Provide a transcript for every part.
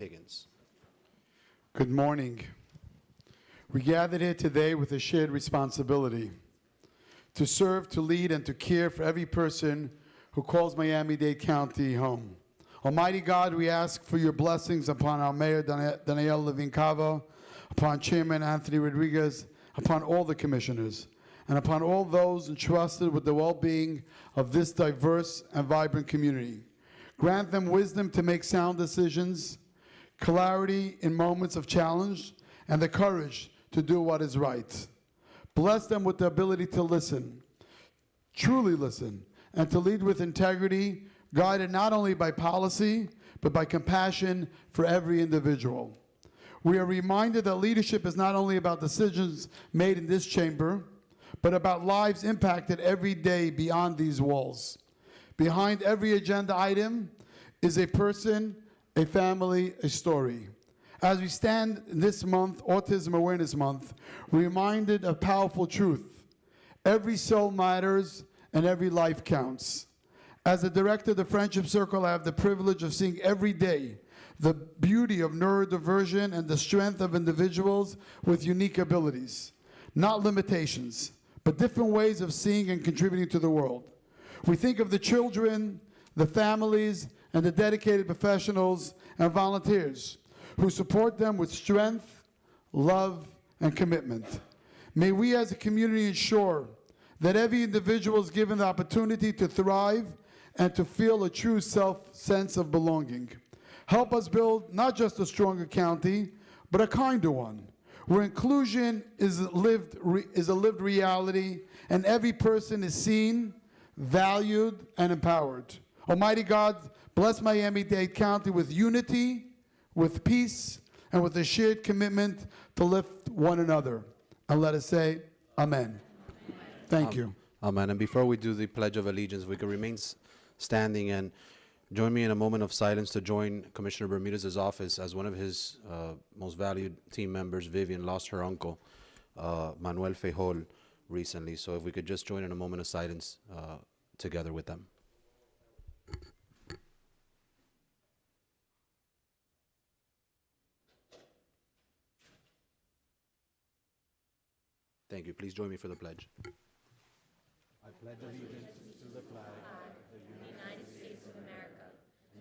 Higgins. Good morning. We gathered here today with a shared responsibility to serve, to lead, and to care for every person who calls Miami-Dade County home. Almighty God, we ask for your blessings upon our Mayor, Danielle Levin-Cava, upon Chairman Anthony Rodriguez, upon all the commissioners, and upon all those entrusted with the well-being of this diverse and vibrant community. Grant them wisdom to make sound decisions, clarity in moments of challenge, and the courage to do what is right. Bless them with the ability to listen, truly listen, and to lead with integrity, guided not only by policy, but by compassion for every individual. We are reminded that leadership is not only about decisions made in this chamber, but about lives impacted every day beyond these walls. Behind every agenda item is a person, a family, a story. As we stand this month, Autism Awareness Month, we're reminded of powerful truth. Every soul matters and every life counts. As the director of the Friendship Circle, I have the privilege of seeing every day the beauty of neurodiversion and the strength of individuals with unique abilities. Not limitations, but different ways of seeing and contributing to the world. We think of the children, the families, and the dedicated professionals and volunteers who support them with strength, love, and commitment. May we as a community ensure that every individual is given the opportunity to thrive and to feel a true sense of belonging. Help us build not just a stronger county, but a kinder one, where inclusion is a lived reality and every person is seen, valued, and empowered. Almighty God, bless Miami-Dade County with unity, with peace, and with a shared commitment to lift one another. And let us say, Amen. Thank you. Amen. And before we do the Pledge of Allegiance, we can remain standing and join me in a moment of silence to join Commissioner Bermudez's office as one of his most valued team members, Vivian, lost her uncle, Manuel Fejol, recently. So if we could just join in a moment of silence together with them. Thank you. Please join me for the pledge. I pledge allegiance to the flag of the United States of America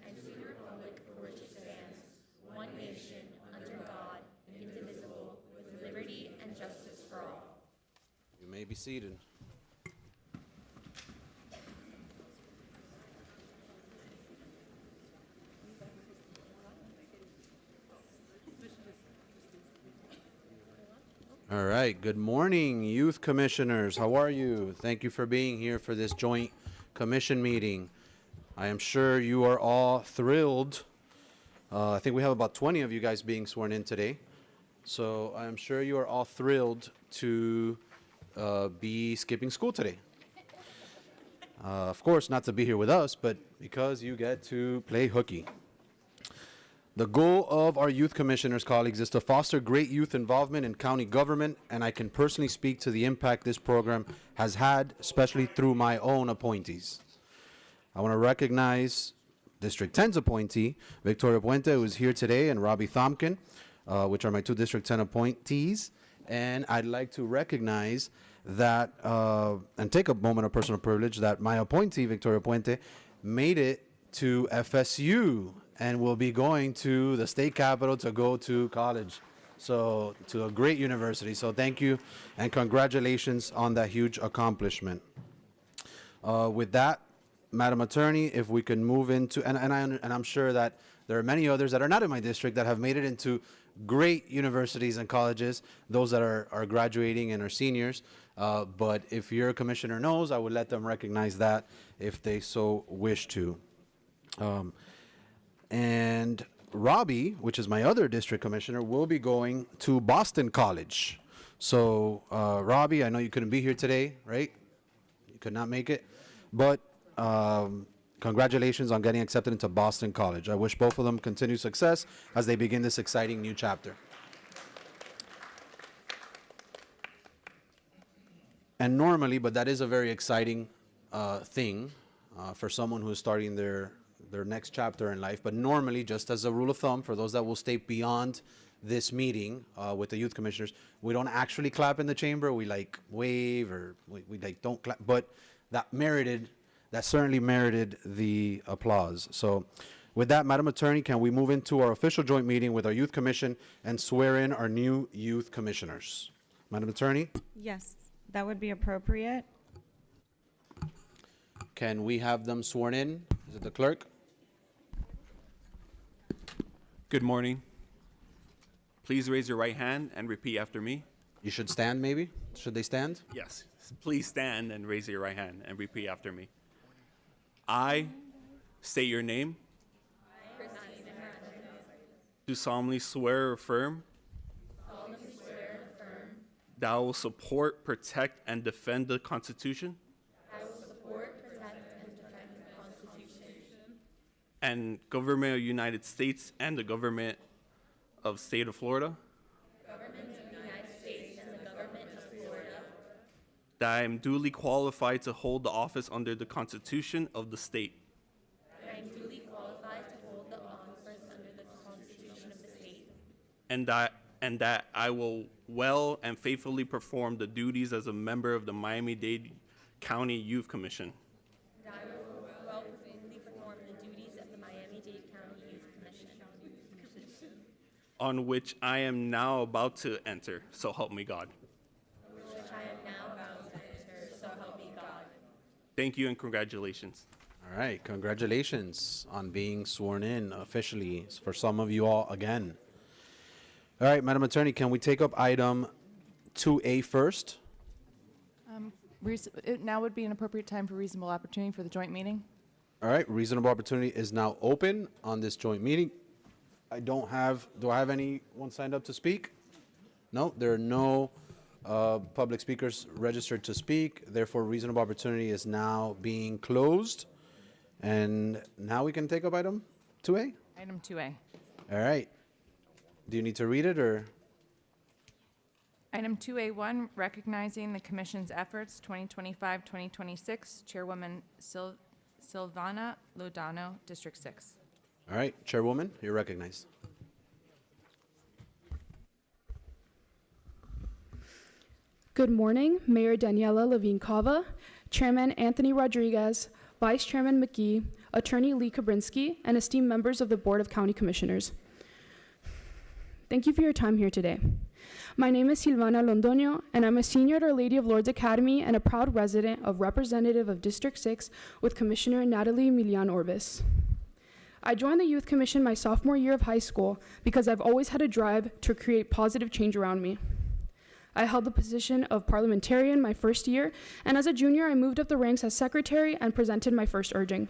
and to the republic for which it stands, one nation, under God, indivisible, with liberty and justice for all. You may be seated. All right, good morning, youth commissioners. How are you? Thank you for being here for this joint commission meeting. I am sure you are all thrilled. I think we have about 20 of you guys being sworn in today. So I am sure you are all thrilled to be skipping school today. Of course, not to be here with us, but because you get to play hooky. The goal of our youth commissioners, colleagues, is to foster great youth involvement in county government, and I can personally speak to the impact this program has had, especially through my own appointees. I want to recognize District 10's appointee, Victoria Puente, who is here today, and Robbie Thompkin, which are my two District 10 appointees. And I'd like to recognize that, and take a moment of personal privilege, that my appointee, Victoria Puente, made it to FSU and will be going to the state capitol to go to college, so to a great university. So thank you and congratulations on that huge accomplishment. With that, Madam Attorney, if we can move into, and I'm sure that there are many others that are not in my district that have made it into great universities and colleges, those that are graduating and are seniors. But if your commissioner knows, I would let them recognize that if they so wish to. And Robbie, which is my other district commissioner, will be going to Boston College. So, Robbie, I know you couldn't be here today, right? You could not make it. But congratulations on getting accepted into Boston College. I wish both of them continued success as they begin this exciting new chapter. And normally, but that is a very exciting thing for someone who's starting their next chapter in life. But normally, just as a rule of thumb, for those that will stay beyond this meeting with the youth commissioners, we don't actually clap in the chamber. We like wave or we like don't clap. But that certainly merited the applause. So with that, Madam Attorney, can we move into our official joint meeting with our youth commission and swear in our new youth commissioners? Madam Attorney, Yes, that would be appropriate. can we have them sworn in? Is it the clerk? Good morning. Please raise your right hand and repeat after me. You should stand, maybe? Should they stand? Yes. Please stand and raise your right hand and repeat after me. I state your name. Do solemnly swear or affirm that I will support, protect, and defend the Constitution and government of the United States and the government of state of Florida. That I am duly qualified to hold the office under the Constitution of the state. And that I will well and faithfully perform the duties as a member of the Miami-Dade County Youth Commission. On which I am now about to enter, so help me God. Thank you and congratulations. All right, congratulations on being sworn in officially for some of you all again. All right, Madam Attorney, can we take up item 2A first? Now would be an appropriate time for reasonable opportunity for the joint meeting. All right, reasonable opportunity is now open on this joint meeting. Do I have anyone signed up to speak? No, there are no public speakers registered to speak. Therefore, reasonable opportunity is now being closed. And now we can take up item 2A? Item 2A. All right. Do you need to read it or? Item 2A1, recognizing the Commission's efforts, 2025-2026, Chairwoman Silvana Lodano, District 6. All right, Chairwoman, you're recognized. Good morning, Mayor Daniela Levine-Cava, Chairman Anthony Rodriguez, Vice Chairman McGee, Attorney Lee Kabrinsky, and esteemed members of the Board of County Commissioners. Thank you for your time here today. My name is Silvana Londoño, and I'm a senior at Our Lady of Lourdes Academy and a proud resident of Representative of District 6 with Commissioner Natalie Milian Orbis. I joined the Youth Commission my sophomore year of high school because I've always had a drive to create positive change around me. I held the position of parliamentarian my first year, and as a junior, I moved up the ranks as secretary and presented my first urging.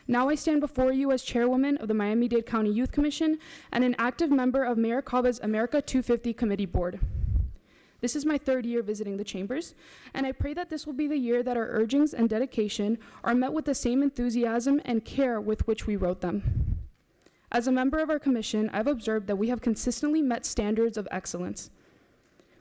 Now I stand before you as chairwoman of the Miami-Dade County Youth Commission and an active member of Mayor Cava's America 250 Committee Board. This is my third year visiting the chambers, and I pray that this will be the year that our urgings and dedication are met with the same enthusiasm and care with which we wrote them. As a member of our commission, I've observed that we have consistently met standards of excellence.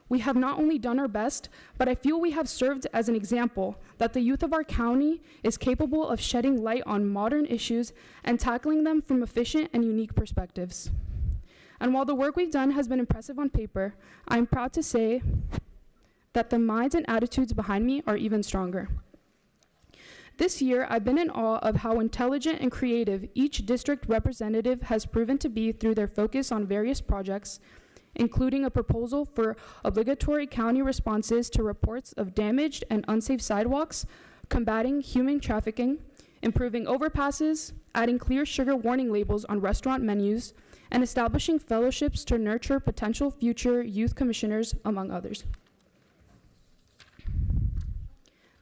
We have not only done our best, but I feel we have served as an example that the youth of our county is capable of shedding light on modern issues and tackling them from efficient and unique perspectives. And while the work we've done has been impressive on paper, I'm proud to say that the minds and attitudes behind me are even stronger. This year, I've been in awe of how intelligent and creative each district representative has proven to be through their focus on various projects, including a proposal for obligatory county responses to reports of damaged and unsafe sidewalks, combating human trafficking, improving overpasses, adding clear sugar warning labels on restaurant menus, and establishing fellowships to nurture potential future youth commissioners, among others.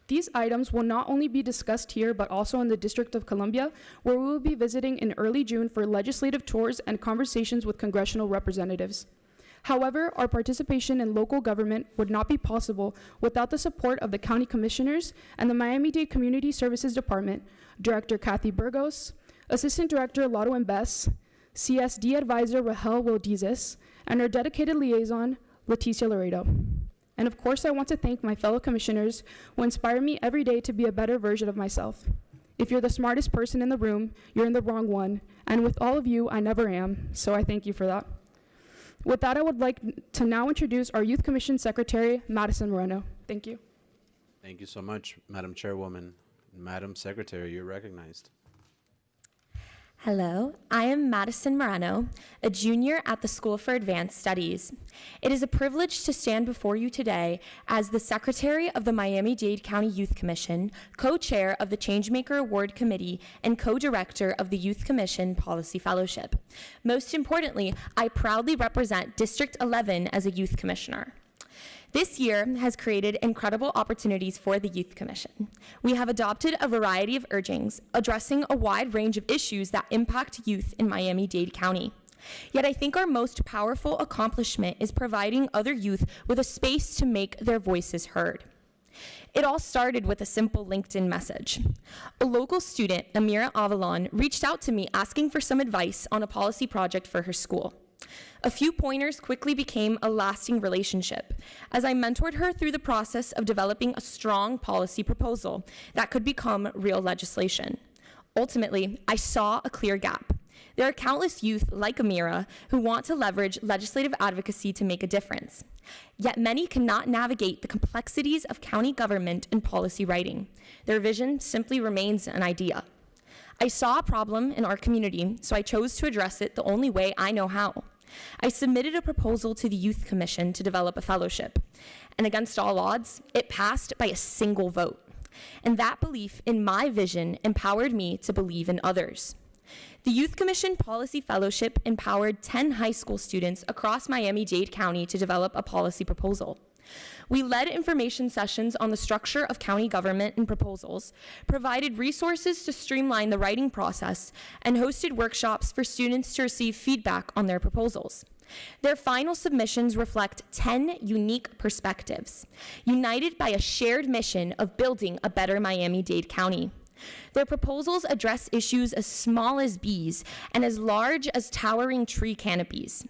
These items will not only be discussed here, but also in the District of Columbia, where we will be visiting in early June for legislative tours and conversations with congressional representatives. However, our participation in local government would not be possible without the support of the county commissioners and the Miami-Dade Community Services Department, Director Kathy Burgos, Assistant Director Lotto Mbess, CSD Advisor Rahel Wildizes, and our dedicated liaison, Leticia Laredo. And of course, I want to thank my fellow commissioners who inspire me every day to be a better version of myself. If you're the smartest person in the room, you're in the wrong one. And with all of you, I never am, so I thank you for that. With that, I would like to now introduce our Youth Commission Secretary, Madison Moreno. Thank you. Thank you so much, Madam Chairwoman. Madam Secretary, you're recognized. Hello, I am Madison Moreno, a junior at the School for Advanced Studies. It is a privilege to stand before you today as the Secretary of the Miami-Dade County Youth Commission, co-chair of the Changemaker Award Committee, and co-director of the Youth Commission Policy Fellowship. Most importantly, I proudly represent District 11 as a youth commissioner. This year has created incredible opportunities for the Youth Commission. We have adopted a variety of urgings, addressing a wide range of issues that impact youth in Miami-Dade County. Yet I think our most powerful accomplishment is providing other youth with a space to make their voices heard. It all started with a simple LinkedIn message. A local student, Amira Avalon, reached out to me asking for some advice on a policy project for her school. A few pointers quickly became a lasting relationship, as I mentored her through the process of developing a strong policy proposal that could become real legislation. Ultimately, I saw a clear gap. There are countless youth like Amira who want to leverage legislative advocacy to make a difference. Yet many cannot navigate the complexities of county government and policy writing. Their vision simply remains an idea. I saw a problem in our community, so I chose to address it the only way I know how. I submitted a proposal to the Youth Commission to develop a fellowship, and against all odds, it passed by a single vote. And that belief in my vision empowered me to believe in others. The Youth Commission Policy Fellowship empowered 10 high school students across Miami-Dade County to develop a policy proposal. We led information sessions on the structure of county government and proposals, provided resources to streamline the writing process, and hosted workshops for students to receive feedback on their proposals. Their final submissions reflect 10 unique perspectives, united by a shared mission of building a better Miami-Dade County. Their proposals address issues as small as bees and as large as towering tree canopies.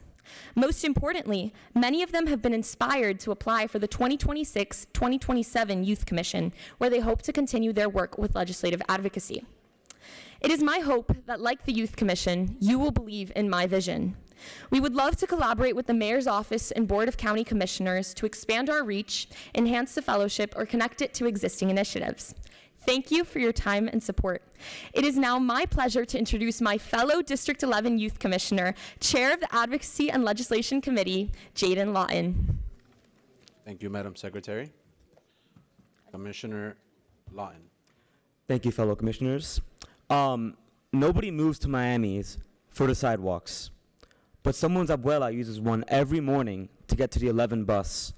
Most importantly, many of them have been inspired to apply for the 2026-2027 Youth Commission, where they hope to continue their work with legislative advocacy. It is my hope that, like the Youth Commission, you will believe in my vision. We would love to collaborate with the Mayor's Office and Board of County Commissioners to expand our reach, enhance the fellowship, or connect it to existing initiatives. Thank you for your time and support. It is now my pleasure to introduce my fellow District 11 Youth Commissioner, Chair of the Advocacy and Legislation Committee, Jaden Lawton. Thank you, Madam Secretary. Commissioner Lawton. Thank you, fellow commissioners. Nobody moves to Miami's for the sidewalks, but someone's abuela uses one every morning to get to the 11 bus.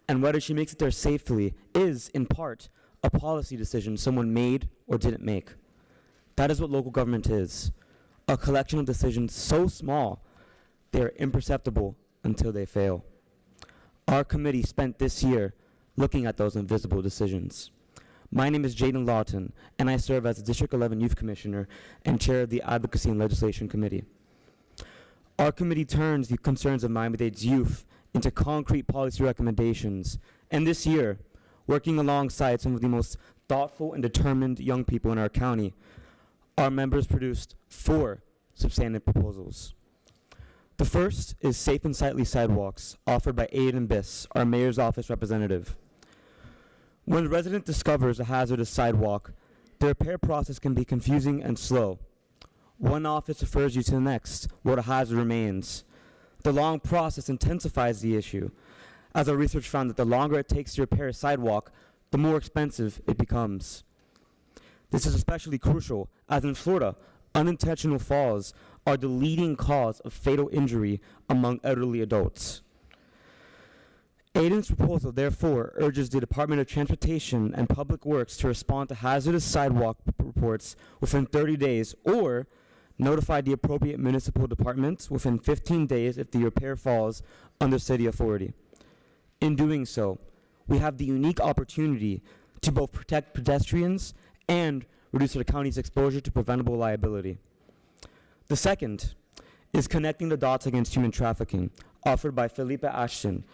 And whether she makes it there safely is, in part, a policy decision someone made or didn't make. That is what local government is, a collection of decisions so small they are imperceptible until they fail. Our committee spent this year looking at those invisible decisions. My name is Jaden Lawton, and I serve as the District 11 Youth Commissioner and Chair of the Advocacy and Legislation Committee. Our committee turns the concerns of Miami-Dade's youth into concrete policy recommendations, and this year, working alongside some of the most thoughtful and determined young people in our county, our members produced 4 substantive proposals. The first is Safe and Sightly Sidewalks, offered by Aiden Biss, our Mayor's Office representative. When a resident discovers a hazardous sidewalk, the repair process can be confusing and slow. One office refers you to the next, where the hazard remains. The long process intensifies the issue, as our research found that the longer it takes to repair a sidewalk, the more expensive it becomes. This is especially crucial, as in Florida, unintentional falls are the leading cause of fatal injury among elderly adults. Aiden's proposal, therefore, urges the Department of Transportation and Public Works to respond to hazardous sidewalk reports within 30 days, or notify the appropriate municipal departments within 15 days if the repair falls under city authority. In doing so, we have the unique opportunity to both protect pedestrians and reduce the county's exposure to preventable liability. The second is Connecting the Dots Against Human Trafficking, offered by Felipe Ashton.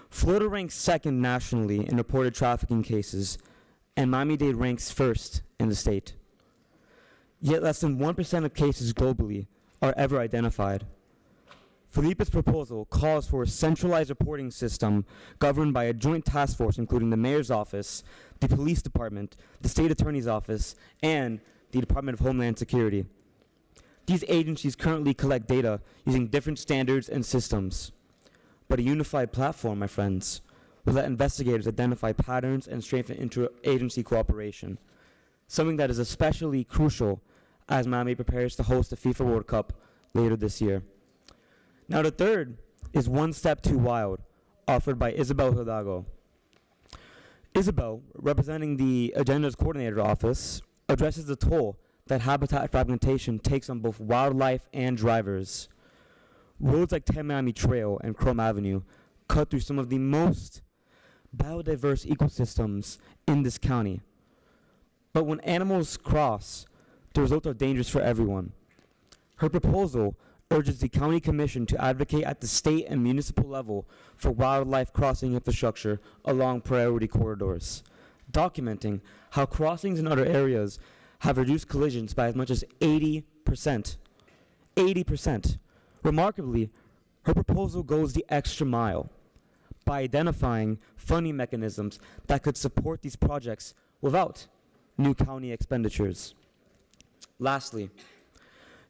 Florida ranks second nationally in reported trafficking cases, and Miami-Dade ranks first in the state. Yet less than 1% of cases globally are ever identified. Felipe's proposal calls for a centralized reporting system governed by a joint task force including the mayor's office, the police department, the state attorney's office, and the Department of Homeland Security. These agencies currently collect data using different standards and systems. But a unified platform, my friends, will let investigators identify patterns and strengthen interagency cooperation, something that is especially crucial as Miami prepares to host the FIFA World Cup later this year. Now the third is One Step Too Wild, offered by Isabel Hidalgo. Isabel, representing the Agendas Coordinator Office, addresses the toll that habitat fragmentation takes on both wildlife and drivers. Roads like 10 Miami Trail and Chrome Avenue cut through some of the most biodiverse ecosystems in this county. But when animals cross, the results are dangerous for everyone. Her proposal urges the county commission to advocate at the state and municipal level for wildlife crossing infrastructure along priority corridors, documenting how crossings in other areas have reduced collisions by as much as 80%. 80%. Remarkably, her proposal goes the extra mile by identifying funding mechanisms that could support these projects without new county expenditures. Lastly,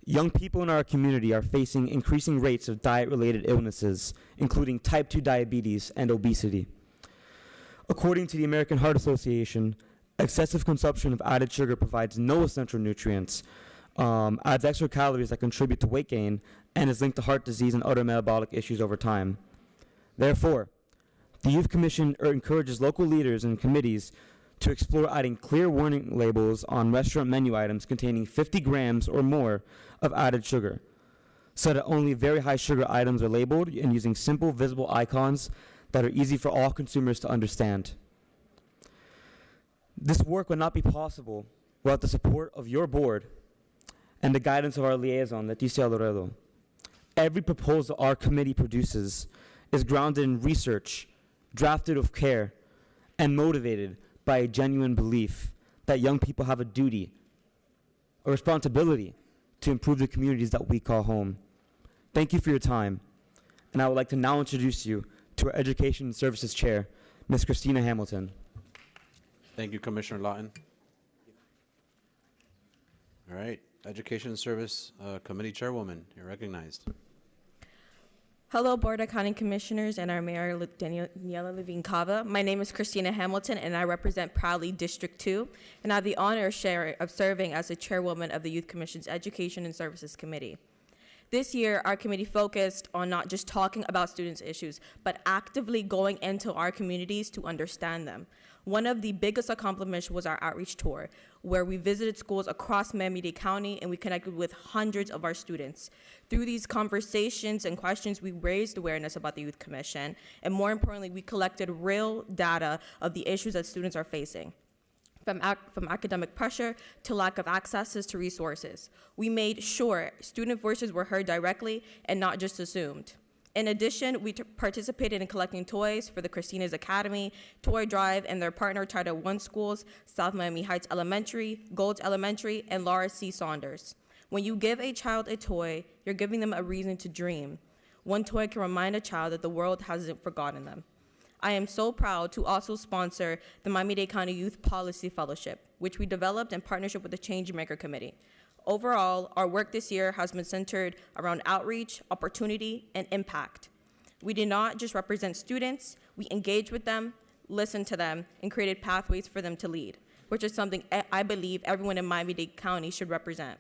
young people in our community are facing increasing rates of diet-related illnesses, including type 2 diabetes and obesity. According to the American Heart Association, excessive consumption of added sugar provides no essential nutrients, adds extra calories that contribute to weight gain, and is linked to heart disease and other metabolic issues over time. Therefore, the Youth Commission encourages local leaders and committees to explore adding clear warning labels on restaurant menu items containing 50 grams or more of added sugar, so that only very high sugar items are labeled, and using simple, visible icons that are easy for all consumers to understand. This work would not be possible without the support of your board and the guidance of our liaison, Leticia Loredo. Every proposal our committee produces is grounded in research, drafted with care, and motivated by a genuine belief that young people have a duty, a responsibility to improve the communities that we call home. Thank you for your time, and I would like to now introduce you to our Education and Services Chair, Ms. Christina Hamilton. Thank you, Commissioner Lawton. All right, Education and Service Committee Chairwoman, you're recognized. Hello, Board of County Commissioners and our Mayor, Daniela Levine-Cava. My name is Christina Hamilton, and I represent proudly District 2, and I have the honor of serving as the Chairwoman of the Youth Commission's Education and Services Committee. This year, our committee focused on not just talking about students' issues, but actively going into our communities to understand them. One of the biggest accomplishments was our outreach tour, where we visited schools across Miami-Dade County and we connected with hundreds of our students. Through these conversations and questions, we raised awareness about the Youth Commission, and more importantly, we collected real data of the issues that students are facing. From academic pressure to lack of access to resources. We made sure student voices were heard directly and not just assumed. In addition, we participated in collecting toys for the Christina's Academy, Toy Drive, and their partner Title I schools, South Miami Heights Elementary, Gold's Elementary, and Laura C. Saunders. When you give a child a toy, you're giving them a reason to dream. One toy can remind a child that the world hasn't forgotten them. I am so proud to also sponsor the Miami-Dade County Youth Policy Fellowship, which we developed in partnership with the Changemaker Committee. Overall, our work this year has been centered around outreach, opportunity, and impact. We did not just represent students, we engaged with them, listened to them, and created pathways for them to lead, which is something I believe everyone in Miami-Dade County should represent.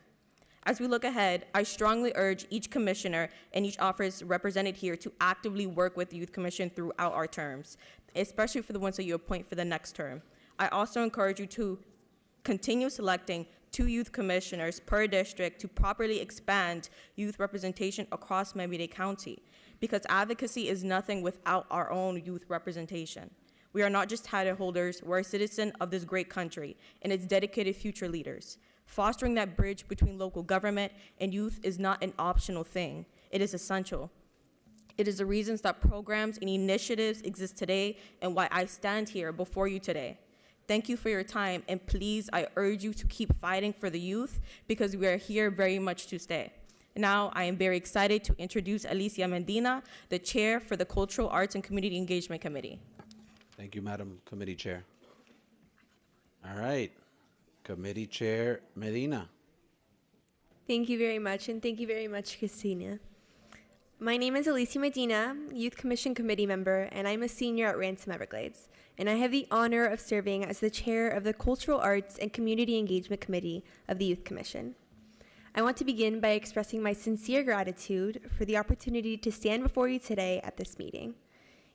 As we look ahead, I strongly urge each commissioner and each office represented here to actively work with the Youth Commission throughout our terms, especially for the ones that you appoint for the next term. I also encourage you to continue selecting 2 youth commissioners per district to properly expand youth representation across Miami-Dade County, because advocacy is nothing without our own youth representation. We are not just title holders, we're a citizen of this great country and its dedicated future leaders. Fostering that bridge between local government and youth is not an optional thing. It is essential. It is the reasons that programs and initiatives exist today and why I stand here before you today. thank you for your time, and please, I urge you to keep fighting for the youth because we are here very much to stay. Now, I am very excited to introduce Alicia Medina, the Chair for the Cultural Arts and Community Engagement Committee. Thank you, Madam Committee Chair. All right, Committee Chair Medina. Thank you very much, and thank you very much, Christina. My name is Alicia Medina, Youth Commission Committee member, and I'm a senior at Ransom Everglades. And I have the honor of serving as the chair of the Cultural Arts and Community Engagement Committee of the Youth Commission. I want to begin by expressing my sincere gratitude for the opportunity to stand before you today at this meeting.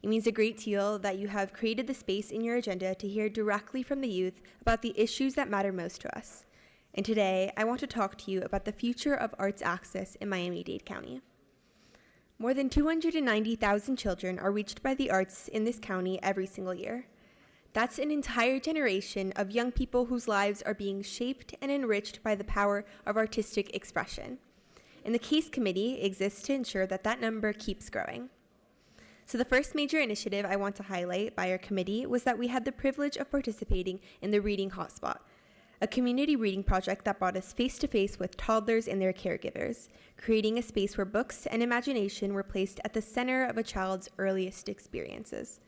It means a great deal that you have created the space in your agenda to hear directly from the youth about the issues that matter most to us. And today, I want to talk to you about the future of arts access in Miami-Dade County. More than 290,000 children are reached by the arts in this county every single year. That's an entire generation of young people whose lives are being shaped and enriched by the power of artistic expression. And the Case Committee exists to ensure that that number keeps growing. So the first major initiative I want to highlight by our committee was that we had the privilege of participating in the Reading Hotspot, a community reading project that brought us face-to-face with toddlers and their caregivers, creating a space where books and imagination were placed at the center of a child's earliest experiences.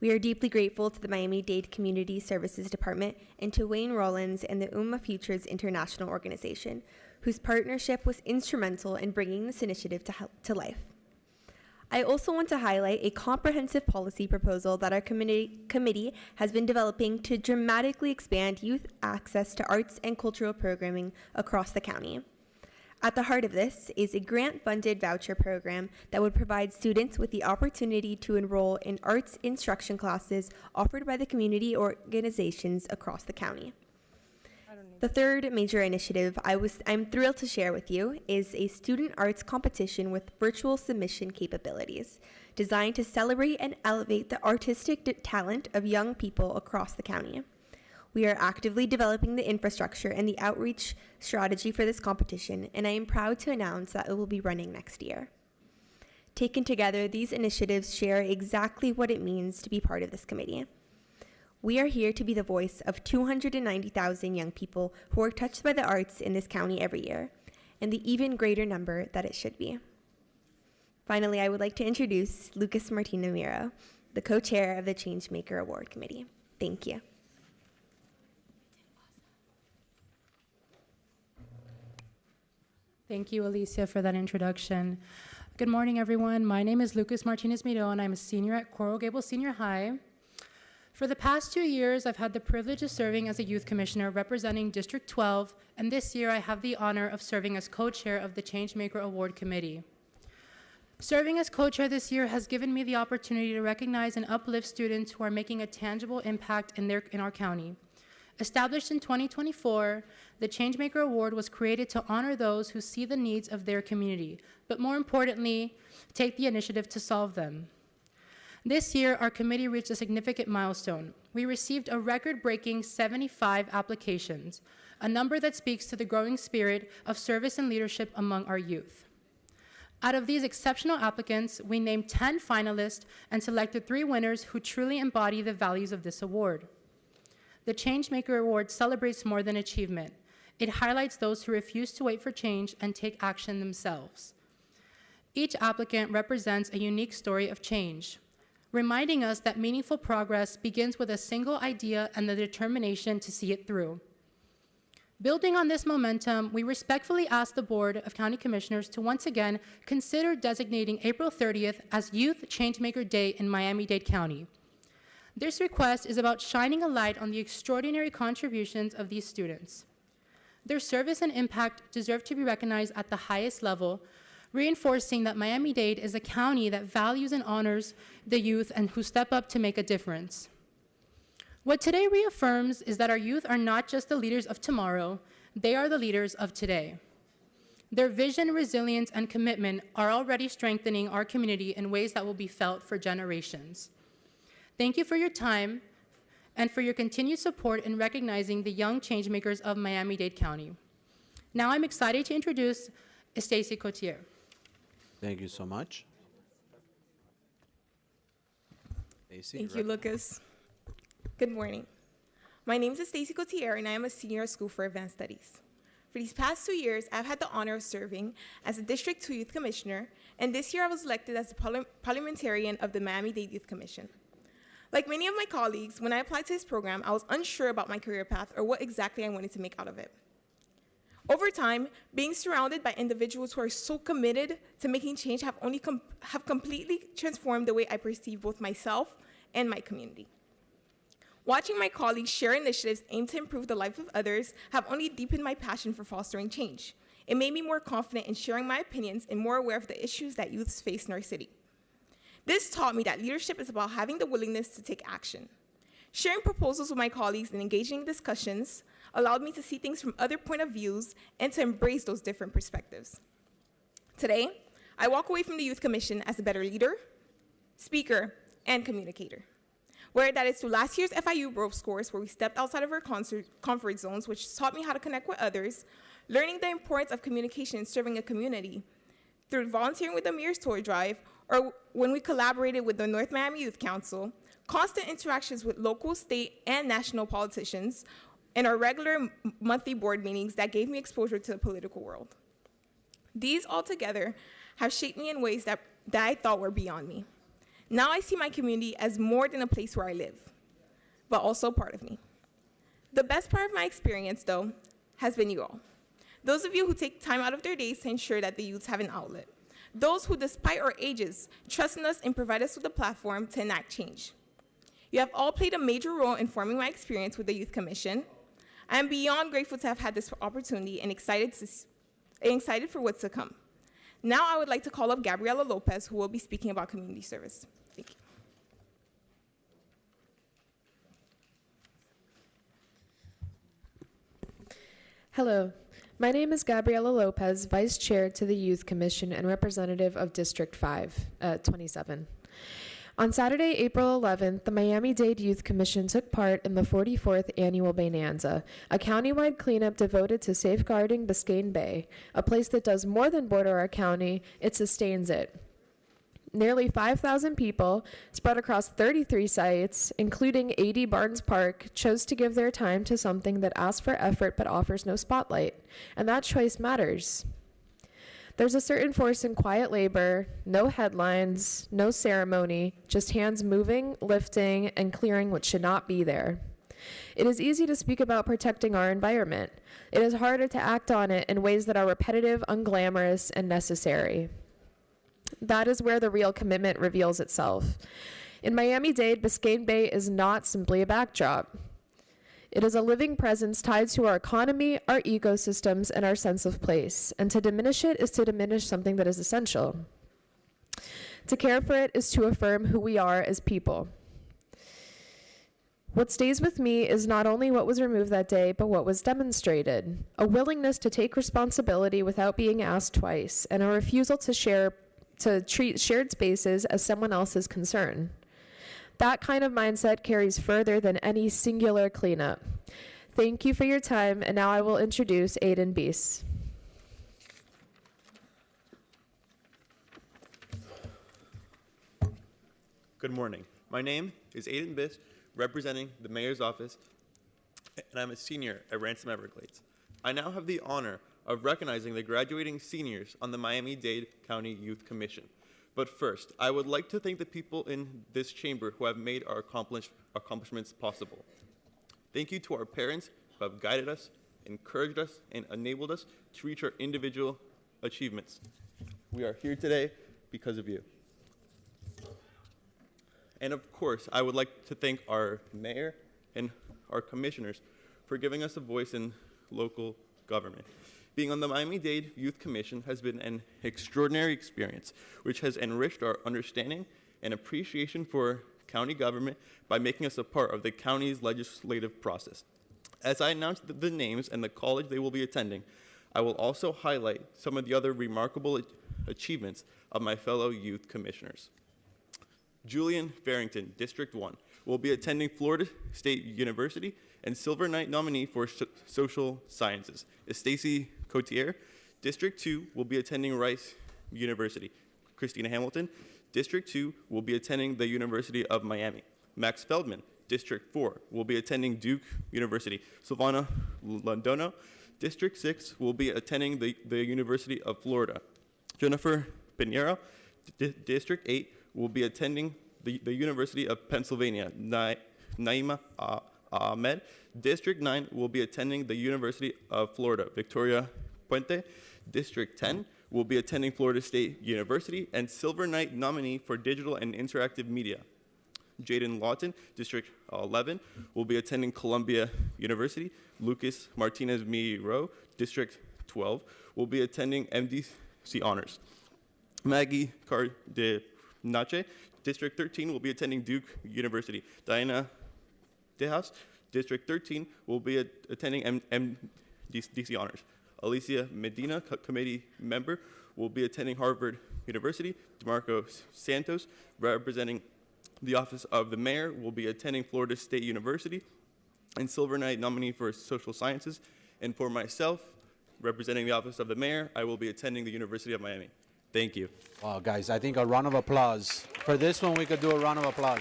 We are deeply grateful to the Miami-Dade Community Services Department and to Wayne Rollins and the UMA Futures International Organization, whose partnership was instrumental in bringing this initiative to life. I also want to highlight a comprehensive policy proposal that our committee has been developing to dramatically expand youth access to arts and cultural programming across the county. At the heart of this is a grant-funded voucher program that would provide students with the opportunity to enroll in arts instruction classes offered by the community organizations across the county. The third major initiative I'm thrilled to share with you is a student arts competition with virtual submission capabilities designed to celebrate and elevate the artistic talent of young people across the county. We are actively developing the infrastructure and the outreach strategy for this competition, and I am proud to announce that it will be running next year. Taken together, these initiatives share exactly what it means to be part of this committee. We are here to be the voice of 290,000 young people who are touched by the arts in this county every year, and the even greater number that it should be. Finally, I would like to introduce Lucas Martino Miro, the co-chair of the Changemaker Award Committee. Thank you. Thank you, Alicia, for that introduction. Good morning, everyone. My name is Lucas Martinez Miro, and I'm a senior at Coral Gables Senior High. For the past 2 years, I've had the privilege of serving as a youth commissioner representing District 12, and this year I have the honor of serving as co-chair of the Changemaker Award Committee. Serving as co-chair this year has given me the opportunity to recognize and uplift students who are making a tangible impact in our county. Established in 2024, the Changemaker Award was created to honor those who see the needs of their community, but more importantly, take the initiative to solve them. This year, our committee reached a significant milestone. We received a record-breaking 75 applications, a number that speaks to the growing spirit of service and leadership among our youth. Out of these exceptional applicants, we named 10 finalists and selected 3 winners who truly embody the values of this award. The Changemaker Award celebrates more than achievement. It highlights those who refuse to wait for change and take action themselves. Each applicant represents a unique story of change, reminding us that meaningful progress begins with a single idea and the determination to see it through. Building on this momentum, we respectfully ask the Board of County Commissioners to once again consider designating April 30th as Youth Changemaker Day in Miami-Dade County. This request is about shining a light on the extraordinary contributions of these students. Their service and impact deserve to be recognized at the highest level, reinforcing that Miami-Dade is a county that values and honors the youth and who step up to make a difference. What today reaffirms is that our youth are not just the leaders of tomorrow, they are the leaders of today. Their vision, resilience, and commitment are already strengthening our community in ways that will be felt for generations. Thank you for your time and for your continued support in recognizing the young changemakers of Miami-Dade County. Now I'm excited to introduce Stacy Cotier. Thank you so much. Stacey, Thank you, Lucas. Good morning. My name is Stacy Gautier, and I am a senior at School for Advanced Studies. For these past 2 years, I've had the honor of serving as a District 2 Youth Commissioner, and this year I was elected as the parliamentarian of the Miami-Dade Youth Commission. Like many of my colleagues, when I applied to this program, I was unsure about my career path or what exactly I wanted to make out of it. Over time, being surrounded by individuals who are so committed to making change have completely transformed the way I perceive both myself and my community. Watching my colleagues share initiatives aimed to improve the life of others have only deepened my passion for fostering change. It made me more confident in sharing my opinions and more aware of the issues that youths face in our city. This taught me that leadership is about having the willingness to take action. Sharing proposals with my colleagues and engaging in discussions allowed me to see things from other point of views and to embrace those different perspectives. Today, I walk away from the Youth Commission as a better leader, speaker, and communicator. Whether that is through last year's FIU Growth Course, where we stepped outside of our comfort zones, which taught me how to connect with others, learning the importance of communication and serving a community, through volunteering with the Mayor's Toy Drive, or when we collaborated with the North Miami Youth Council, constant interactions with local, state, and national politicians, and our regular monthly board meetings that gave me exposure to the political world. These all together have shaped me in ways that I thought were beyond me. Now I see my community as more than a place where I live, but also part of me. The best part of my experience, though, has been you all. Those of you who take time out of their days to ensure that the youths have an outlet. Those who, despite our ages, trust in us and provide us with a platform to enact change. You have all played a major role in forming my experience with the Youth Commission. I am beyond grateful to have had this opportunity and excited for what's to come. Now I would like to call up Gabriela Lopez, who will be speaking about community service. Thank you. Hello, my name is Gabriela Lopez, Vice Chair to the Youth Commission and representative of District 27. On Saturday, April 11th, the Miami-Dade Youth Commission took part in the 44th Annual Bonanza, a countywide cleanup devoted to safeguarding Biscayne Bay, a place that does more than border our county, it sustains it. Nearly 5,000 people, spread across 33 sites, including 80 Barnes Park, chose to give their time to something that asks for effort but offers no spotlight, and that choice matters. There's a certain force in quiet labor, no headlines, no ceremony, just hands moving, lifting, and clearing what should not be there. It is easy to speak about protecting our environment. It is harder to act on it in ways that are repetitive, unglamorous, and necessary. That is where the real commitment reveals itself. In Miami-Dade, Biscayne Bay is not simply a backdrop. It is a living presence tied to our economy, our ecosystems, and our sense of place. And to diminish it is to diminish something that is essential. To care for it is to affirm who we are as people. What stays with me is not only what was removed that day, but what was demonstrated. A willingness to take responsibility without being asked twice, and a refusal to treat shared spaces as someone else's concern. That kind of mindset carries further than any singular cleanup. Thank you for your time, and now I will introduce Aiden Bies. Good morning. My name is Aiden Biss, representing the Mayor's Office, and I'm a senior at Ransom Everglades. I now have the honor of recognizing the graduating seniors on the Miami-Dade County Youth Commission. But first, I would like to thank the people in this chamber who have made our accomplishments possible. Thank you to our parents who have guided us, encouraged us, and enabled us to reach our individual achievements. We are here today because of you. And of course, I would like to thank our mayor and our commissioners for giving us a voice in local government. Being on the Miami-Dade Youth Commission has been an extraordinary experience, which has enriched our understanding and appreciation for county government by making us a part of the county's legislative process. As I announce the names and the college they will be attending, I will also highlight some of the other remarkable achievements of my fellow youth commissioners. Julian Farrington, District 1, will be attending Florida State University and Silver Knight nominee for Social Sciences. Stacy Cotier, District 2, will be attending Rice University. Christina Hamilton, District 2, will be attending the University of Miami. Max Feldman, District 4 will be attending Duke University. Silvana Londono. District 6 will be attending the University of Florida. Jennifer Pinheiro. District 8 will be attending the University of Pennsylvania. Naima Ahmed. District 9 will be attending the University of Florida. Victoria Puente. District 10 will be attending Florida State University. And Silver Knight nominee for Digital and Interactive Media, Jaden Lawton, District 11, will be attending Columbia University. Lucas Martinez Miro, District 12, will be attending MDC Honors. Maggie Cardenache, District 13, will be attending Duke University. Diana Tejas, District 13, will be attending MDC Honors. Alicia Medina, committee member, will be attending Harvard University. DeMarco Santos, representing the Office of the Mayor, will be attending Florida State University. And Silver Knight nominee for Social Sciences. And for myself, representing the Office of the Mayor, I will be attending the University of Miami. Thank you. Wow, guys, I think a round of applause. For this one, we could do a round of applause.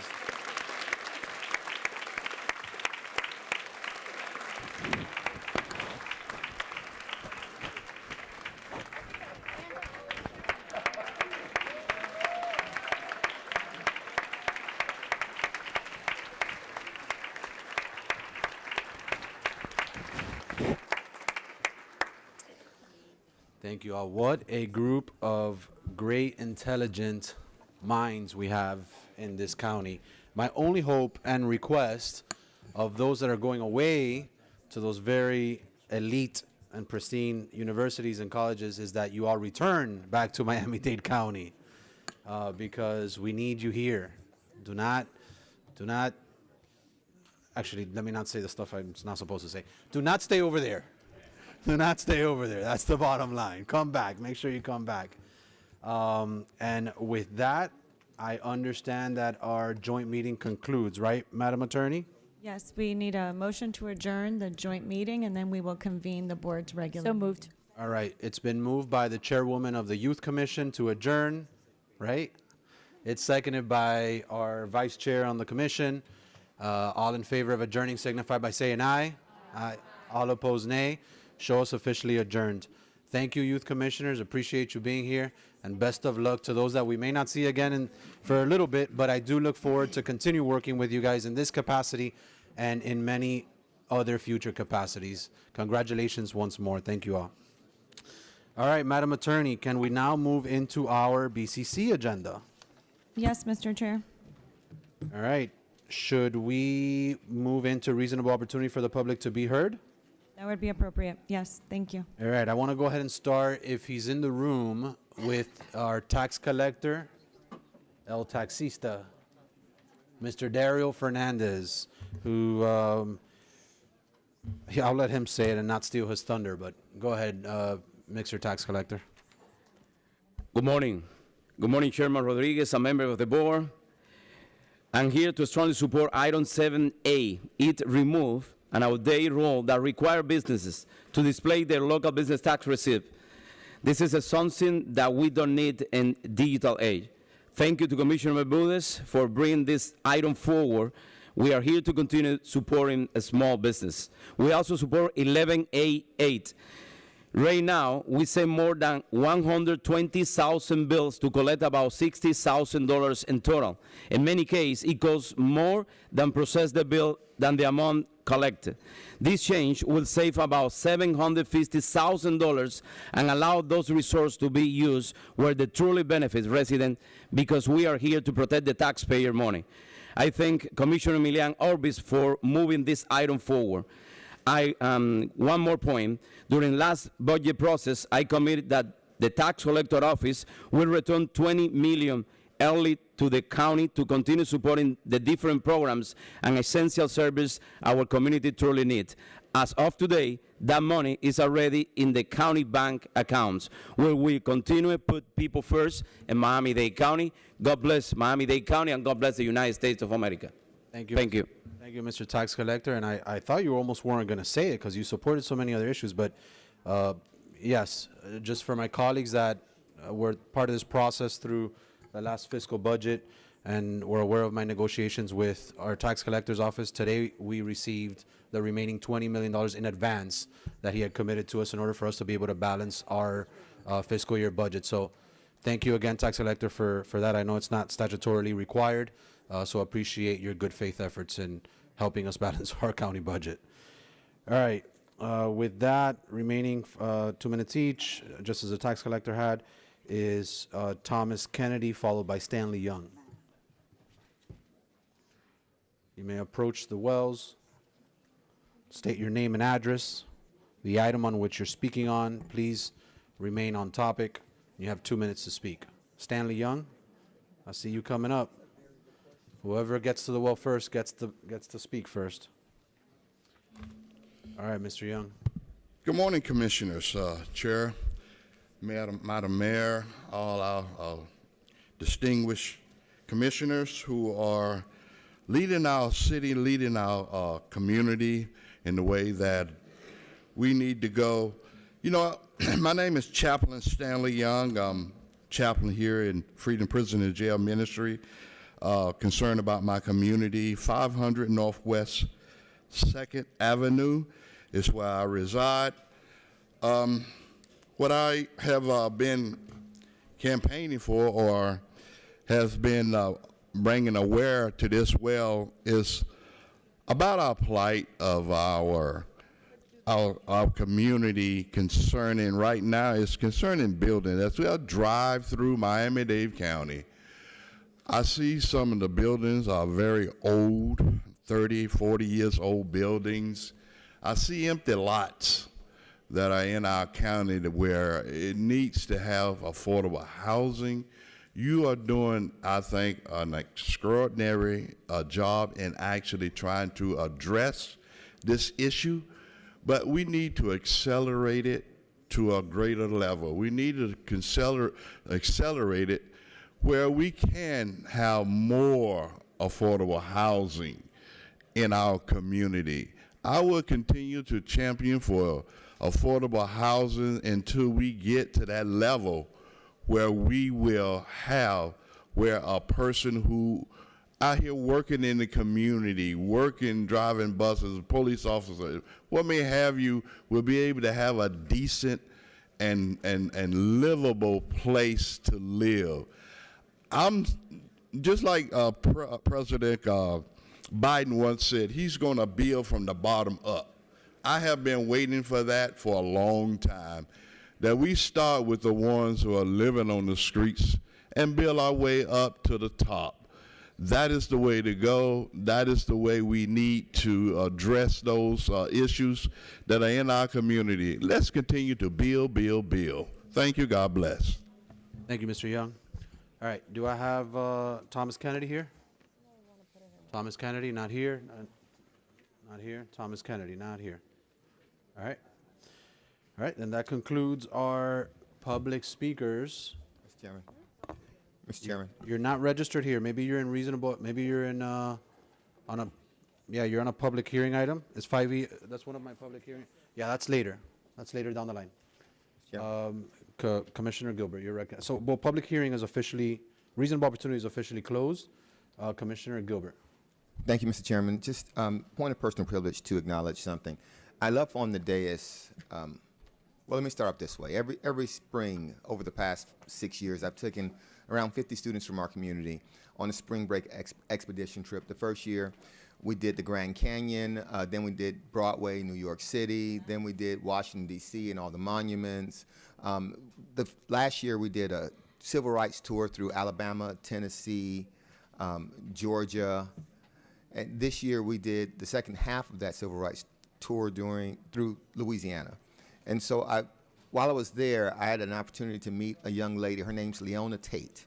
Thank you all. What a group of great, intelligent minds we have in this county. My only hope and request of those that are going away to those very elite and pristine universities and colleges is that you all return back to Miami-Dade County because we need you here. Do not, actually, let me not say the stuff I'm not supposed to say. Do not stay over there. Do not stay over there. That's the bottom line. Come back. Make sure you come back. And with that, I understand that our joint meeting concludes, right, Madam Attorney? Yes, we need a motion to adjourn the joint meeting, and then we will convene the board's regular. So moved. All right. It's been moved by the chairwoman of the Youth Commission to adjourn, right? It's seconded by our vice chair on the commission. All in favor of adjourning signify by saying aye. Aye. All opposed, nay. Show us officially adjourned. Thank you, youth commissioners. Appreciate you being here. And best of luck to those that we may not see again for a little bit, but I do look forward to continue working with you guys in this capacity and in many other future capacities. Congratulations once more. Thank you all. All right, Madam Attorney, can we now move into our BCC agenda? Yes, Mr. Chair. All right. Should we move into reasonable opportunity for the public to be heard? That would be appropriate. Yes, thank you. All right, I want to go ahead and start, if he's in the room, with our tax collector, El Taxista, Mr. Dario Fernandez, who, yeah, I'll let him say it and not steal his thunder, but go ahead, Mr. Tax Collector. Good morning. Good morning, Chairman Rodriguez, a member of the board. I'm here to strongly support item 7A. It remove an outdated rule that require businesses to display their local business tax receipt. This is something that we don't need in digital age. Thank you to Commissioner Bermudez for bringing this item forward. We are here to continue supporting a small business. We also support 11A8. Right now, we send more than 120,000 bills to collect about $60,000 in total. In many cases, it costs more than process the bill than the amount collected. This change will save about $750,000 and allow those resources to be used where they truly benefit residents, because we are here to protect the taxpayer money. I thank Commissioner Milian Orbis for moving this item forward. One more point. During last budget process, I committed that the tax collector office will return $20 million early to the county to continue supporting the different programs and essential service our community truly needs. As of today, that money is already in the county bank accounts, where we continue to put people first in Miami-Dade County. God bless Miami-Dade County, and God bless the United States of America. Thank you. Thank you. Thank you, Mr. Tax Collector. And I thought you almost weren't going to say it because you supported so many other issues. But yes, just for my colleagues that were part of this process through the last fiscal budget, and we're aware of my negotiations with our tax collector's office. Today, we received the remaining $20 million in advance that he had committed to us in order for us to be able to balance our fiscal year budget. So thank you again, tax collector, for that. I know it's not statutorily required, so appreciate your good faith efforts in helping us balance our county budget. All right, with that, remaining 2 minutes each, just as the tax collector had, is Thomas Kennedy, followed by Stanley Young. You may approach the wells, state your name and address, the item on which you're speaking on. Please remain on topic. You have 2 minutes to speak. Stanley Young, I see you coming up. Whoever gets to the well first gets to speak first. All right, Mr. Young. Good morning, Commissioners, Chair, Madam Mayor, all our distinguished commissioners who are leading our city, leading our community in the way that we need to go. You know, my name is Chaplain Stanley Young. I'm chaplain here in Freedom Prison and Jail Ministry, concerned about my community. 500 Northwest 2nd Avenue is where I reside. What I have been campaigning for, or has been bringing aware to this well, is about our plight of our community concerning right now is concerning building. As we drive through Miami-Dade County, I see some of the buildings are very old, 30, 40 years old buildings. I see empty lots that are in our county where it needs to have affordable housing. You are doing, I think, an extraordinary job in actually trying to address this issue, but we need to accelerate it to a greater level. We need to accelerate it where we can have more affordable housing in our community. I will continue to champion for affordable housing until we get to that level where we will have, where a person who out here working in the community, working, driving buses, police officers, what may have you, will be able to have a decent and livable place to live. I'm just like President Biden once said, he's going to build from the bottom up. I have been waiting for that for a long time, that we start with the ones who are living on the streets and build our way up to the top. That is the way to go. That is the way we need to address those issues that are in our community. Let's continue to build, build, build. Thank you. God bless. Thank you, Mr. Young. All right, do I have Thomas Kennedy here? Thomas Kennedy, not here. Not here. Thomas Kennedy, not here. All right. All right, then that concludes our public speakers. Mr. Chairman. Mr. Chairman. You're not registered here. Maybe you're in reasonable, maybe you're in you're on a public hearing item. It's 5E, that's one of my public hearings. Yeah, that's later. That's later down the line. Commissioner Gilbert, you're recognized. So, well, public hearing is officially, reasonable opportunity is officially closed. Commissioner Gilbert. Thank you, Mr. Chairman. Just point of personal privilege to acknowledge something. I love on the dais, well, let me start off this way. Every spring over the past 6 years, I've taken around 50 students from our community on a spring break expedition trip. The first year, we did the Grand Canyon, then we did Broadway, New York City, then we did Washington, D.C. and all the monuments. The last year, we did a civil rights tour through Alabama, Tennessee, Georgia. And this year, we did the second half of that civil rights tour through Louisiana. And so while I was there, I had an opportunity to meet a young lady. Her name's Leona Tate.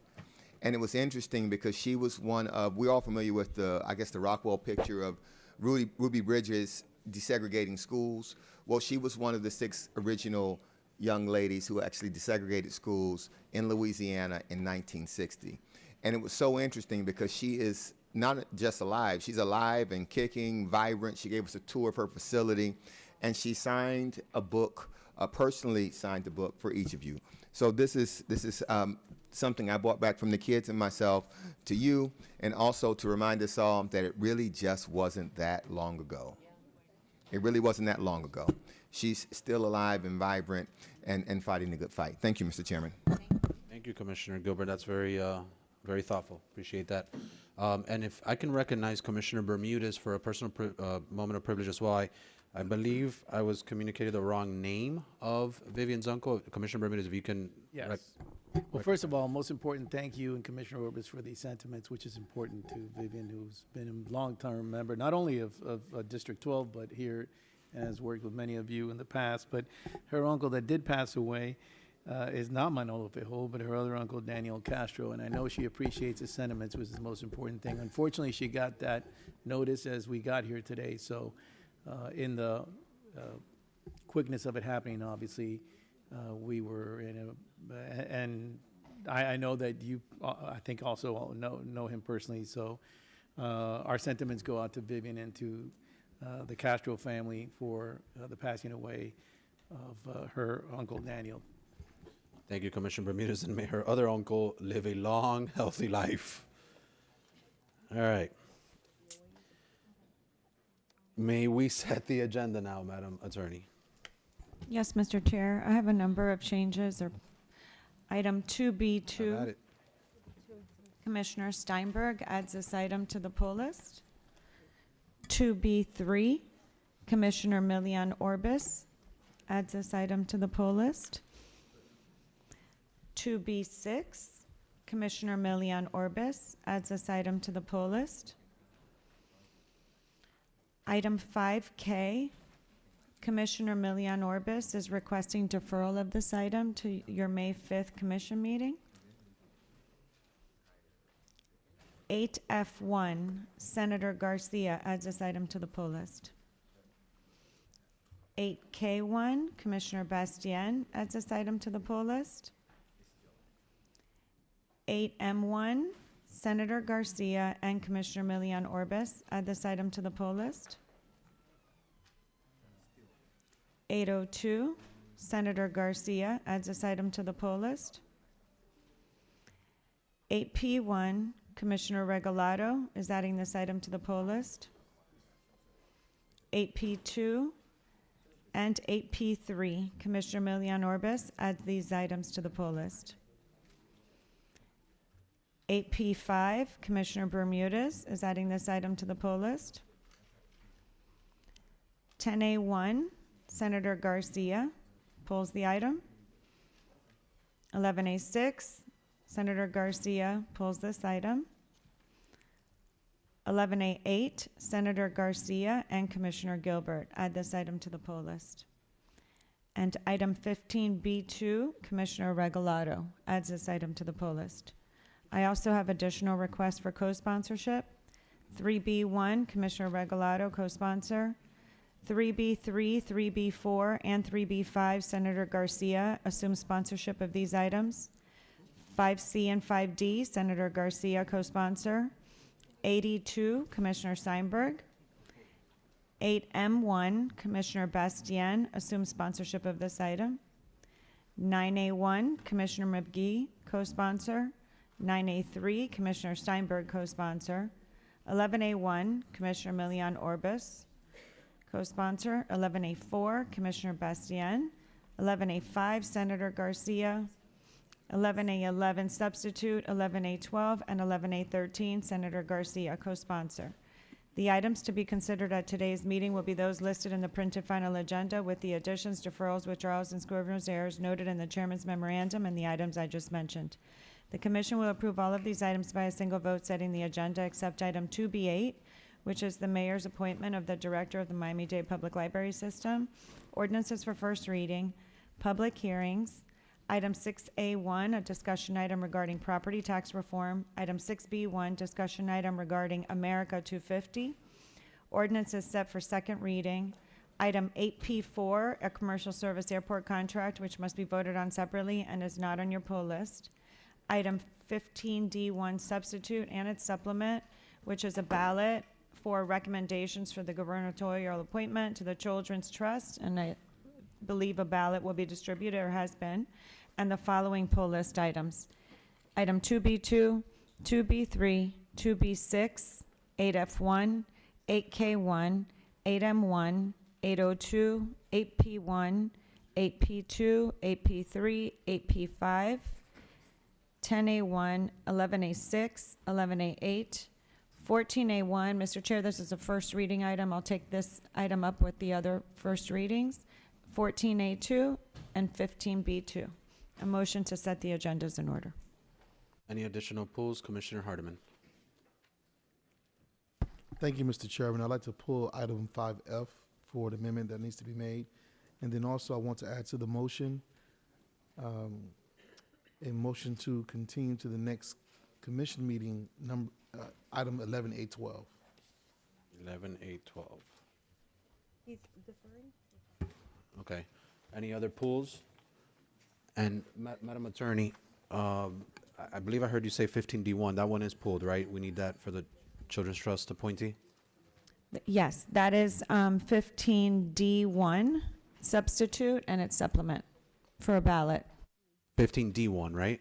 And it was interesting because she was one of, we're all familiar with the Rockwell picture of Ruby Bridges desegregating schools. Well, she was one of the 6 original young ladies who actually desegregated schools in Louisiana in 1960. And it was so interesting because she is not just alive, she's alive and kicking, vibrant. She gave us a tour of her facility, and she signed a book personally signed the book for each of you. So this is something I brought back from the kids and myself to you, and also to remind us all that it really just wasn't that long ago. It really wasn't that long ago. She's still alive and vibrant and fighting the good fight. Thank you, Mr. Chairman. Thank you, Commissioner Gilbert. That's very, very thoughtful. Appreciate that. And if I can recognize Commissioner Bermudez for a personal moment of privilege as well. I believe I was communicated the wrong name of Vivian's uncle. Commissioner Bermudez, if you can. Yes. Well, first of all, most important, thank you and Commissioner Orbis for these sentiments, which is important to Vivian, who's been a long-term member, not only of District 12, but here, and has worked with many of you in the past. But her uncle that did pass away is not Manolo Fejo, but her other uncle, Daniel Castro, and I know she appreciates his sentiments, which is the most important thing. Unfortunately, she got that notice as we got here today, so in the quickness of it happening, obviously, we were in and I know that you, I think, also know him personally, so our sentiments go out to Vivian and to the Castro family for the passing away of her uncle Daniel. Thank you, Commissioner Bermudez, and may her other uncle live a long, healthy life. All right. May we set the agenda now, Madam Attorney? Yes, Mr. Chair. I have a number of changes. Item 2B2, Commissioner Steinberg adds this item to the pull list. 2B3, Commissioner Milian Orbis adds this item to the pull list. 2B6, Commissioner Milian Orbis adds this item to the pull list. Item 5K, Commissioner Milian Orbis is requesting deferral of this item to your May 5th commission meeting. 8F1, Senator Garcia adds this item to the pull list. 8K1, Commissioner Bastien adds this item to the pull list. 8M1, Senator Garcia and Commissioner Milian Orbis add this item to the pull list. 802, Senator Garcia adds this item to the pull list. 8P1, Commissioner Regalado is adding this item to the pull list. 8P2 and 8P3, Commissioner Milian Orbis adds these items to the pull list. 8P5, Commissioner Bermudez is adding this item to the pull list. 10A1, Senator Garcia pulls the item. 11A6, Senator Garcia pulls this item. 11A8, Senator Garcia and Commissioner Gilbert add this item to the pull list. And item 15B2, Commissioner Regalado adds this item to the pull list. I also have additional requests for co-sponsorship. 3B1, Commissioner Regalado, co-sponsor. 3B3, 3B4, and 3B5, Senator Garcia assumes sponsorship of these items. 5C and 5D, Senator Garcia, co-sponsor. 82, Commissioner Steinberg. 8M1, Commissioner Bastien assumes sponsorship of this item. 9A1, Commissioner McGee, co-sponsor. 9A3, Commissioner Steinberg, co-sponsor. 11A1, Commissioner Milian Orbis, co-sponsor. 11A4, Commissioner Bastien. 11A5, Senator Garcia. 11A11, substitute. 11A12 and 11A13, Senator Garcia, co-sponsor. The items to be considered at today's meeting will be those listed in the printed final agenda with the additions, deferrals, withdrawals, and scrivener's errors noted in the chairman's memorandum and the items I just mentioned. The commission will approve all of these items by a single vote setting the agenda except item 2B8, which is the mayor's appointment of the director of the Miami-Dade Public Library System, ordinances for first reading, public hearings, item 6A1, a discussion item regarding property tax reform, item 6B1, discussion item regarding America 250, ordinances set for second reading, item 8P4, a commercial service airport contract, which must be voted on separately and is not on your pull list. Item 15D1 substitute and its supplement, which is a ballot for recommendations for the gubernatorial appointment to the Children's Trust, and believe a ballot will be distributed or has been, and the following poll list items. Item 2B2, 2B3, 2B6, 8F1, 8K1, 8M1, 802, 8P1, 8P2, 8P3, 8P5, 10A1, 11A6, 11A8, 14A1. Mr. Chair, this is a first reading item. I'll take this item up with the other first readings. 14A2 and 15B2. A motion to set the agendas in order. Any additional pulls? Commissioner Hardeman. Thank you, Mr. Chairman. I'd like to pull item 5F for the amendment that needs to be made. And then also I want to add to the motion, a motion to continue to the next commission meeting, item 11A12. 11A12. He's deferring? Okay. Any other pulls? And Madam Attorney, I believe I heard you say 15D1. That one is pulled, right? We need that for the Children's Trust appointee? Yes, that is 15D1, substitute, and it's supplement for a ballot. 15D1, right?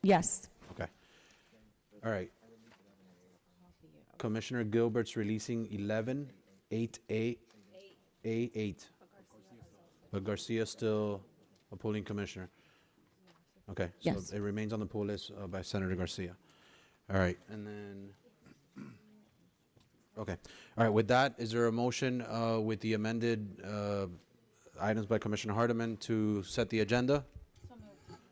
Yes. Okay. All right. Commissioner Gilbert's releasing 11-8A8. But Garcia's still a polling commissioner. Okay, so Yes. it remains on the poll list by Senator Garcia. All right, and then, okay. All right, with that, is there a motion with the amended items by Commissioner Hardeman to set the agenda?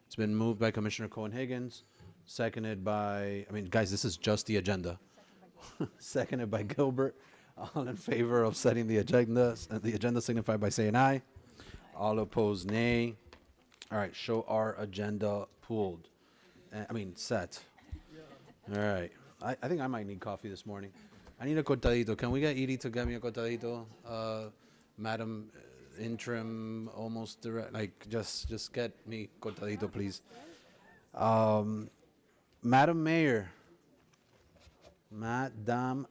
It's been moved by Commissioner Cohen-Higgins, seconded by, guys, this is just the agenda. Seconded by Gilbert. All in favor of setting the agenda signify by saying aye. All opposed, nay. All right, show our agenda pooled. Set. All right. I think I might need coffee this morning. I need a cortadito. Can we get Edie to get me a cortadito? Madam Interim, almost direct, just get me cortadito, please. Madam Mayor. Madam,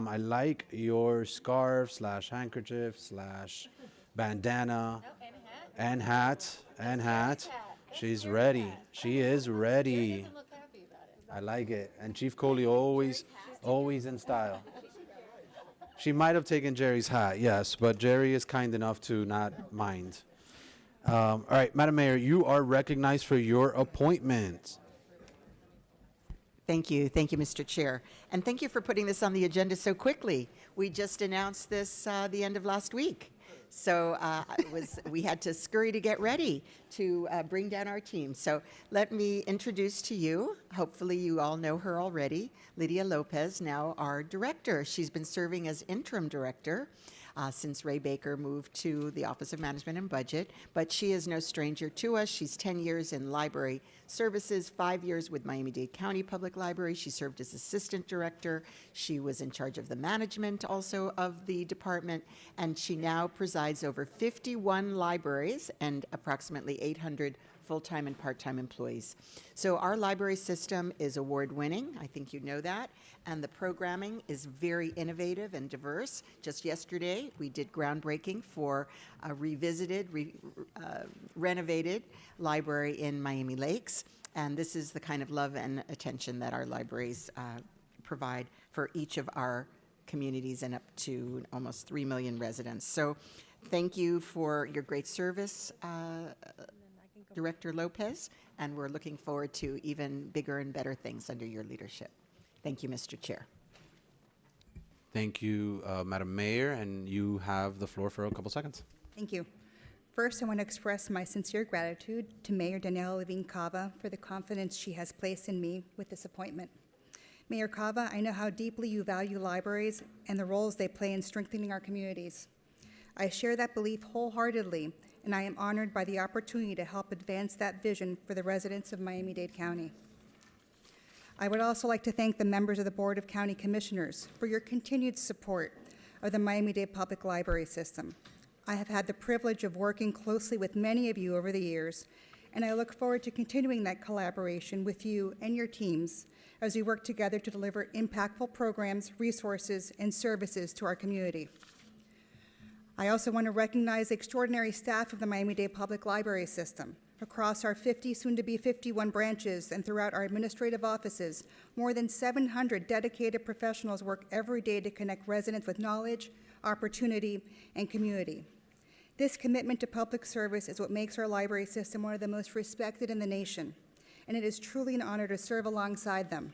I like your scarf / handkerchief / bandana and hat. She's ready. She is ready. I like it. And Chief Coley always in style. She might have taken Jerry's hat, yes, but Jerry is kind enough to not mind. All right, Madam Mayor, you are recognized for your appointment. Thank you, Mr. Chair. And thank you for putting this on the agenda so quickly. We just announced this the end of last week. So we had to scurry to get ready to bring down our team. So let me introduce to you, hopefully you all know her already, Lydia Lopez, now our director. She's been serving as interim director since Ray Baker moved to the Office of Management and Budget, but she is no stranger to us. She's 10 years in library services, 5 years with Miami-Dade County Public Library. She served as assistant director. She was in charge of the management also of the department, and she now presides over 51 libraries and approximately 800 full-time and part-time employees. So our library system is award-winning. I think you know that. And the programming is very innovative and diverse. Just yesterday, we did groundbreaking for a renovated library in Miami Lakes. And this is the kind of love and attention that our libraries provide for each of our communities and up to almost 3 million residents. So thank you for your great service, Director Lopez, and we're looking forward to even bigger and better things under your leadership. Thank you, Mr. Chair. Thank you, Madam Mayor, and you have the floor for a couple seconds. Thank you. First, I want to express my sincere gratitude to Mayor Daniela Levine Cava for the confidence she has placed in me with this appointment. Mayor Cava, I know how deeply you value libraries and the roles they play in strengthening our communities. I share that belief wholeheartedly, and I am honored by the opportunity to help advance that vision for the residents of Miami-Dade County. I would also like to thank the members of the Board of County Commissioners for your continued support of the Miami-Dade Public Library System. I have had the privilege of working closely with many of you over the years, and I look forward to continuing that collaboration with you and your teams as we work together to deliver impactful programs, resources, and services to our community. I also want to recognize the extraordinary staff of the Miami-Dade Public Library System. Across our 50, soon-to-be 51 branches and throughout our administrative offices, more than 700 dedicated professionals work every day to connect residents with knowledge, opportunity, and community. This commitment to public service is what makes our library system one of the most respected in the nation, and it is truly an honor to serve alongside them.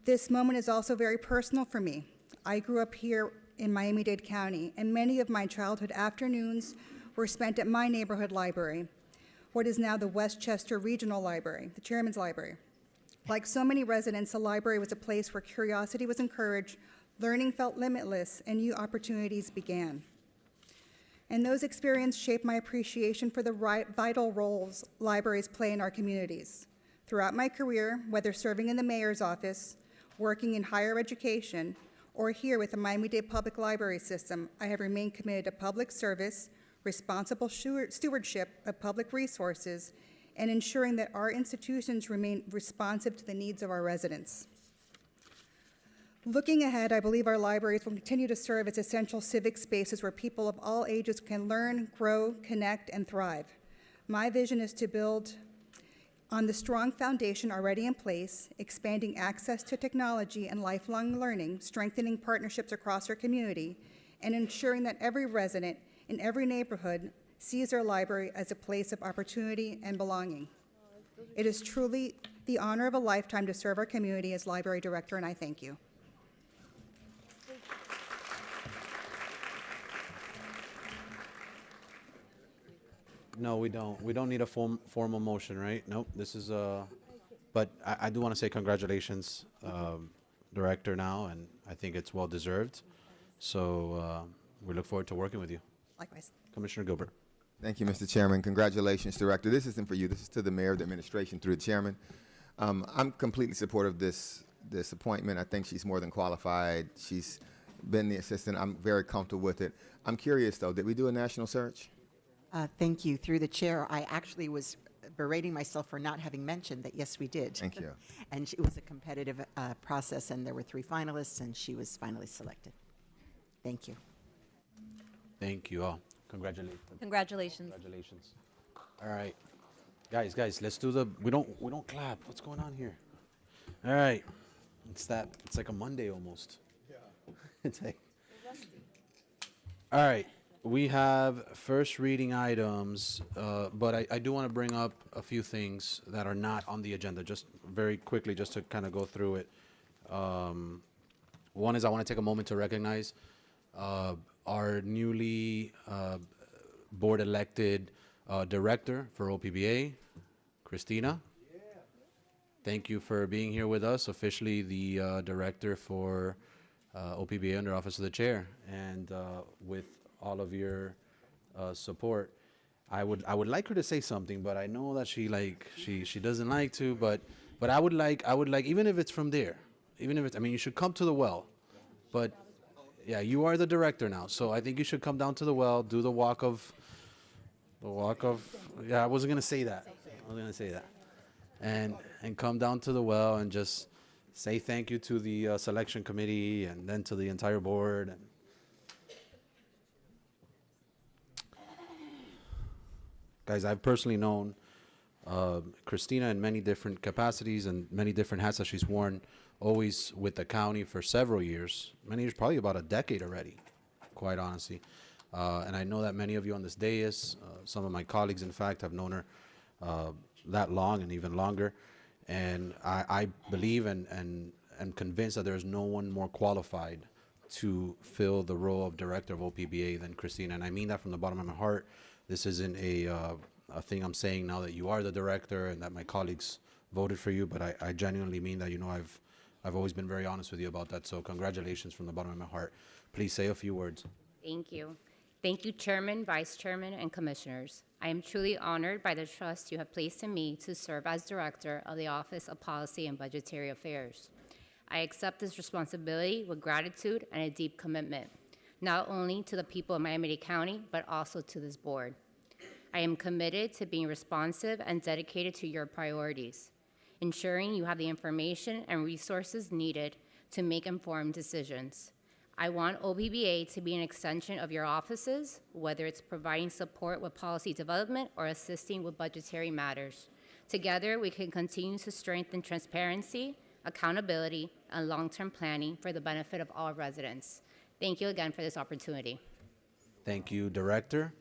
This moment is also very personal for me. I grew up here in Miami-Dade County, and many of my childhood afternoons were spent at my neighborhood library, what is now the Westchester Regional Library, the Chairman's Library. Like so many residents, the library was a place where curiosity was encouraged, learning felt limitless, and new opportunities began. And those experiences shaped my appreciation for the vital roles libraries play in our communities. Throughout my career, whether serving in the mayor's office, working in higher education, or here with the Miami-Dade Public Library System, I have remained committed to public service, responsible stewardship of public resources, and ensuring that our institutions remain responsive to the needs of our residents. Looking ahead, I believe our libraries will continue to serve as essential civic spaces where people of all ages can learn, grow, connect, and thrive. My vision is to build on the strong foundation already in place, expanding access to technology and lifelong learning, strengthening partnerships across our community, and ensuring that every resident in every neighborhood sees our library as a place of opportunity and belonging. It is truly the honor of a lifetime to serve our community as library director, and I thank you. No, we don't. We don't need a formal motion, right? Nope. This is but I do want to say congratulations, Director now, and I think it's well deserved. So we look forward to working with you. Likewise. Commissioner Gilbert. Thank you, Mr. Chairman. Congratulations, Director. This isn't for you. This is to the Mayor of the Administration through the Chairman. I'm completely supportive of this appointment. I think she's more than qualified. She's been the assistant. I'm very comfortable with it. I'm curious, though, did we do a national search? Thank you. Through the chair, I actually was berating myself for not having mentioned that, yes, we did. Thank you. And it was a competitive process, and there were 3 finalists, and she was finally selected. Thank you. Thank you all. Congratulations. Congratulations. Congratulations. All right. Guys, let's do we don't clap. What's going on here? All right. It's like a Monday almost. Yeah. It's like. All right. We have first reading items, but I do want to bring up a few things that are not on the agenda, just very quickly, just to kind of go through it. One is I want to take a moment to recognize our newly board-elected director for OPBA, Christina. Thank you for being here with us, officially the director for OPBA under Office of the Chair, and with all of your support. I would like her to say something, but I know that she doesn't like to, but I would like even if it's from there, even if it's, I mean, you should come to the well, but yeah, you are the director now, so I think you should come down to the well, do the walk of, yeah, I wasn't gonna say that, and come down to the well and just say thank you to the selection committee and then to the entire board. And guys, I've personally known Christina in many different capacities and many different hats that she's worn, always with the county for several years, many years, probably about a decade already, quite honestly. And I know that many of you on this dais, some of my colleagues, in fact, have known her that long and even longer. And I believe and am convinced that there's no one more qualified to fill the role of director of OPBA than Christina. And I mean that from the bottom of my heart. This isn't a thing I'm saying now that you are the director and that my colleagues voted for you, but I genuinely mean that. You know, I've always been very honest with you about that. So congratulations from the bottom of my heart. Please say a few words. Thank you. Thank you, Chairman, Vice Chairman, and Commissioners. I am truly honored by the trust you have placed in me to serve as Director of the Office of Policy and Budgetary Affairs. I accept this responsibility with gratitude and a deep commitment, not only to the people of Miami-Dade County, but also to this board. I am committed to being responsive and dedicated to your priorities, ensuring you have the information and resources needed to make informed decisions. I want OBBA to be an extension of your offices, whether it's providing support with policy development or assisting with budgetary matters. Together, we can continue to strengthen transparency, accountability, and long-term planning for the benefit of all residents. Thank you again for this opportunity. Thank you, Director.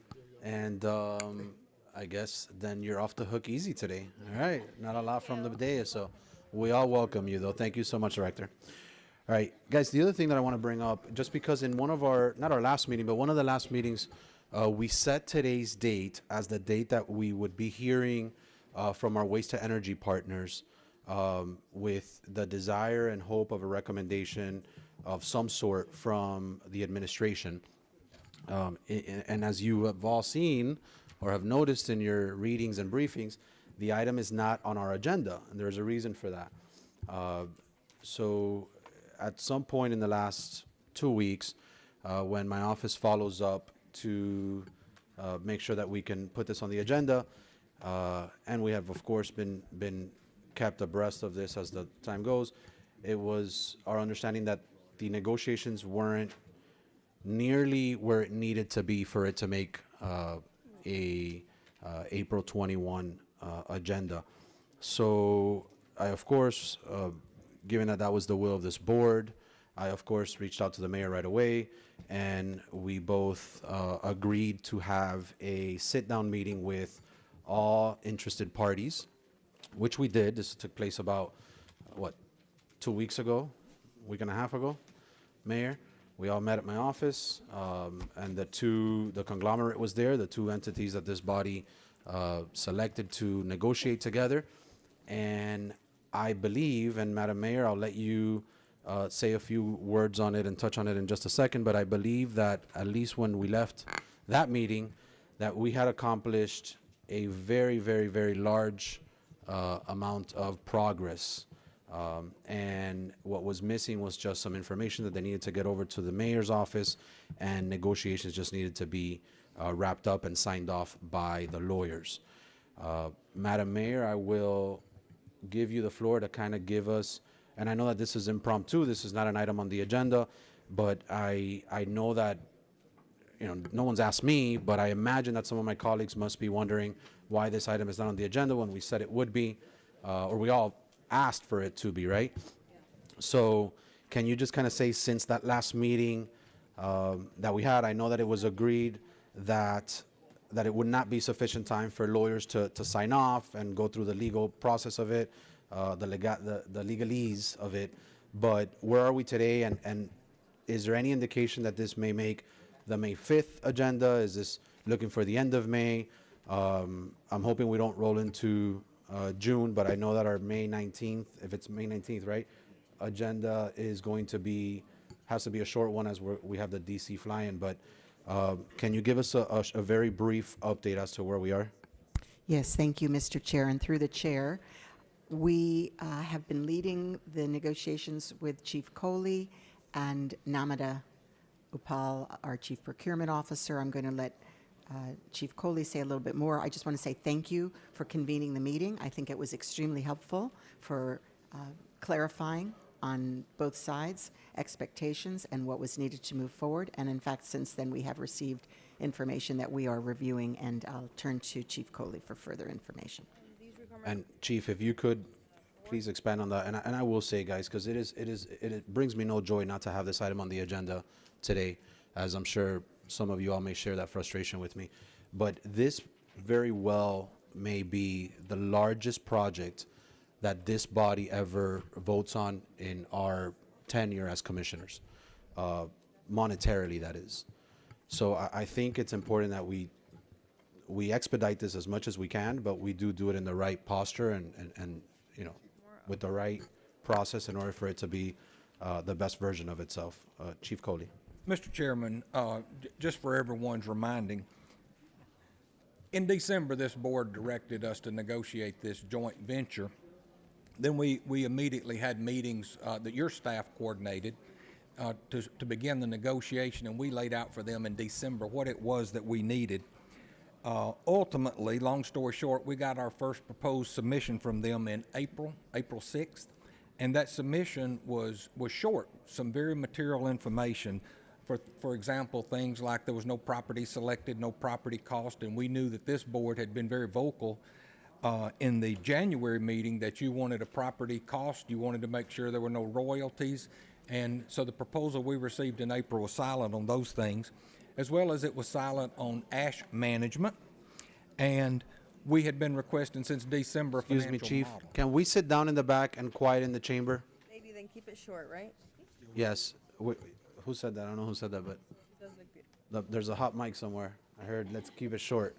And I guess then you're off the hook easy today. All right, not a lot from the day, so we all welcome you, though. Thank you so much, Director. All right, guys, the other thing that I want to bring up, just because in one of our, not our last meeting, but one of the last meetings, we set today's date as the date that we would be hearing from our waste to energy partners with the desire and hope of a recommendation of some sort from the administration. And as you have all seen or have noticed in your readings and briefings, the item is not on our agenda, and there's a reason for that. So at some point in the last 2 weeks, when my office follows up to make sure that we can put this on the agenda, and we have, of course, been kept abreast of this as the time goes, it was our understanding that the negotiations weren't nearly where it needed to be for it to make a April 21 agenda. So I, of course, given that that was the will of this board, I, of course, reached out to the mayor right away, and we both agreed to have a sit-down meeting with all interested parties, which we did. This took place about, 2 weeks ago, week and a half ago, Mayor. We all met at my office, and the conglomerate was there, the two entities that this body selected to negotiate together. And I believe, and Madam Mayor, I'll let you say a few words on it and touch on it in just a second, but I believe that at least when we left that meeting, that we had accomplished a very, very, very large amount of progress. And what was missing was just some information that they needed to get over to the mayor's office, and negotiations just needed to be wrapped up and signed off by the lawyers. Madam Mayor, I will give you the floor to kind of give us, and I know that this is impromptu, this is not an item on the agenda, but I know that, no one's asked me, but I imagine that some of my colleagues must be wondering why this item is not on the agenda when we said it would be, or we all asked for it to be, right? So can you just kind of say, since that last meeting that we had, I know that it was agreed that it would not be sufficient time for lawyers to sign off and go through the legal process of it, the legalese of it, but where are we today, and is there any indication that this may make the May 5th agenda? Is this looking for the end of May? I'm hoping we don't roll into June, but I know that our May 19th, if it's May 19th, right, agenda is going to be, has to be a short one as we have the DC fly-in, but can you give us a very brief update as to where we are? Yes, thank you, Mr. Chair, and through the chair, we have been leading the negotiations with Chief Coley and Namada Upal, our Chief Procurement Officer. I'm going to let Chief Coley say a little bit more. I just want to say thank you for convening the meeting. I think it was extremely helpful for clarifying on both sides expectations and what was needed to move forward. And in fact, since then, we have received information that we are reviewing, and I'll turn to Chief Coley for further information. And Chief, if you could please expand on that. And I will say, guys, because it brings me no joy not to have this item on the agenda today, as I'm sure some of you all may share that frustration with me. But this very well may be the largest project that this body ever votes on in our tenure as commissioners, monetarily, that is. So I think it's important that we expedite this as much as we can, but we do it in the right posture and with the right process in order for it to be the best version of itself. Chief Coley. Mr. Chairman, just for everyone's reminding, in December, this board directed us to negotiate this joint venture. Then we immediately had meetings that your staff coordinated to begin the negotiation, and we laid out for them in December what it was that we needed. Ultimately, long story short, we got our first proposed submission from them in April 6th, And that submission was short, some very material information. For example, things like there was no property selected, no property cost, and we knew that this board had been very vocal in the January meeting that you wanted a property cost, you wanted to make sure there were no royalties, and so the proposal we received in April was silent on those things, as well as it was silent on ash management, and we had been requesting since December a Excuse financial me, Chief. model. Can we sit down in the back and quiet in the chamber? Maybe then keep it short, right? Yes. Who said that? I don't know who said that, but there's a hot mic somewhere. I heard, let's keep it short.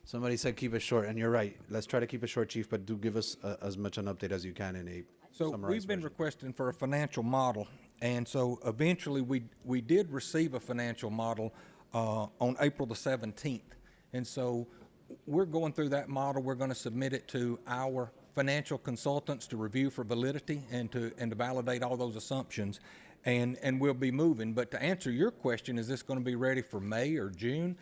Somebody said keep it short, and you're right. Let's try to keep it short, Chief, but do give us as much an update as you can in a So summarized we've been version. requesting for a financial model, and so eventually we did receive a financial model on April the 17th. And so we're going through that model. We're going to submit it to our financial consultants to review for validity and to validate all those assumptions, and we'll be moving. But to answer your question, is this going to be ready for May or June?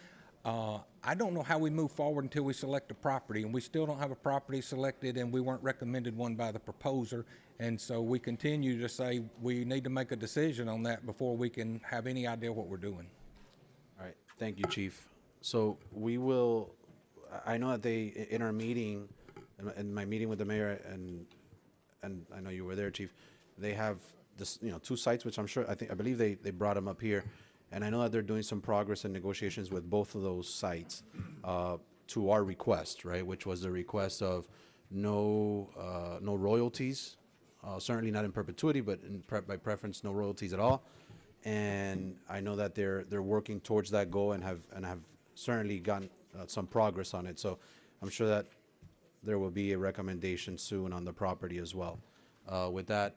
I don't know how we move forward until we select a property, and we still don't have a property selected, and we weren't recommended one by the proposer. And so we continue to say we need to make a decision on that before we can have any idea what we're doing. All right, thank you, Chief. So we will, I know that they, in our meeting, in my meeting with the mayor, and I know you were there, Chief, they have this, 2 sites, which I believe they brought them up here. And I know that they're doing some progress in negotiations with both of those sites to our request, right? Which was the request of no royalties, certainly not in perpetuity, but by preference, no royalties at all. And I know that they're working towards that goal and have certainly gotten some progress on it. So I'm sure that there will be a recommendation soon on the property as well. With that,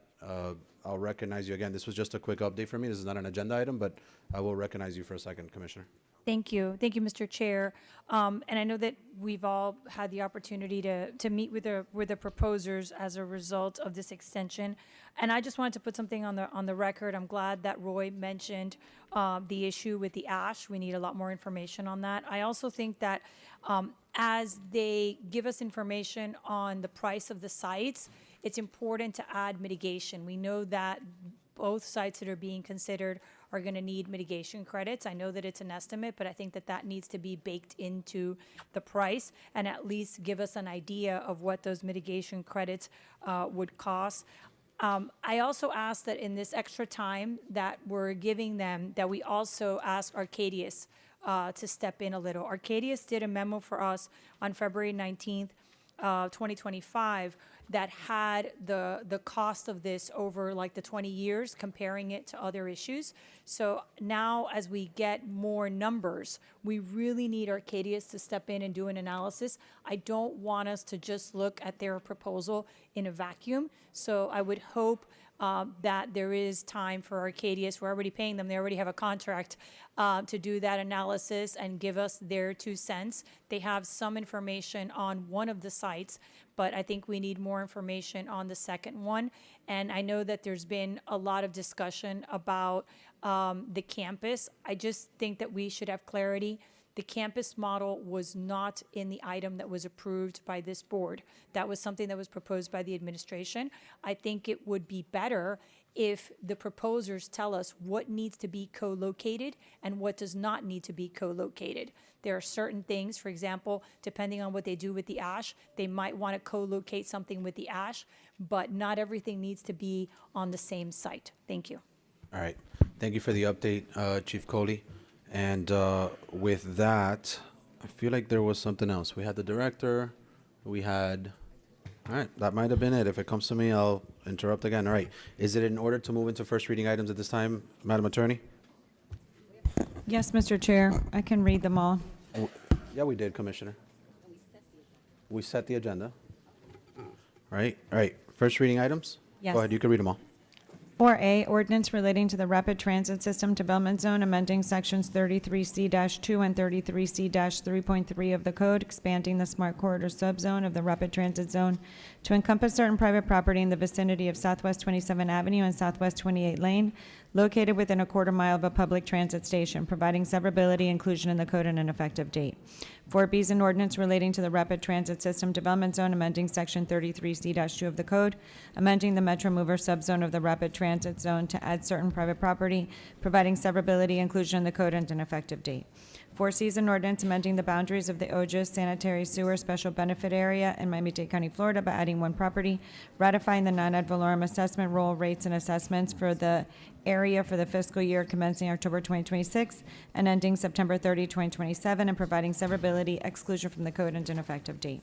I'll recognize you again. This was just a quick update for me. This is not an agenda item, but I will recognize you for a second, Commissioner. Thank you. Thank you, Mr. Chair. And I know that we've all had the opportunity to meet with the proposers as a result of this extension. And I just wanted to put something on the record. I'm glad that Roy mentioned the issue with the ash. We need a lot more information on that. I also think that as they give us information on the price of the sites, it's important to add mitigation. We know that both sites that are being considered are going to need mitigation credits. I know that it's an estimate, but I think that that needs to be baked into the price and at least give us an idea of what those mitigation credits would cost. I also ask that in this extra time that we're giving them, that we also ask Arcadius to step in a little. Arcadius did a memo for us on February 19th, 2025, that had the cost of this over like the 20 years, comparing it to other issues. So now as we get more numbers, we really need Arcadius to step in and do an analysis. I don't want us to just look at their proposal in a vacuum. So I would hope that there is time for Arcadius. We're already paying them. They already have a contract to do that analysis and give us their 2 cents. They have some information on one of the sites, but I think we need more information on the second one. And I know that there's been a lot of discussion about the campus. I just think that we should have clarity. The campus model was not in the item that was approved by this board. That was something that was proposed by the administration. I think it would be better if the proposers tell us what needs to be co-located and what does not need to be co-located. There are certain things, for example, depending on what they do with the ash, they might want to co-locate something with the ash, but not everything needs to be on the same site. Thank you. All right. Thank you for the update, Chief Coley. And with that, I feel like there was something else. We had the director. We had... All right, that might have been it. If it comes to me, I'll interrupt again. All right. Is it in order to move into first reading items at this time, Madam Attorney? Yes, Mr. Chair, I can read them all. Yeah, we did, Commissioner. We set the agenda. Right? All right. First reading items? Yes. Go ahead. You can read them all. 4A, ordinance relating to the Rapid Transit System Development Zone, amending sections 33C-2 and 33C-3.3 of the code, expanding the Smart Corridor subzone of the Rapid Transit Zone to encompass certain private property in the vicinity of Southwest 27 Avenue and Southwest 28 Lane, located within a quarter mile of a public transit station, providing severability, inclusion in the code, and an effective date. 4B is an ordinance relating to the Rapid Transit System Development Zone, amending Section 33C-2 of the code, amending the Metro Mover subzone of the Rapid Transit Zone to add certain private property, providing severability, inclusion in the code, and an effective date. 4C is an ordinance amending the boundaries of the OJIS Sanitary Sewer Special Benefit Area in Miami-Dade County, Florida by adding one property, ratifying the non-ad valorem assessment roll rates and assessments for the area for the fiscal year commencing October 2026 and ending September 30, 2027, and providing severability, exclusion from the code, and an effective date.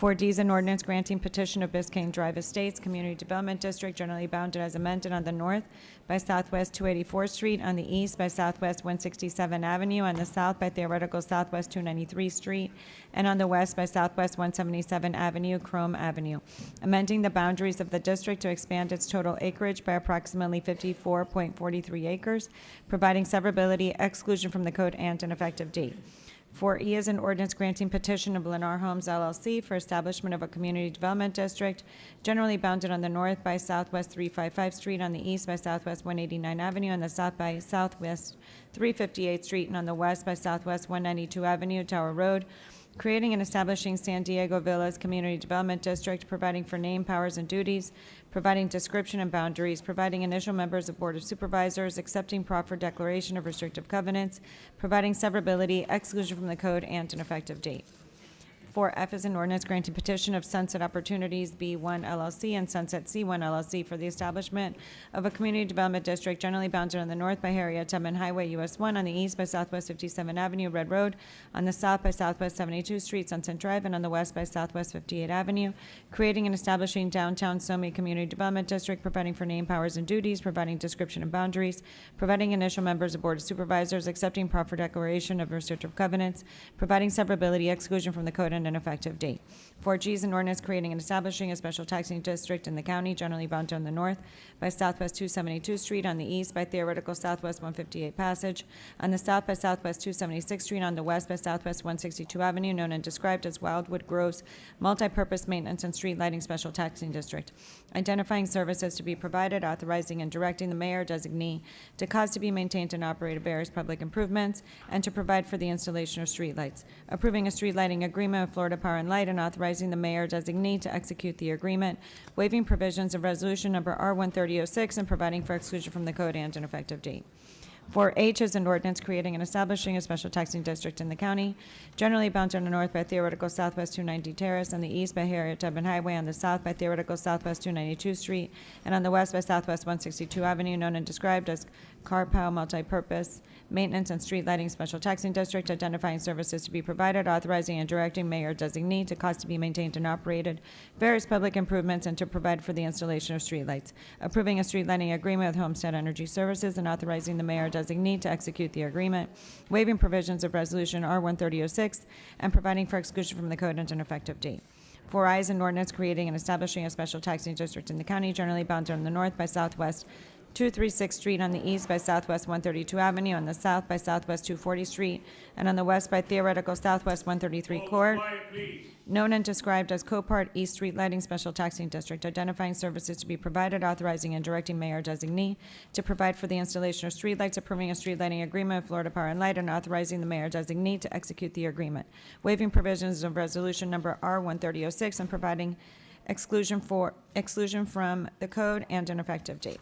4D is an ordinance granting petition of Biscayne Drive Estates Community Development District, generally bounded as amended on the north by Southwest 284th Street, on the east by Southwest 167 Avenue, on the south by theoretical Southwest 293 Street, and on the west by Southwest 177 Avenue, Chrome Avenue, amending the boundaries of the district to expand its total acreage by approximately 54.43 acres, providing severability, exclusion from the code, and an effective date. 4E is an ordinance granting petition of Lennar Homes LLC for establishment of a community development district, generally bounded on the north by Southwest 355 Street, on the east by Southwest 189 Avenue, on the south by Southwest 358 Street, and on the west by Southwest 192 Avenue, Tower Road, creating and establishing San Diego Villas Community Development District, providing for name, powers, and duties, providing description and boundaries, providing initial members of Board of Supervisors, accepting proffered declaration of restrictive covenants, providing severability, exclusion from the code, and an effective date. 4F is an ordinance granting petition of Sunset Opportunities B1 LLC and Sunset C1 LLC for the establishment of a community development district generally bounded on the north by Harriet Tubman Highway US 1, on the east by Southwest 57 Avenue, Red Road, on the south by Southwest 72 Street, Sunset Drive, and on the west by Southwest 58 Avenue, creating and establishing downtown Somi Community Development District, providing for name, powers, and duties, providing description and boundaries, providing initial members of Board of Supervisors, accepting proffered declaration of restrictive covenants, providing severability, exclusion from the code, and an effective date. 4G is an ordinance creating and establishing a special taxing district in the county, generally bounded on the north by Southwest 272 Street, on the east by theoretical Southwest 158 Passage, on the south by Southwest 276 Street, on the west by Southwest 162 Avenue, known and described as Wildwood Groves Multipurpose Maintenance and Street Lighting Special Taxing District, identifying services to be provided, authorizing and directing the mayor designee to cause to be maintained and operated various public improvements, and to provide for the installation of streetlights, approving a street lighting agreement with Florida Power and Light, and authorizing the mayor designee to execute the agreement, waiving provisions of resolution number R-13006, and providing for exclusion from the code and an effective date. 4H is an ordinance creating and establishing a special taxing district in the county, generally bounded on the north by theoretical Southwest 290 Terrace, on the east by Harriet Tubman Highway, on the south by theoretical Southwest 292 Street, and on the west by Southwest 162 Avenue, known and described as Carpow Multipurpose Maintenance and Street Lighting Special Taxing District, identifying services to be provided, authorizing and directing mayor designee to cause to be maintained and operated various public improvements, and to provide for the installation of streetlights, approving a street lighting agreement with Homestead Energy Services, and authorizing the mayor designee to execute the agreement, waiving provisions of resolution R-13006, and providing for exclusion from the code and an effective date. 4I is an ordinance creating and establishing a special taxing district in the county, generally bounded on the north by Southwest 236 Street, on the east by Southwest 132 Avenue, on the south by Southwest 240 Street, and on the west by theoretical Southwest 133 Court, known and described as Copart East Street Lighting Special Taxing District, identifying services to be provided, authorizing and directing mayor designee to provide for the installation of streetlights, approving a street lighting agreement with Florida Power and Light, and authorizing the mayor designee to execute the agreement, waiving provisions of resolution number R-13006, and providing exclusion from the code and an effective date.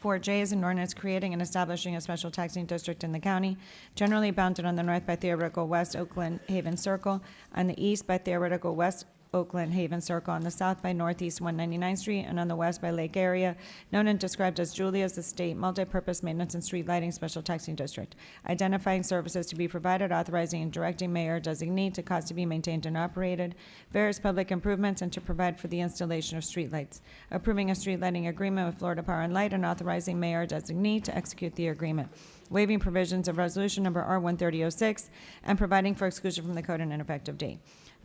4J is an ordinance creating and establishing a special taxing district in the county, generally bounded on the north by theoretical West Oakland Haven Circle, on the east by theoretical West Oakland Haven Circle, on the south by Northeast 199th Street, and on the west by Lake Area, known and described as Julia's Estate Multipurpose Maintenance and Street Lighting Special Taxing District, identifying services to be provided, authorizing and directing mayor designee to cause to be maintained and operated various public improvements, and to provide for the installation of streetlights, approving a street lighting agreement with Florida Power and Light, and authorizing mayor designee to execute the agreement, waiving provisions of resolution number R-13006, and providing for exclusion from the code and an effective date.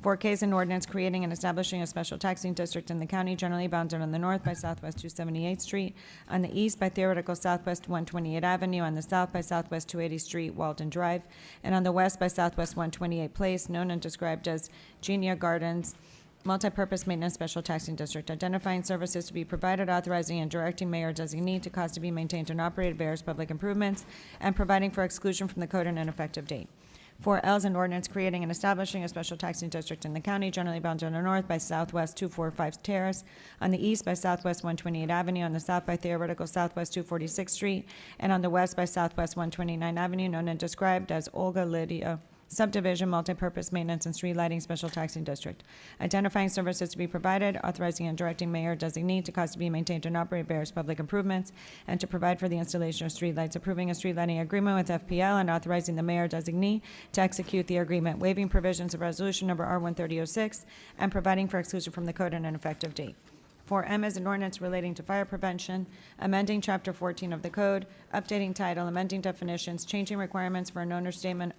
4K is an ordinance creating and establishing a special taxing district in the county, generally bounded on the north by Southwest 278th Street, on the east by theoretical Southwest 128 Avenue, on the south by Southwest 280 Street, Walden Drive, and on the west by Southwest 128 Place, known and described as Genia Gardens Multipurpose Maintenance Special Taxing District, identifying services to be provided, authorizing and directing mayor designee to cause to be maintained and operated various public improvements, and providing for exclusion from the code and an effective date. 4L is an ordinance creating and establishing a special taxing district in the county, generally bounded on the north by Southwest 245 Terrace, on the east by Southwest 128 Avenue, on the south by theoretical Southwest 246th Street, and on the west by Southwest 129 Avenue, known and described as Olga Lydia Subdivision, Multipurpose Maintenance and Street Lighting Special Taxing District. Identifying services to be provided, authorizing and directing mayor designee to cause to be maintained and operate various public improvements, and to provide for the installation of streetlights, approving a street lighting agreement with FPL, and authorizing the mayor designee to execute the agreement, waiving provisions of resolution number R13006, and providing for exclusion from the code and an effective date. 4M is an ordinance relating to fire prevention, amending Chapter 14 of the code, updating title, amending definitions, changing requirements for an owner's statement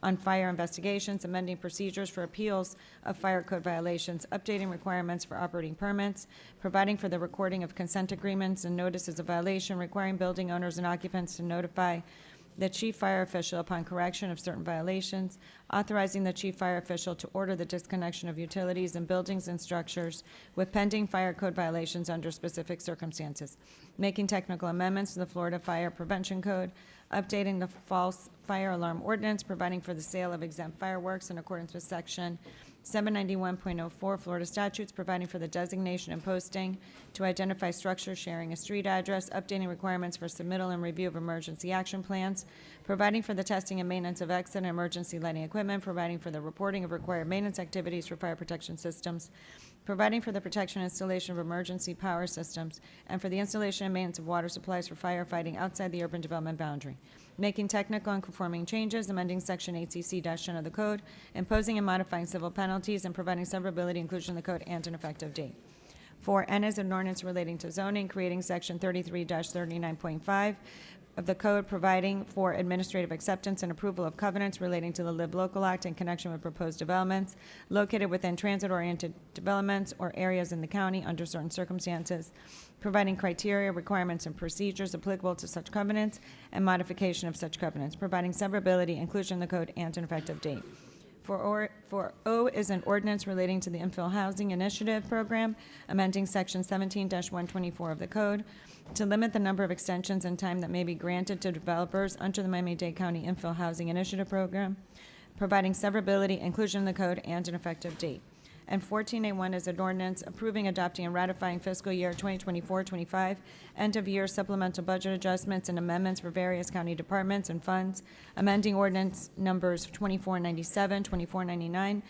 on fire investigations, amending procedures for appeals of fire code violations, updating requirements for operating permits, providing for the recording of consent agreements and notices of violation, requiring building owners and occupants to notify the chief fire official upon correction of certain violations, authorizing the chief fire official to order the disconnection of utilities and buildings and structures with pending fire code violations under specific circumstances, making technical amendments to the Florida Fire Prevention Code, updating the false fire alarm ordinance, providing for the sale of exempt fireworks in accordance with Section 791.04 Florida statutes, providing for the designation and posting to identify structures sharing a street address, updating requirements for submittal and review of emergency action plans, providing for the testing and maintenance of exit and emergency lighting equipment, providing for the reporting of required maintenance activities for fire protection systems, providing for the protection and installation of emergency power systems, and for the installation and maintenance of water supplies for firefighting outside the urban development boundary, making technical and conforming changes, amending Section 8CC-10 of the code, imposing and modifying civil penalties, and providing severability, inclusion in the code, and an effective date. 4N is an ordinance relating to zoning, creating Section 33-39.5 of the code, providing for administrative acceptance and approval of covenants relating to the Live Local Act in connection with proposed developments located within transit-oriented developments or areas in the county under certain circumstances, providing criteria, requirements, and procedures applicable to such covenants and modification of such covenants, providing severability, inclusion in the code, and an effective date. 4O is an ordinance relating to the Infill Housing Initiative Program, amending Section 17-124 of the code to limit the number of extensions and time that may be granted to developers under the Miami-Dade County Infill Housing Initiative Program, providing severability, inclusion in the code, and an effective date. And 14A1 is an ordinance approving, adopting, and ratifying fiscal year 2024-25 end-of-year supplemental budget adjustments and amendments for various county departments and funds, amending ordinance numbers 2497, 2499,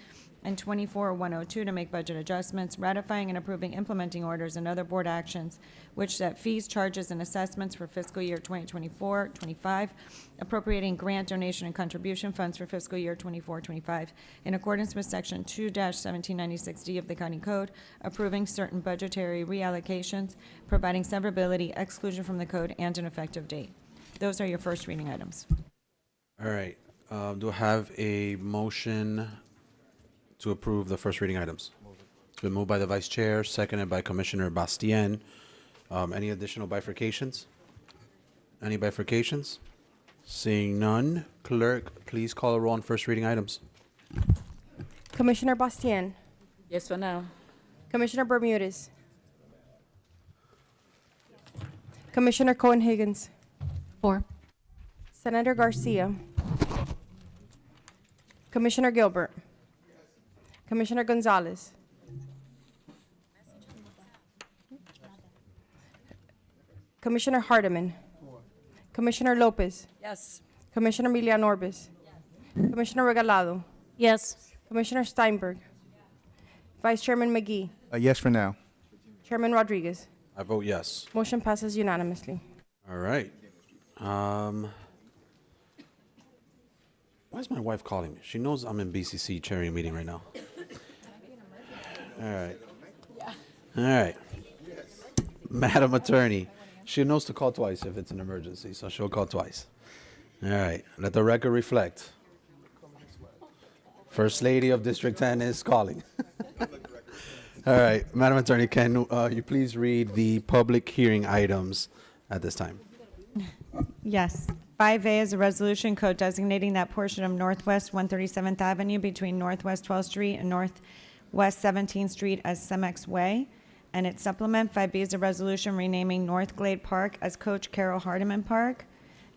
and 24102 to make budget adjustments, ratifying and approving implementing orders and other board actions which set fees, charges, and assessments for fiscal year 2024-25, appropriating grant, donation, and contribution funds for fiscal year 24-25 in accordance with Section 2-1796D of the County Code, approving certain budgetary reallocations, providing severability, exclusion from the code, and an effective date. Those are your first reading items. All right. Do I have a motion to approve the first reading items? It's been moved by the Vice Chair, seconded by Commissioner Bastien. Any additional bifurcations? Any bifurcations? Seeing none, clerk, please call a roll on first reading items. Commissioner Bastien. Yes for now. Commissioner Bermudez. Commissioner Cohen-Higgins. 4. Senator Garcia. Commissioner Gilbert. Commissioner Gonzalez. Commissioner Hardiman. Commissioner Lopez. Yes. Commissioner Milian Orbis. Commissioner Regalado. Yes. Commissioner Steinberg. Vice Chairman McGee. Yes for now. Chairman Rodriguez. I vote yes. Motion passes unanimously. All right. Why is my wife calling me? She knows I'm in BCC chairing a meeting right now. All right. All right. Madam Attorney, she knows to call twice if it's an emergency, so she'll call twice. All right. Let the record reflect. First Lady of District 10 is calling. All right. Madam Attorney, can you please read the public hearing items at this time? Yes. 5A is a resolution code designating that portion of Northwest 137th Avenue between Northwest 12th Street and Northwest 17th Street as Cemex Way. And its supplement. 5B is a resolution renaming North Glade Park as Coach Carol Hardiman Park.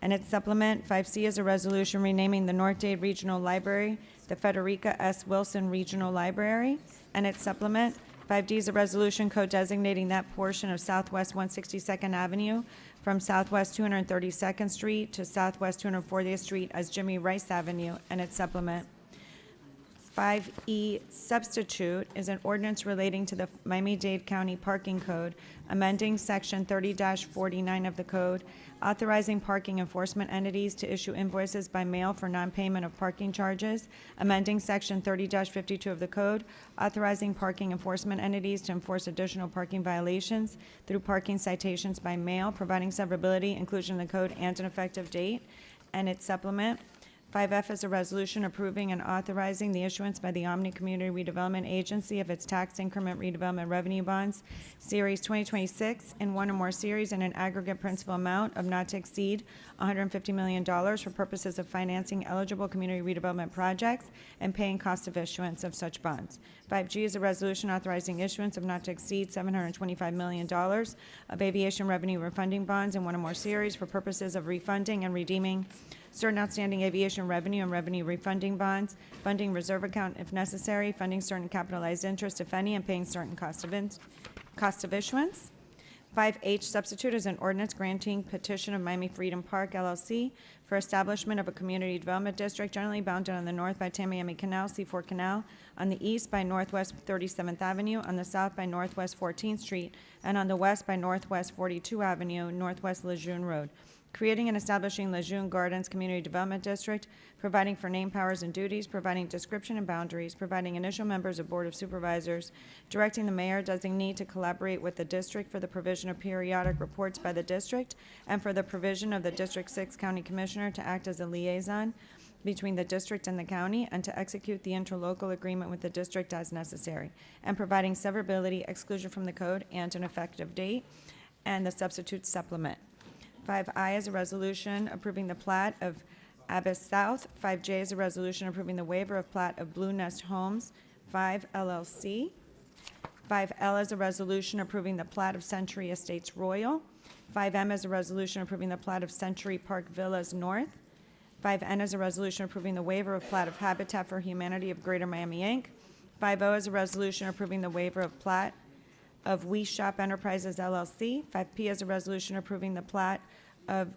and its supplement. 5C is a resolution renaming the North Dade Regional Library the Frederica S. Wilson Regional Library, and its supplement. 5D is a resolution co-designating that portion of Southwest 162nd Avenue from Southwest 232nd Street to Southwest 240th Street as Jimmy Rice Avenue, and its supplement. 5E substitute is an ordinance relating to the Miami-Dade County Parking Code, amending Section 30-49 of the code, authorizing parking enforcement entities to issue invoices by mail for non-payment of parking charges, amending Section 30-52 of the code, authorizing parking enforcement entities to enforce additional parking violations through parking citations by mail, providing severability, inclusion in the code, and an effective date, and its supplement. 5F is a resolution approving and authorizing the issuance by the Omni Community Redevelopment Agency of its tax increment redevelopment revenue bonds, Series 2026, in one or more series in an aggregate principal amount of not to exceed $150 million for purposes of financing eligible community redevelopment projects and paying costs of issuance of such bonds. 5G is a resolution authorizing issuance of not to exceed $725 million of aviation revenue refunding bonds in one or more series for purposes of refunding and redeeming certain outstanding aviation revenue and revenue refunding bonds, funding reserve account if necessary, funding certain capitalized interest, if any, and paying certain cost of issuance. 5H substitute is an ordinance granting petition of Miami Freedom Park LLC for establishment of a community development district generally bounded on the north by Tamiami Canal, C4 Canal, on the east by Northwest 37th Avenue, on the south by Northwest 14th Street, and on the west by Northwest 42 Avenue, Northwest Lejeune Road, creating and establishing Lejeune Gardens Community Development District, providing for name, powers, and duties, providing description and boundaries, providing initial members of Board of Supervisors, directing the mayor designee to collaborate with the district for the provision of periodic reports by the district, and for the provision of the District 6 County Commissioner to act as a liaison between the district and the county, and to execute the interlocal agreement with the district as necessary, and providing severability, exclusion from the code, and an effective date, and the substitute supplement. 5I is a resolution approving the plat of Abyss South. 5J is a resolution approving the waiver of plat of Blue Nest Homes 5 LLC. 5L is a resolution approving the plat of Century Estates Royal. 5M is a resolution approving the plat of Century Park Villas North. 5N is a resolution approving the waiver of plat of Habitat for Humanity of Greater Miami, Inc. 5O is a resolution approving the waiver of plat of We Shop Enterprises LLC. 5P is a resolution approving the plat of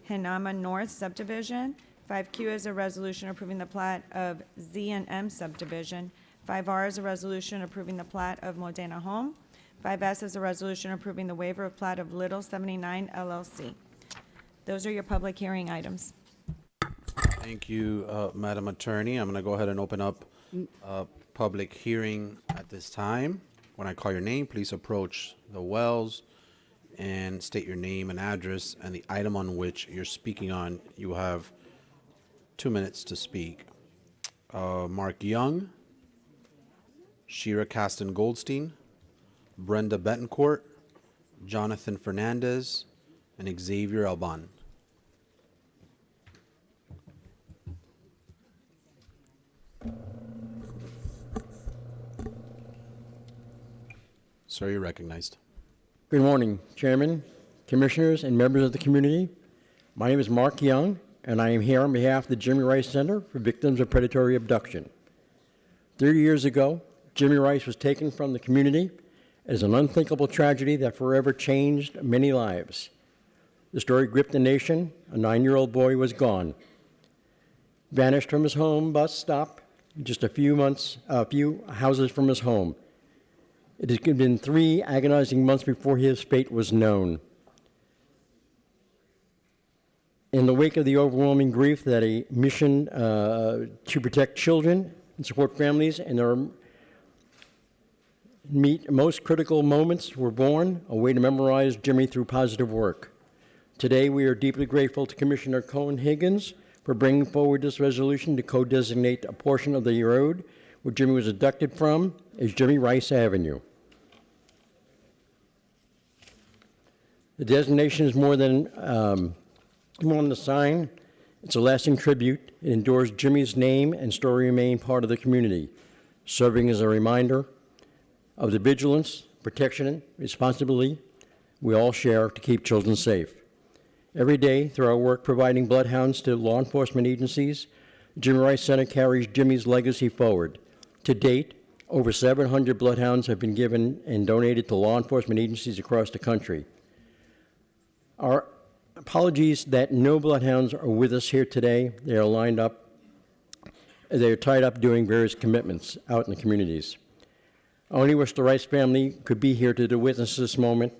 Hinama North subdivision. 5Q is a resolution approving the plat of Z&M subdivision. 5R is a resolution approving the plat of Modena Home. 5S is a resolution approving the waiver of plat of Little 79 LLC. Those are your public hearing items. Thank you, Madam Attorney. I'm going to go ahead and open up public hearing at this time. When I call your name, please approach the wells and state your name and address and the item on which you're speaking on. You have 2 minutes to speak. Mark Young, Shira Caston Goldstein, Brenda Betancourt, Jonathan Fernandez, and Xavier Alban. Sir, you're recognized. Good morning, Chairman, Commissioners, and members of the community. My name is Mark Young, and I am here on behalf of the Jimmy Rice Center for Victims of Predatory Abduction. 30 years ago, Jimmy Rice was taken from the community as an unthinkable tragedy that forever changed many lives. The story gripped the nation. A 9-year-old boy was gone, vanished from his home bus stop just a few houses from his home. It had been 3 agonizing months before his fate was known. In the wake of the overwhelming grief that a mission to protect children and support families in their most critical moments were born, a way to memorize Jimmy through positive work. Today, we are deeply grateful to Commissioner Cohen-Higgins for bringing forward this resolution to co-designate a portion of the road where Jimmy was abducted from as Jimmy Rice Avenue. The designation is more than a sign. It's a lasting tribute. It endures Jimmy's name and story remain part of the community, serving as a reminder of the vigilance, protection, and responsibility we all share to keep children safe. Every day, through our work providing bloodhounds to law enforcement agencies, Jimmy Rice Center carries Jimmy's legacy forward. To date, over 700 bloodhounds have been given and donated to law enforcement agencies across the country. Our apologies that no bloodhounds are with us here today. They are lined up. They are tied up doing various commitments out in the communities. I only wish the Rice family could be here to witness this moment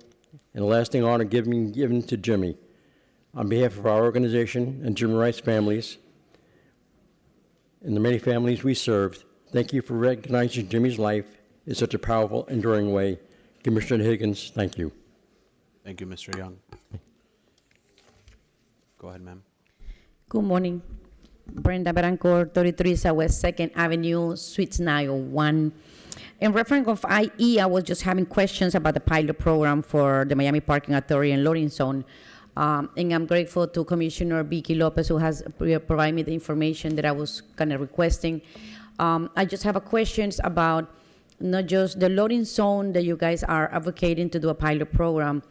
and a lasting honor given to Jimmy. On behalf of our organization and Jimmy Rice families and the many families we served, thank you for recognizing Jimmy's life in such a powerful, enduring way. Commissioner Higgins, thank you. Thank you, Mr. Young. Go ahead, ma'am. Good morning. Brenda Barancor, 33 Southwest 2nd Avenue, Suites 901. In reference of IE, I was just having questions about the pilot program for the Miami Parking Authority and Loading Zone. And I'm grateful to Commissioner Vicky Lopez, who has provided me the information that I was kind of requesting. I just have a questions about not just the loading zone that you guys are advocating to do a pilot program,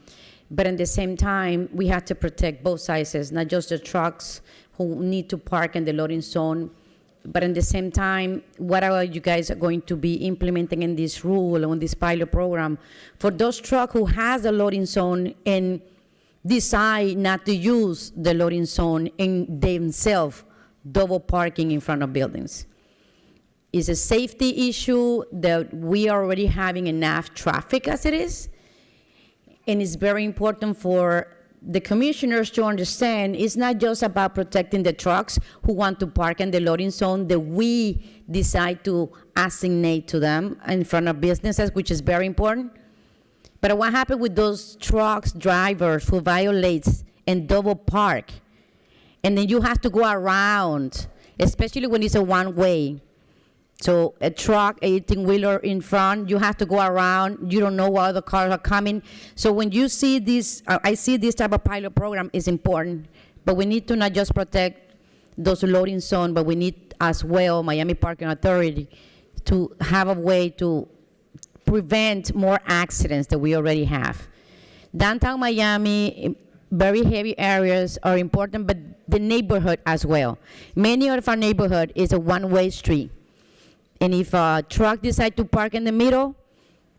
but at the same time, we have to protect both sides, not just the trucks who need to park in the loading zone, but at the same time, what are you guys going to be implementing in this rule, on this pilot program, for those trucks who has a loading zone and decide not to use the loading zone in themselves, double parking in front of buildings? It's a safety issue that we are already having enough traffic as it is, and it's very important for the commissioners to understand it's not just about protecting the trucks who want to park in the loading zone that we decide to assign to them in front of businesses, which is very important. But what happened with those trucks drivers who violates and double park, and then you have to go around, especially when it's a one-way. So a truck, 18-wheeler in front, you have to go around. You don't know what other cars are coming. So when you see this, I see this type of pilot program is important, but we need to not just protect those loading zones, but we need as well, Miami Parking Authority, to have a way to prevent more accidents that we already have. Downtown Miami, very heavy areas are important, but the neighborhood as well. Many of our neighborhood is a one-way street. And if a truck decides to park in the middle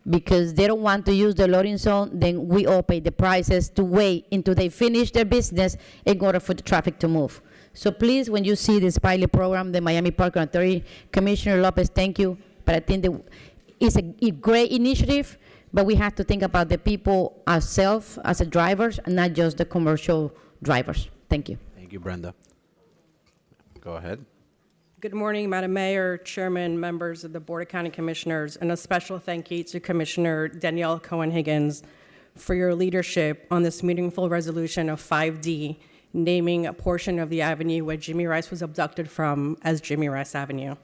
because they don't want to use the loading zone, then we all pay the prices to wait until they finish their business in order for the traffic to move. So please, when you see this pilot program, the Miami Parking Authority, Commissioner Lopez, thank you. But I think that it's a great initiative, but we have to think about the people ourselves as a drivers and not just the commercial drivers. Thank you. Thank you, Brenda. Go ahead. Good morning, Madam Mayor, Chairman, members of the Board of County Commissioners, and a special thank you to Commissioner Danielle Cohen-Higgins for your leadership on this meaningful resolution of 5D, naming a portion of the avenue where Jimmy Rice was abducted from as Jimmy Rice Avenue.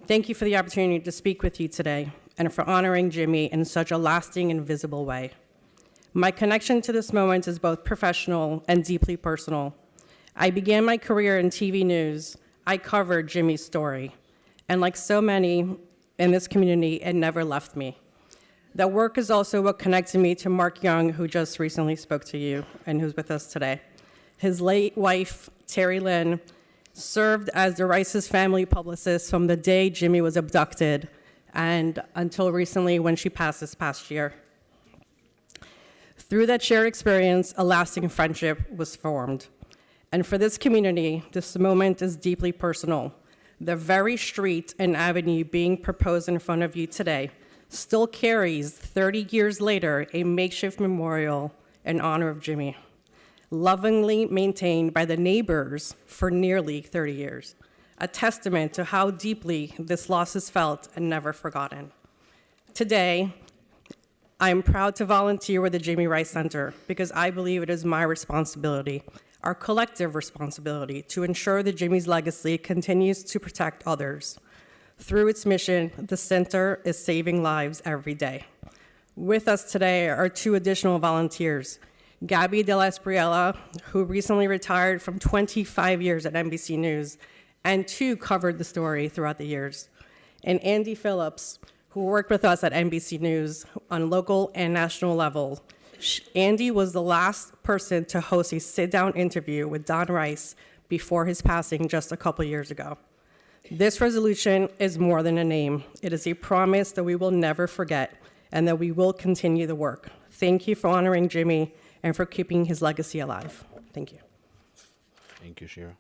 Thank you for the opportunity to speak with you today and for honoring Jimmy in such a lasting and visible way. My connection to this moment is both professional and deeply personal. I began my career in TV news. I covered Jimmy's story, and like so many in this community, it never left me. That work is also what connected me to Mark Young, who just recently spoke to you and who's with us today. His late wife, Terry Lynn, served as the Rice's family publicist from the day Jimmy was abducted and until recently when she passed this past year. Through that shared experience, a lasting friendship was formed. And for this community, this moment is deeply personal. The very street and avenue being proposed in front of you today still carries, 30 years later, a makeshift memorial in honor of Jimmy, lovingly maintained by the neighbors for nearly 30 years, a testament to how deeply this loss is felt and never forgotten. Today, I am proud to volunteer with the Jimmy Rice Center because I believe it is my responsibility, our collective responsibility, to ensure that Jimmy's legacy continues to protect others. Through its mission, the center is saving lives every day. With us today are two additional volunteers, Gabby De La Espriella, who recently retired from 25 years at NBC News, and too covered the story throughout the years, and Andy Phillips, who worked with us at NBC News on local and national level, Andy was the last person to host a sit-down interview with Don Rice before his passing just a couple years ago. This resolution is more than a name. It is a promise that we will never forget and that we will continue the work. Thank you for honoring Jimmy and for keeping his legacy alive. Thank you. Thank you, Shira.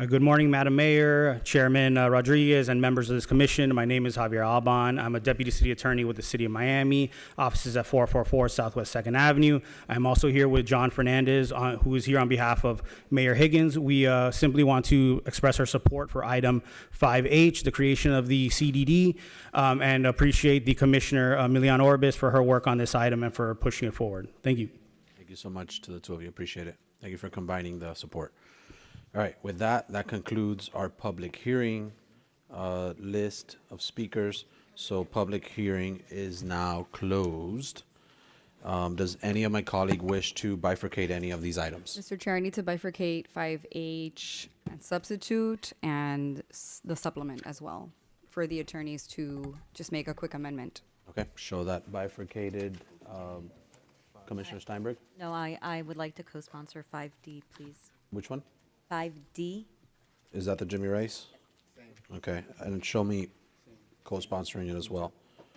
Good morning, Madam Mayor, Chairman Rodriguez, and members of this commission. My name is Javier Alban. I'm a Deputy City Attorney with the City of Miami, offices at 444 Southwest 2nd Avenue. I'm also here with John Fernandez, who is here on behalf of Mayor Higgins. We simply want to express our support for item 5H, the creation of the CDD, and appreciate the Commissioner Milian Orbis for her work on this item and for pushing it forward. Thank you. Thank you so much to the two of you. Appreciate it. Thank you for combining the support. All right, with that concludes our public hearing list of speakers. So public hearing is now closed. Does any of my colleague wish to bifurcate any of these items? Mr. Chair, I need to bifurcate 5H and substitute and the supplement as well for the attorneys to just make a quick amendment. Okay, show that bifurcated. Commissioner Steinberg? No, I would like to co-sponsor 5D, please. Which one? 5D. Is that the Jimmy Rice? Okay, and show me co-sponsoring it as well.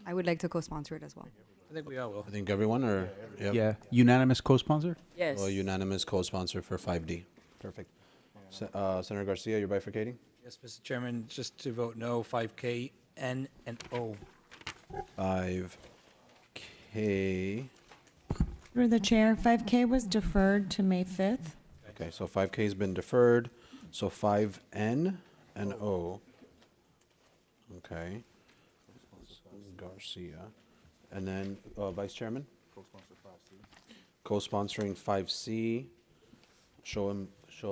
I would like to co-sponsor it as well. I think we all will. I think everyone, or? Yep. Yeah, unanimous co-sponsor? Yes. Well, unanimous co-sponsor for 5D. Perfect. Senator Garcia, you're bifurcating? Yes, Mr. Chairman, just to vote no, 5K, N, and O. 5K. Through the chair, 5K was deferred to May 5th. Okay, so 5K has been deferred, so 5N and O. Okay. Garcia. And then, Vice Chairman? Co-sponsoring 5C. Show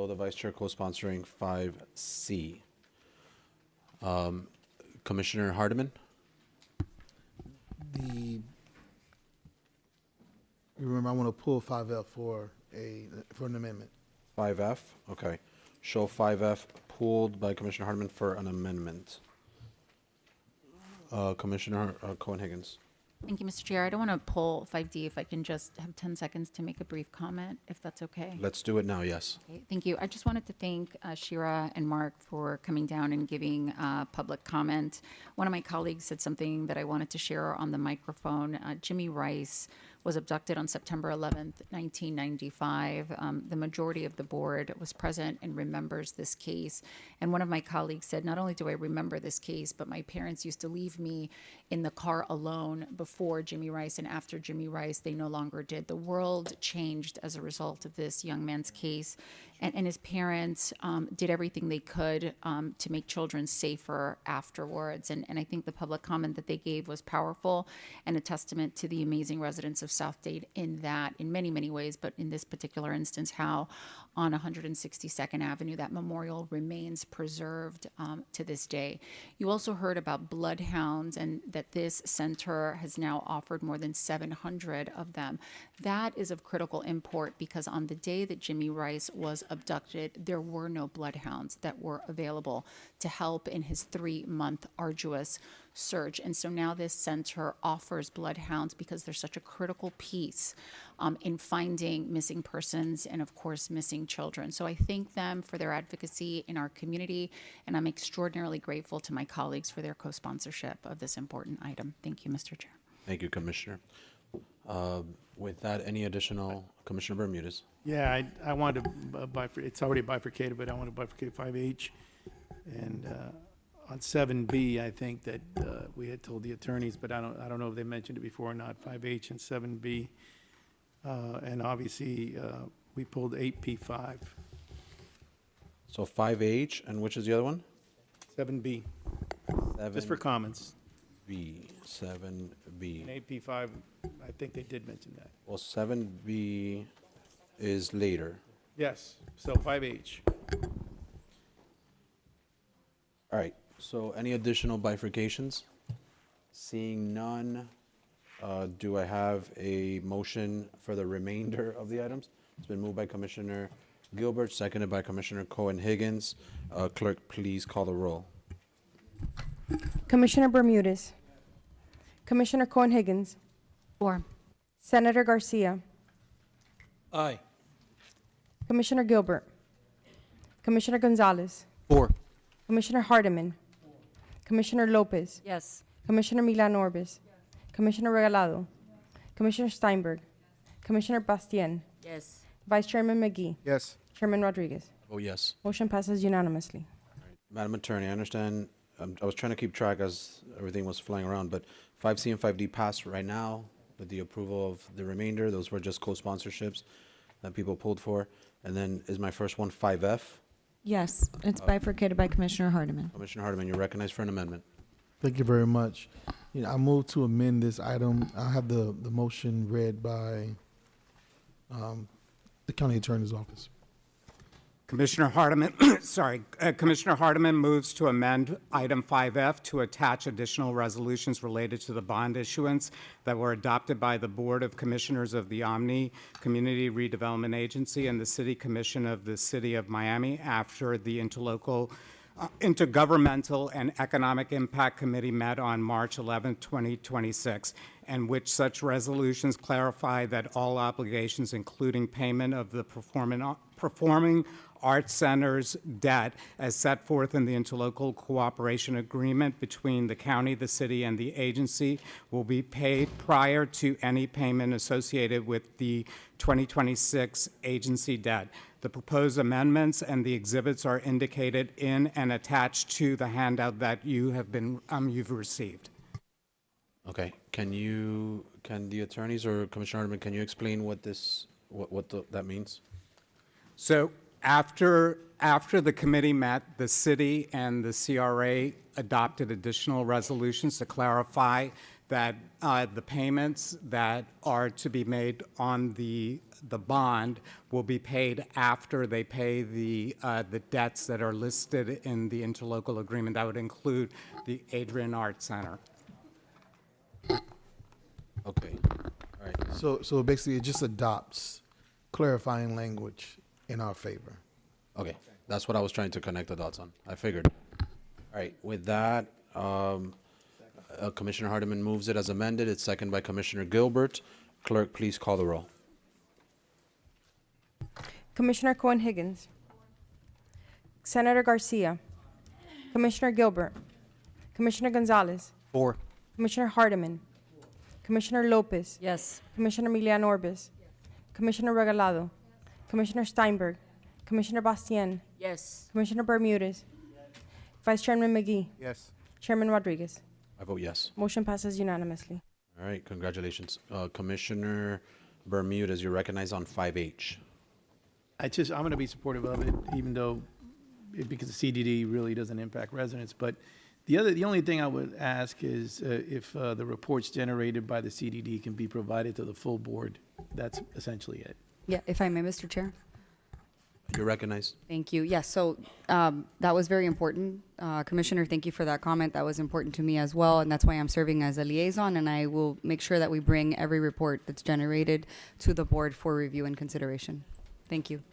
the Vice Chair co-sponsoring 5C. Commissioner Hardiman? Remember, I want to pull 5F for an amendment. 5F, okay. Show 5F pulled by Commissioner Hardiman for an amendment. Commissioner Cohen-Higgins. Thank you, Mr. Chair. I don't want to pull 5D if I can just have 10 seconds to make a brief comment, if that's okay. Let's do it now, yes. Okay, thank you. I just wanted to thank Shira and Mark for coming down and giving public comment. One of my colleagues said something that I wanted to share on the microphone. Jimmy Rice was abducted on September 11th, 1995. The majority of the board was present and remembers this case. And one of my colleagues said, not only do I remember this case, but my parents used to leave me in the car alone before Jimmy Rice, and after Jimmy Rice, they no longer did. The world changed as a result of this young man's case. And his parents did everything they could to make children safer afterwards. And I think the public comment that they gave was powerful and a testament to the amazing residents of South Dade in many, many ways, but in this particular instance, how on 162nd Avenue that memorial remains preserved to this day. You also heard about bloodhounds and that this center has now offered more than 700 of them. That is of critical import because on the day that Jimmy Rice was abducted, there were no bloodhounds that were available to help in his 3-month arduous search. And so now this center offers bloodhounds because they're such a critical piece in finding missing persons and, of course, missing children. So I thank them for their advocacy in our community, and I'm extraordinarily grateful to my colleagues for their co-sponsorship of this important item. Thank you, Mr. Chair. Thank you, Commissioner. With that, any additional, Commissioner Bermudez? Yeah, I wanted to bifurcate, it's already bifurcated, but I want to bifurcate 5H. And on 7B, I think that we had told the attorneys, but I don't know if they mentioned it before or not, 5H and 7B. And obviously, we pulled 8P5. So 5H, and which is the other one? 7B. Just for comments. 7B. And 8P5, I think they did mention that. Well, 7B is later. Yes, so 5H. All right, so any additional bifurcations? Seeing none, do I have a motion for the remainder of the items? It's been moved by Commissioner Gilbert, seconded by Commissioner Cohen-Higgins. Clerk, please call the roll. Commissioner Bermudez. Commissioner Cohen-Higgins. 4. Senator Garcia, Aye. Commissioner Gilbert, Commissioner Gonzalez, 4. Commissioner Hardiman, Commissioner Lopez, Yes. Commissioner Milan Orbis, Commissioner Regalado, Commissioner Steinberg, Commissioner Bastien, Yes. Vice Chairman McGee, Yes. Chairman Rodriguez. Oh, yes. Motion passes unanimously. Madam Attorney, I understand, I was trying to keep track as everything was flying around, but 5C and 5D passed right now with the approval of the remainder. Those were just co-sponsorships that people pulled for. And then is my first one 5F? Yes, it's bifurcated by Commissioner Hardiman. Commissioner Hardiman, you're recognized for an amendment. Thank you very much. I move to amend this item. I'll have the motion read by the County Attorney's Office. Commissioner Hardiman, Commissioner Hardiman moves to amend item 5F to attach additional resolutions related to the bond issuance that were adopted by the Board of Commissioners of the Omni Community Redevelopment Agency and the City Commission of the City of Miami after the Intergovernmental and Economic Impact Committee met on March 11, 2026, and which such resolutions clarify that all obligations, including payment of the performing Arts Center's debt as set forth in the interlocal cooperation agreement between the county, the city, and the agency will be paid prior to any payment associated with the 2026 agency debt. The proposed amendments and the exhibits are indicated in and attached to the handout that you've received. Okay, can the attorneys or Commissioner Hardiman, can you explain what that means? So after the committee met, the city and the CRA adopted additional resolutions to clarify that the payments that are to be made on the bond will be paid after they pay the debts that are listed in the interlocal agreement. That would include the Adrian Art Center. Okay, all right. So basically, it just adopts clarifying language in our favor. Okay, that's what I was trying to connect the dots on. I figured. All right, with that, Commissioner Hardiman moves it as amended. It's seconded by Commissioner Gilbert. Clerk, please call the roll. Commissioner Cohen-Higgins, Senator Garcia, Commissioner Gilbert, Commissioner Gonzalez, 4. Commissioner Hardiman, Commissioner Lopez, Yes. Commissioner Milian Orbis, Commissioner Regalado, Commissioner Steinberg, Commissioner Bastien, Yes. Commissioner Bermudez, Vice Chairman McGee, Yes. Chairman Rodriguez. I vote yes. Motion passes unanimously. All right, congratulations. Commissioner Bermudez, you're recognized on 5H. I'm going to be supportive of it, even though, because the CDD really doesn't impact residents. But the only thing I would ask is if the reports generated by the CDD can be provided to the full board. That's essentially it. Yeah, if I may, Mr. Chair. You're recognized. Thank you. Yes, so that was very important. Commissioner, thank you for that comment. That was important to me as well, and that's why I'm serving as a liaison, and I will make sure that we bring every report that's generated to the board for review and consideration. Thank you.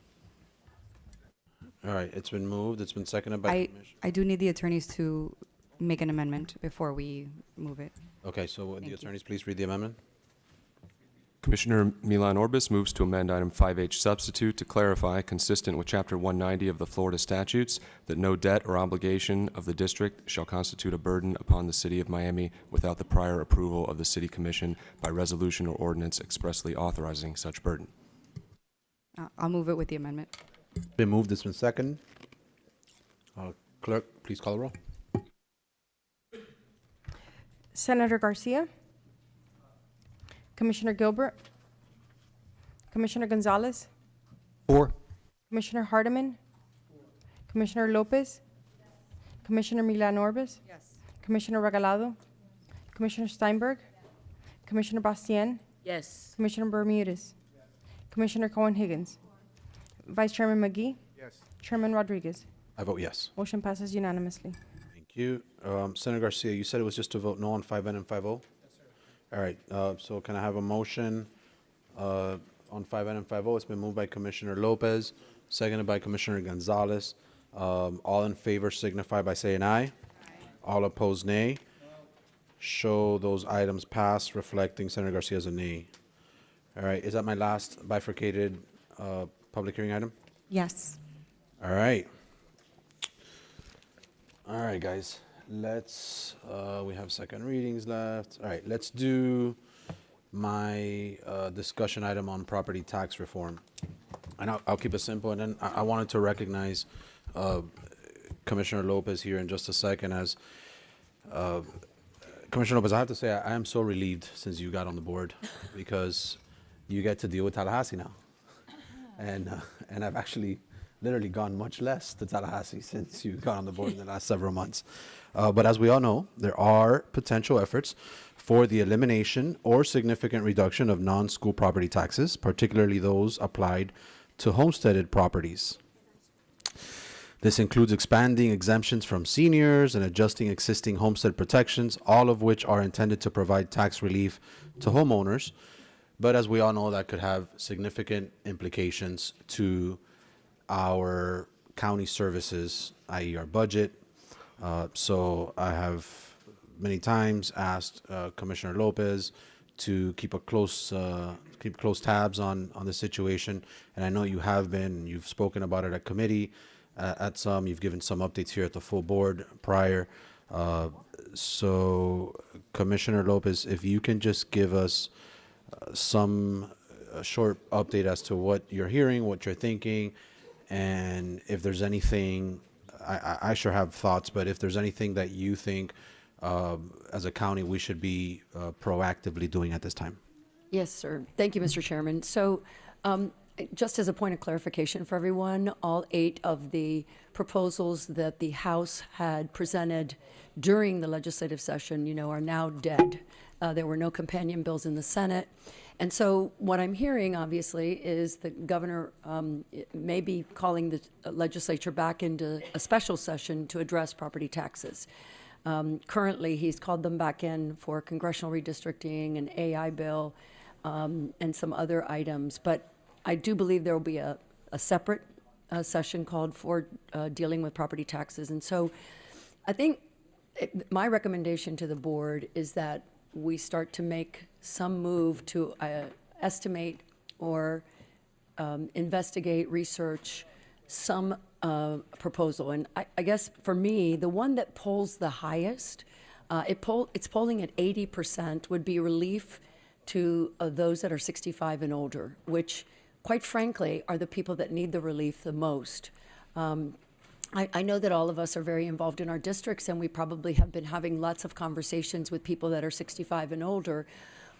All right, it's been moved. It's been seconded by Commissioner. I do need the attorneys to make an amendment before we move it. Okay, so would the attorneys please read the amendment? Commissioner Milan Orbis moves to amend item 5H substitute to clarify, consistent with Chapter 190 of the Florida statutes, that no debt or obligation of the district shall constitute a burden upon the City of Miami without the prior approval of the City Commission by resolution or ordinance expressly authorizing such burden. I'll move it with the amendment. Been moved. It's been seconded. Clerk, please call the roll. Senator Garcia, Commissioner Gilbert, Commissioner Gonzalez, 4. Commissioner Hardiman, Commissioner Lopez, Commissioner Milan Orbis, Yes. Commissioner Regalado, Commissioner Steinberg, Commissioner Bastien, Yes. Commissioner Bermudez, Commissioner Cohen-Higgins, Vice Chairman McGee, Yes. Chairman Rodriguez. I vote yes. Motion passes unanimously. Thank you. Senator Garcia, you said it was just to vote no on 5N and 5O? All right, so can I have a motion on 5N and 5O? It's been moved by Commissioner Lopez, seconded by Commissioner Gonzalez. All in favor signify by saying aye. All opposed, nay. Show those items pass, reflecting Senator Garcia as a nay. All right, is that my last bifurcated public hearing item? Yes. All right. All right, guys, let's, we have second readings left. All right, let's do my discussion item on property tax reform. And I'll keep it simple, and then I wanted to recognize Commissioner Lopez here in just a second. As Commissioner Lopez, I have to say I am so relieved since you got on the board, because you get to deal with Tallahassee now. And I've actually literally gone much less to Tallahassee since you got on the board in the last several months. But as we all know, there are potential efforts for the elimination or significant reduction of non-school property taxes, particularly those applied to homesteaded properties. This includes expanding exemptions from seniors and adjusting existing homestead protections, all of which are intended to provide tax relief to homeowners. But as we all know, that could have significant implications to our county services, i.e. our budget. So I have many times asked Commissioner Lopez to keep close tabs on the situation, and I know you have been. You've spoken about it at committee, you've given some updates here at the full board prior. So Commissioner Lopez, if you can just give us some short update as to what you're hearing, what you're thinking, and if there's anything, I sure have thoughts, but if there's anything that you think as a county we should be proactively doing at this time. Yes, sir. Thank you, Mr. Chairman. So just as a point of clarification for everyone, all 8 of the proposals that the House had presented during the legislative session, are now dead. There were no companion bills in the Senate. And so what I'm hearing, obviously, is the governor may be calling the legislature back into a special session to address property taxes. Currently, he's called them back in for congressional redistricting, an AI bill, and some other items. But I do believe there will be a separate session called for dealing with property taxes. And so I think my recommendation to the board is that we start to make some move to estimate or investigate, research some proposal. And I guess for me, the one that polls the highest, it's polling at 80%, would be relief to those that are 65 and older, which, quite frankly, are the people that need the relief the most. I know that all of us are very involved in our districts, and we probably have been having lots of conversations with people that are 65 and older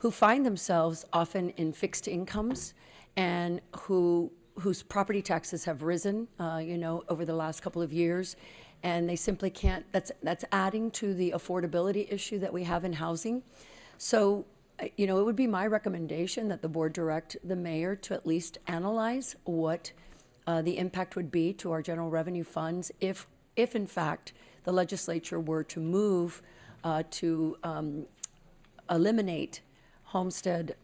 who find themselves often in fixed incomes and whose property taxes have risen, over the last couple of years, and they simply can't. That's adding to the affordability issue that we have in housing. So, it would be my recommendation that the board direct the mayor to at least analyze what the impact would be to our general revenue funds if in fact the legislature were to move to eliminate homestead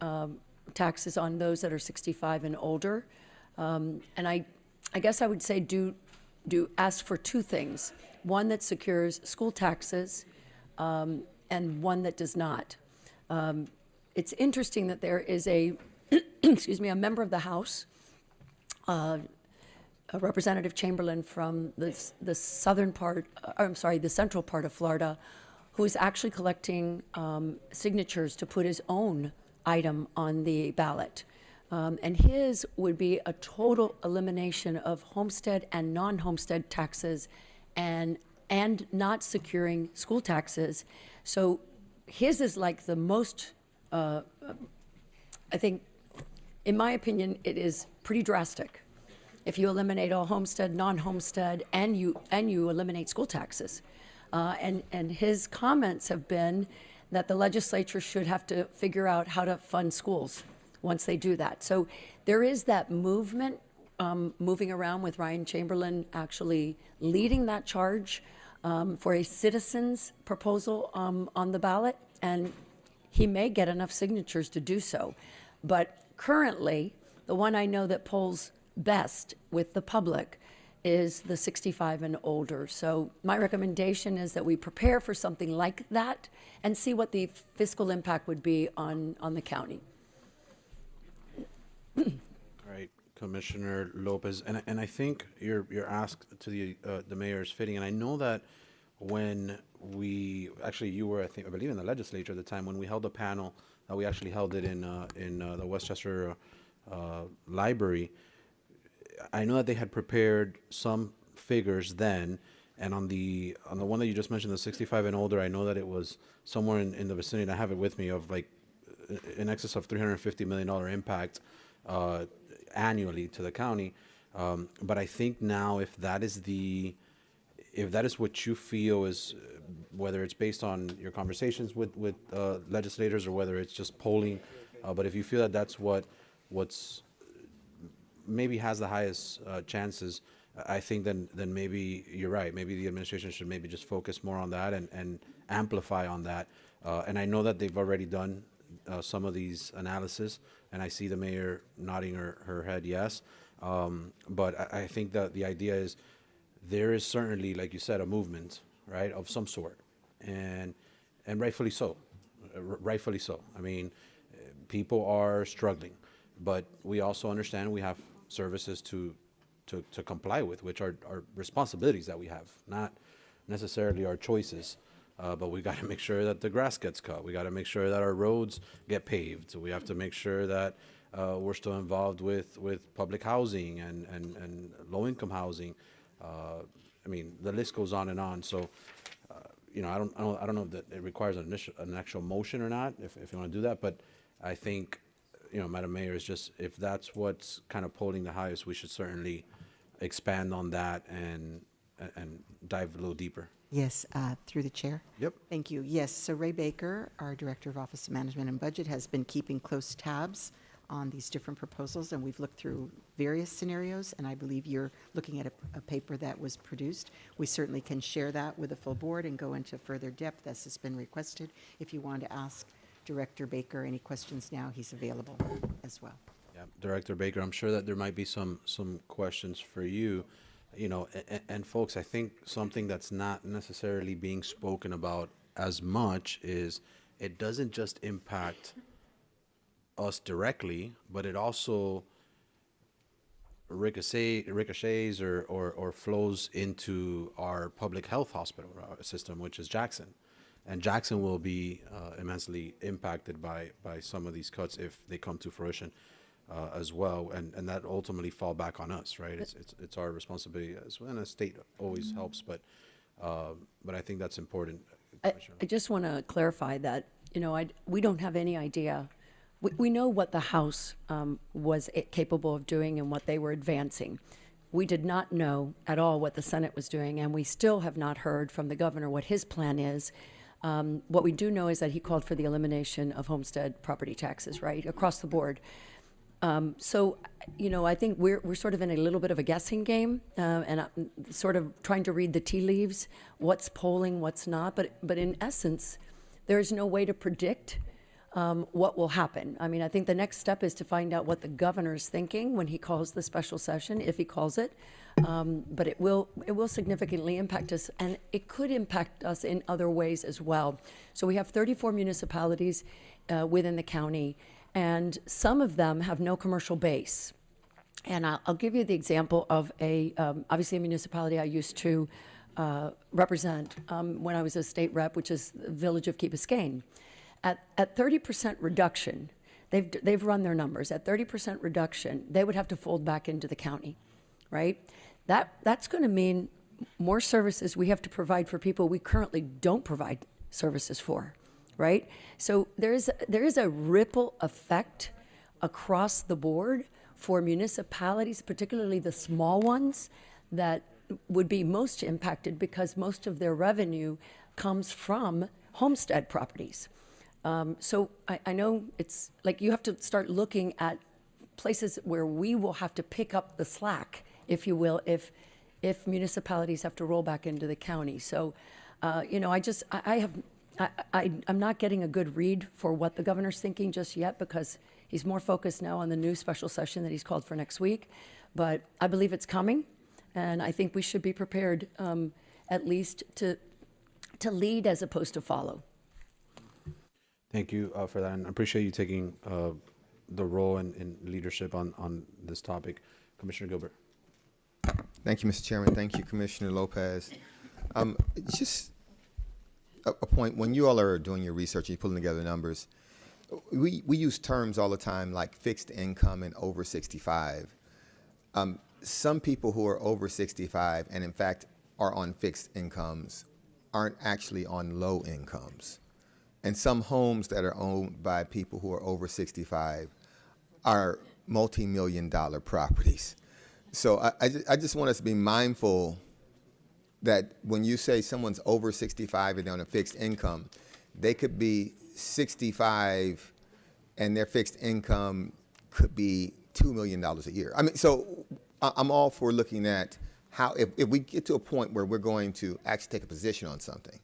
taxes on those that are 65 and older. And I guess I would say do ask for 2 things: one that secures school taxes, and one that does not. It's interesting that there is a a member of the House, Representative Chamberlain from the southern part, the central part of Florida, who is actually collecting signatures to put his own item on the ballot. And his would be a total elimination of homestead and non-homestead taxes and not securing school taxes. So his is like the most, I think, in my opinion, it is pretty drastic. If you eliminate all homestead, non-homestead, and you eliminate school taxes. And his comments have been that the legislature should have to figure out how to fund schools once they do that. So there is that movement moving around with Ryan Chamberlain actually leading that charge for a citizen's proposal on the ballot, and he may get enough signatures to do so. But currently, the one I know that polls best with the public is the 65 and older. So my recommendation is that we prepare for something like that and see what the fiscal impact would be on the county. Commissioner Lopez, and I think your ask to the mayor is fitting. And I know that when you were, I believe in the legislature at the time when we held a panel, we actually held it in the Westchester Library. I know that they had prepared some figures then, and on the one that you just mentioned, the 65 and older, I know that it was somewhere in the vicinity, and I have it with me, of like in excess of $350 million impact annually to the county. But I think now, if that is what you feel is, whether it's based on your conversations with legislators or whether it's just polling, but if you feel that that's what's maybe has the highest chances, I think then maybe you're right. Maybe the administration should maybe just focus more on that and amplify on that. And I know that they've already done some of these analysis, and I see the mayor nodding her head yes. But I think that the idea is there is certainly, like you said, a movement, right, of some sort, and rightfully so. Rightfully so. I mean, people are struggling, but we also understand we have services to comply with, which are responsibilities that we have, not necessarily our choices. But we got to make sure that the grass gets cut. We got to make sure that our roads get paved. We have to make sure that we're still involved with public housing and low-income housing. I mean, the list goes on and on. So, I don't know that it requires an actual motion or not, if you want to do that. But I think, Madam Mayor, is just, if that's what's kind of polling the highest, we should certainly expand on that and dive a little deeper. Yes, through the chair. Yep. Thank you. Yes, so Ray Baker, our Director of Office of Management and Budget, has been keeping close tabs on these different proposals, and we've looked through various scenarios, and I believe you're looking at a paper that was produced. We certainly can share that with the full board and go into further depth as has been requested. If you want to ask Director Baker any questions now, he's available as well. Yeah, Director Baker, I'm sure that there might be some questions for you. And folks, I think something that's not necessarily being spoken about as much is it doesn't just impact us directly, but it also ricochets or flows into our public health hospital system, which is Jackson. And Jackson will be immensely impacted by some of these cuts if they come to fruition. As well, and that ultimately fall back on us, right? It's our responsibility as well, and the state always helps, but I think that's important. I just want to clarify that, we don't have any idea. We know what the House was capable of doing and what they were advancing. We did not know at all what the Senate was doing, and we still have not heard from the governor what his plan is. What we do know is that he called for the elimination of homestead property taxes, right, across the board. So, I think we're sort of in a little bit of a guessing game, and I'm sort of trying to read the tea leaves, what's polling, what's not. But in essence, there is no way to predict what will happen. I mean, I think the next step is to find out what the governor's thinking when he calls the special session, if he calls it. But it will significantly impact us, and it could impact us in other ways as well. So we have 34 municipalities within the county, and some of them have no commercial base. And I'll give you the example of obviously a municipality I used to represent when I was a state rep, which is the village of Key Biscayne. At 30% reduction, they've run their numbers. At 30% reduction, they would have to fold back into the county, right? That's going to mean more services we have to provide for people we currently don't provide services for. Right? So there is a ripple effect across the board for municipalities, particularly the small ones, that would be most impacted because most of their revenue comes from homestead properties. So I know it's like you have to start looking at places where we will have to pick up the slack, if you will, if municipalities have to roll back into the county. So, I'm not getting a good read for what the governor's thinking just yet because he's more focused now on the new special session that he's called for next week. But I believe it's coming, and I think we should be prepared at least to lead as opposed to follow. Thank you for that, and I appreciate you taking the role in leadership on this topic. Commissioner Gilbert. Thank you, Mr. Chairman. Thank you, Commissioner Lopez. Just a point, when you all are doing your research and you're pulling together numbers, we use terms all the time like fixed income and over 65. Some people who are over 65 and in fact are on fixed incomes aren't actually on low incomes. And some homes that are owned by people who are over 65 are multi-million dollar properties. So I just want us to be mindful that when you say someone's over 65 and they're on a fixed income, they could be 65 and their fixed income could be $2 million a year. I mean, so I'm all for looking at how, if we get to a point where we're going to actually take a position on something.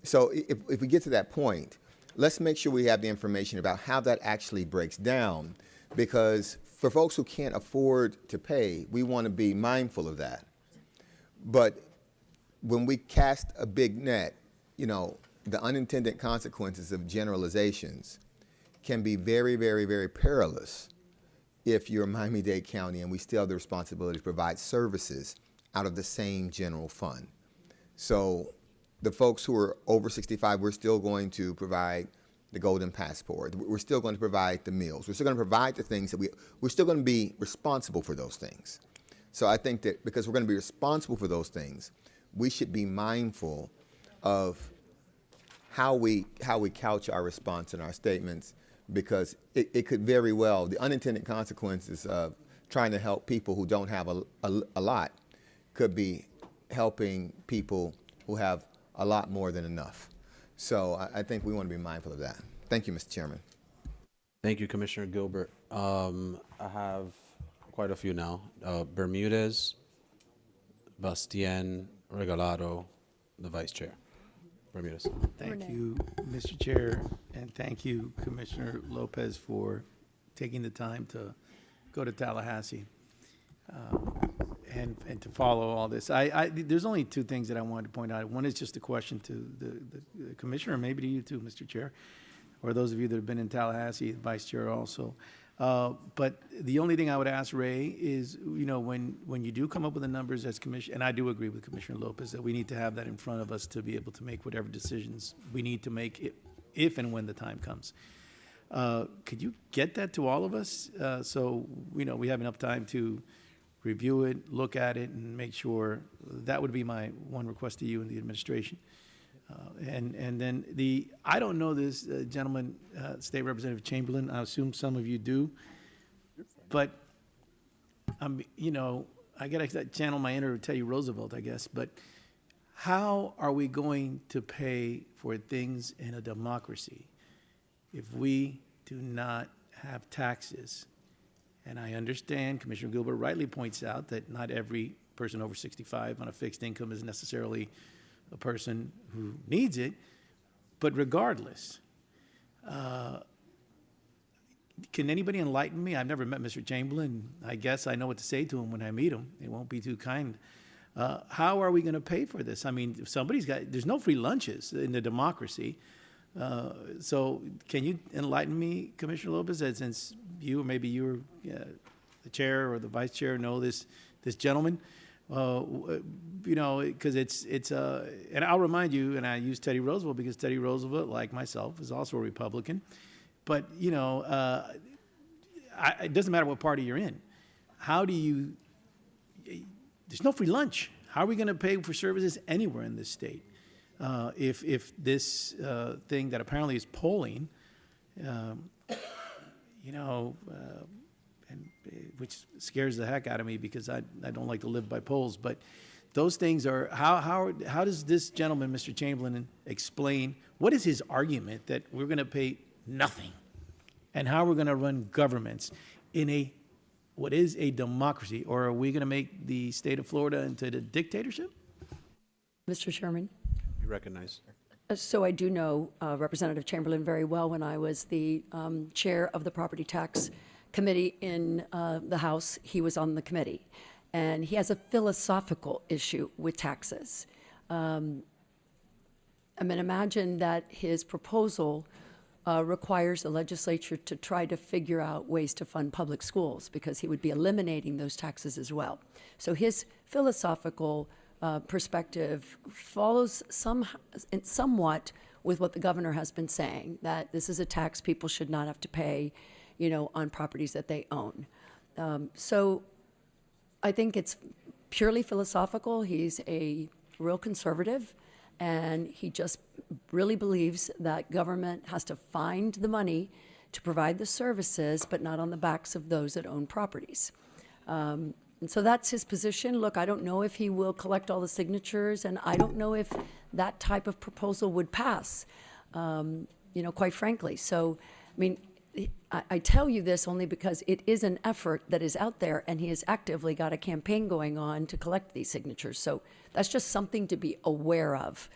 So if we get to that point, let's make sure we have the information about how that actually breaks down, because for folks who can't afford to pay, we want to be mindful of that. But when we cast a big net, you know, the unintended consequences of generalizations can be very, very, very perilous if you're Miami-Dade County and we still have the responsibility to provide services out of the same general fund. So the folks who are over 65, we're still going to provide the Golden Passport. We're still going to provide the meals. We're still going to provide the things that we're still going to be responsible for those things. So I think that because we're going to be responsible for those things, we should be mindful of how we couch our response and our statements, because it could very well, the unintended consequences of trying to help people who don't have a lot could be helping people who have a lot more than enough. So I think we want to be mindful of that. Thank you, Mr. Chairman. Thank you, Commissioner Gilbert. I have quite a few now. Bermudez, Bastien, Regalado, the Vice Chair. Bermudez. Thank you, Mr. Chair, and thank you, Commissioner Lopez, for taking the time to go to Tallahassee and to follow all this. There's only two things that I wanted to point out. One is just a question to the Commissioner, maybe to you too, Mr. Chair, or those of you that have been in Tallahassee, Vice Chair also. But the only thing I would ask Ray is, you know, when you do come up with the numbers as Commissioner, and I do agree with Commissioner Lopez that we need to have that in front of us to be able to make whatever decisions we need to make if and when the time comes. Could you get that to all of us so, you know, we have enough time to review it, look at it, and make sure? That would be my one request to you and the administration. And then I don't know this gentleman, State Representative Chamberlain. I assume some of you do, but you know, I gotta channel my inner Teddy Roosevelt, I guess. But how are we going to pay for things in a democracy if we do not have taxes? And I understand Commissioner Gilbert rightly points out that not every person over 65 on a fixed income is necessarily a person who needs it, but regardless, can anybody enlighten me? I've never met Mr. Chamberlain. I guess I know what to say to him when I meet him. It won't be too kind. How are we going to pay for this? I mean, if somebody's got, there's no free lunches in the democracy. So can you enlighten me, Commissioner Lopez, that since you, or maybe you're the chair or the vice chair, know this gentleman? You know, because it's and I'll remind you, and I use Teddy Roosevelt because Teddy Roosevelt, like myself, is also a Republican. But, you know, it doesn't matter what party you're in. How do you, there's no free lunch. How are we going to pay for services anywhere in this state? If this thing that apparently is polling, you know, and which scares the heck out of me because I don't like to live by polls, but those things are, how does this gentleman, Mr. Chamberlain, explain, what is his argument that we're going to pay nothing? And how we're going to run governments in what is a democracy? Or are we going to make the state of Florida into a dictatorship? Mr. Chairman. You recognize. So I do know Representative Chamberlain very well. When I was the chair of the Property Tax Committee in the House, he was on the committee. And he has a philosophical issue with taxes. I mean, imagine that his proposal requires the legislature to try to figure out ways to fund public schools because he would be eliminating those taxes as well. So his philosophical perspective follows somewhat with what the governor has been saying, that this is a tax people should not have to pay, on properties that they own. So I think it's purely philosophical. He's a real conservative, and he just really believes that government has to find the money to provide the services, but not on the backs of those that own properties. And so that's his position. Look, I don't know if he will collect all the signatures, and I don't know if that type of proposal would pass, quite frankly. So, I mean, I tell you this only because it is an effort that is out there, and he has actively got a campaign going on to collect these signatures. So that's just something to be aware of,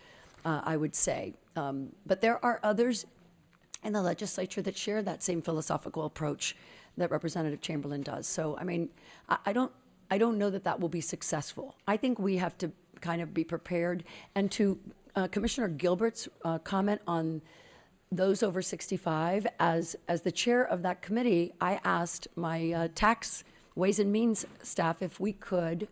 I would say. But there are others in the legislature that share that same philosophical approach that Representative Chamberlain does. So, I mean, I don't know that that will be successful. I think we have to kind of be prepared. And to Commissioner Gilbert's comment on those over 65, as the chair of that committee, I asked my tax Ways and Means staff if we could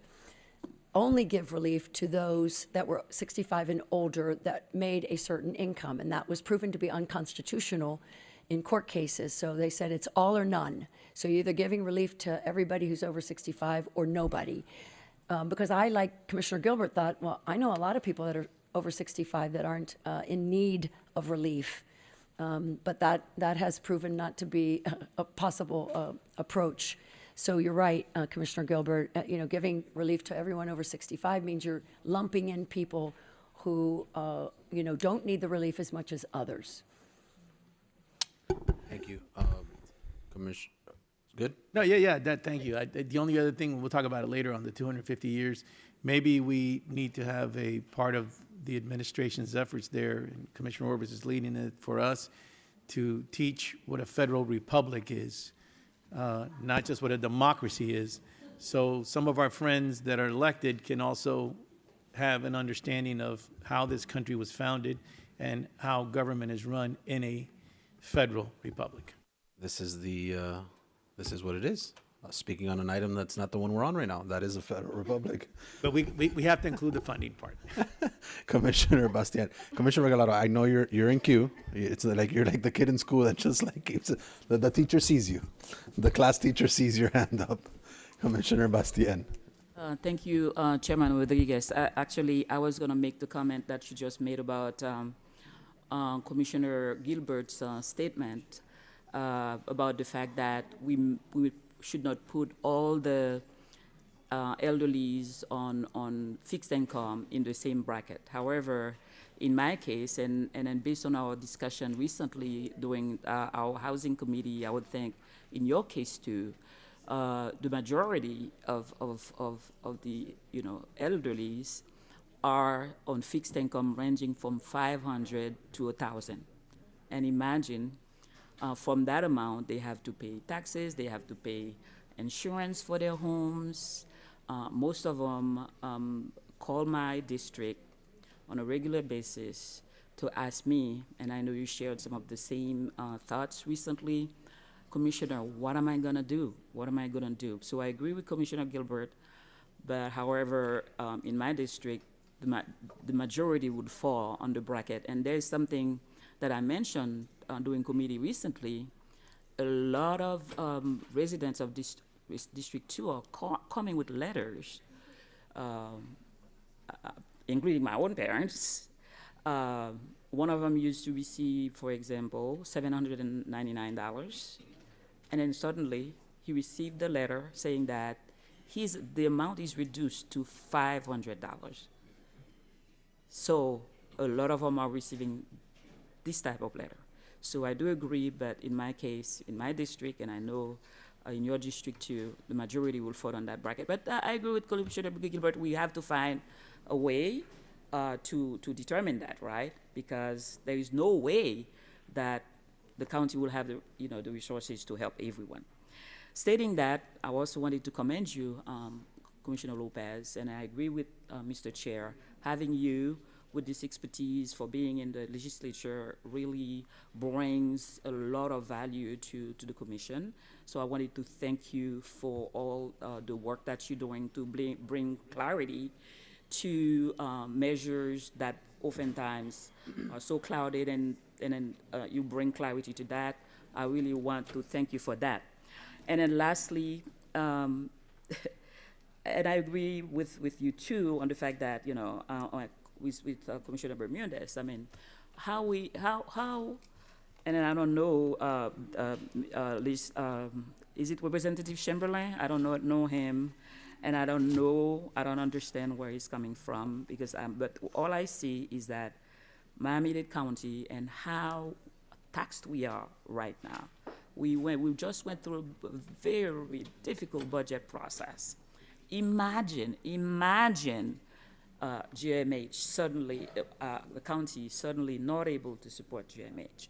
only give relief to those that were 65 and older that made a certain income, and that was proven to be unconstitutional in court cases. So they said it's all or none. So you're either giving relief to everybody who's over 65 or nobody. Because I, like Commissioner Gilbert, thought, well, I know a lot of people that are over 65 that aren't in need of relief. But that has proven not to be a possible approach. So you're right, Commissioner Gilbert, giving relief to everyone over 65 means you're lumping in people who, don't need the relief as much as others. Thank you. Commissioner, good? No, yeah, thank you. The only other thing, we'll talk about it later on the 250 years, maybe we need to have a part of the administration's efforts there, and Commissioner Orbis is leading it for us, to teach what a federal republic is, not just what a democracy is. So some of our friends that are elected can also have an understanding of how this country was founded and how government is run in a federal republic. This is what it is. Speaking on an item that's not the one we're on right now. That is a federal republic. But we have to include the funding part. Commissioner Bastian. Commissioner Regalado, I know you're in queue. It's like you're like the kid in school that just like keeps the teacher sees you. The class teacher sees your hand up. Commissioner Bastian. Thank you, Chairman Rodriguez. Actually, I was going to make the comment that you just made about Commissioner Gilbert's statement about the fact that we should not put all the elderlies on fixed income in the same bracket. However, in my case, and based on our discussion recently during our housing committee, I would think in your case too, the majority of the elderlies are on fixed income ranging from 500 to 1,000. And imagine from that amount, they have to pay taxes, they have to pay insurance for their homes. Most of them call my district on a regular basis to ask me, and I know you shared some of the same thoughts recently, Commissioner, what am I going to do? What am I going to do? So I agree with Commissioner Gilbert, but however, in my district, the majority would fall on the bracket. And there's something that I mentioned during committee recently. A lot of residents of District 2 are coming with letters, including my own parents. One of them used to receive, for example, $799. And then suddenly he received a letter saying that the amount is reduced to $500. So a lot of them are receiving this type of letter. So I do agree, but in my case, in my district, and I know in your district too, the majority will fall on that bracket. But I agree with Commissioner Gilbert, we have to find a way to determine that, right? Because there is no way that the county will have the resources to help everyone. Stating that, I also wanted to commend you, Commissioner Lopez, and I agree with Mr. Chair, having you with this expertise, for being in the legislature, really brings a lot of value to the commission. So I wanted to thank you for all the work that you're doing to bring clarity to measures that oftentimes are so clouded, and then you bring clarity to that. I really want to thank you for that. And then lastly, and I agree with you too on the fact that, you know, with Commissioner Bermudez, I mean, how, and then I don't know, Liz, is it Representative Chamberlain? I don't know him, and I don't understand where he's coming from, because but all I see is that Miami-Dade County and how taxed we are right now. We just went through a very difficult budget process. Imagine GMH suddenly, the county suddenly not able to support GMH.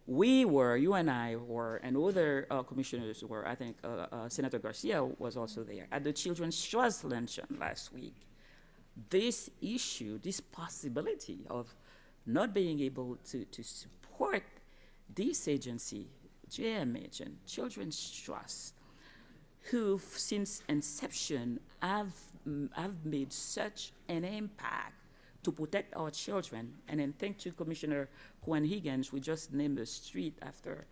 You and I were, and other commissioners were, I think Senator Garcia was also there, at the Children's Trust Luncheon last week. This issue, this possibility of not being able to support this agency, GMH and Children's Trust, who since inception have made such an impact to protect our children. And then thank you, Commissioner Cohen-Higgins, we just named a street after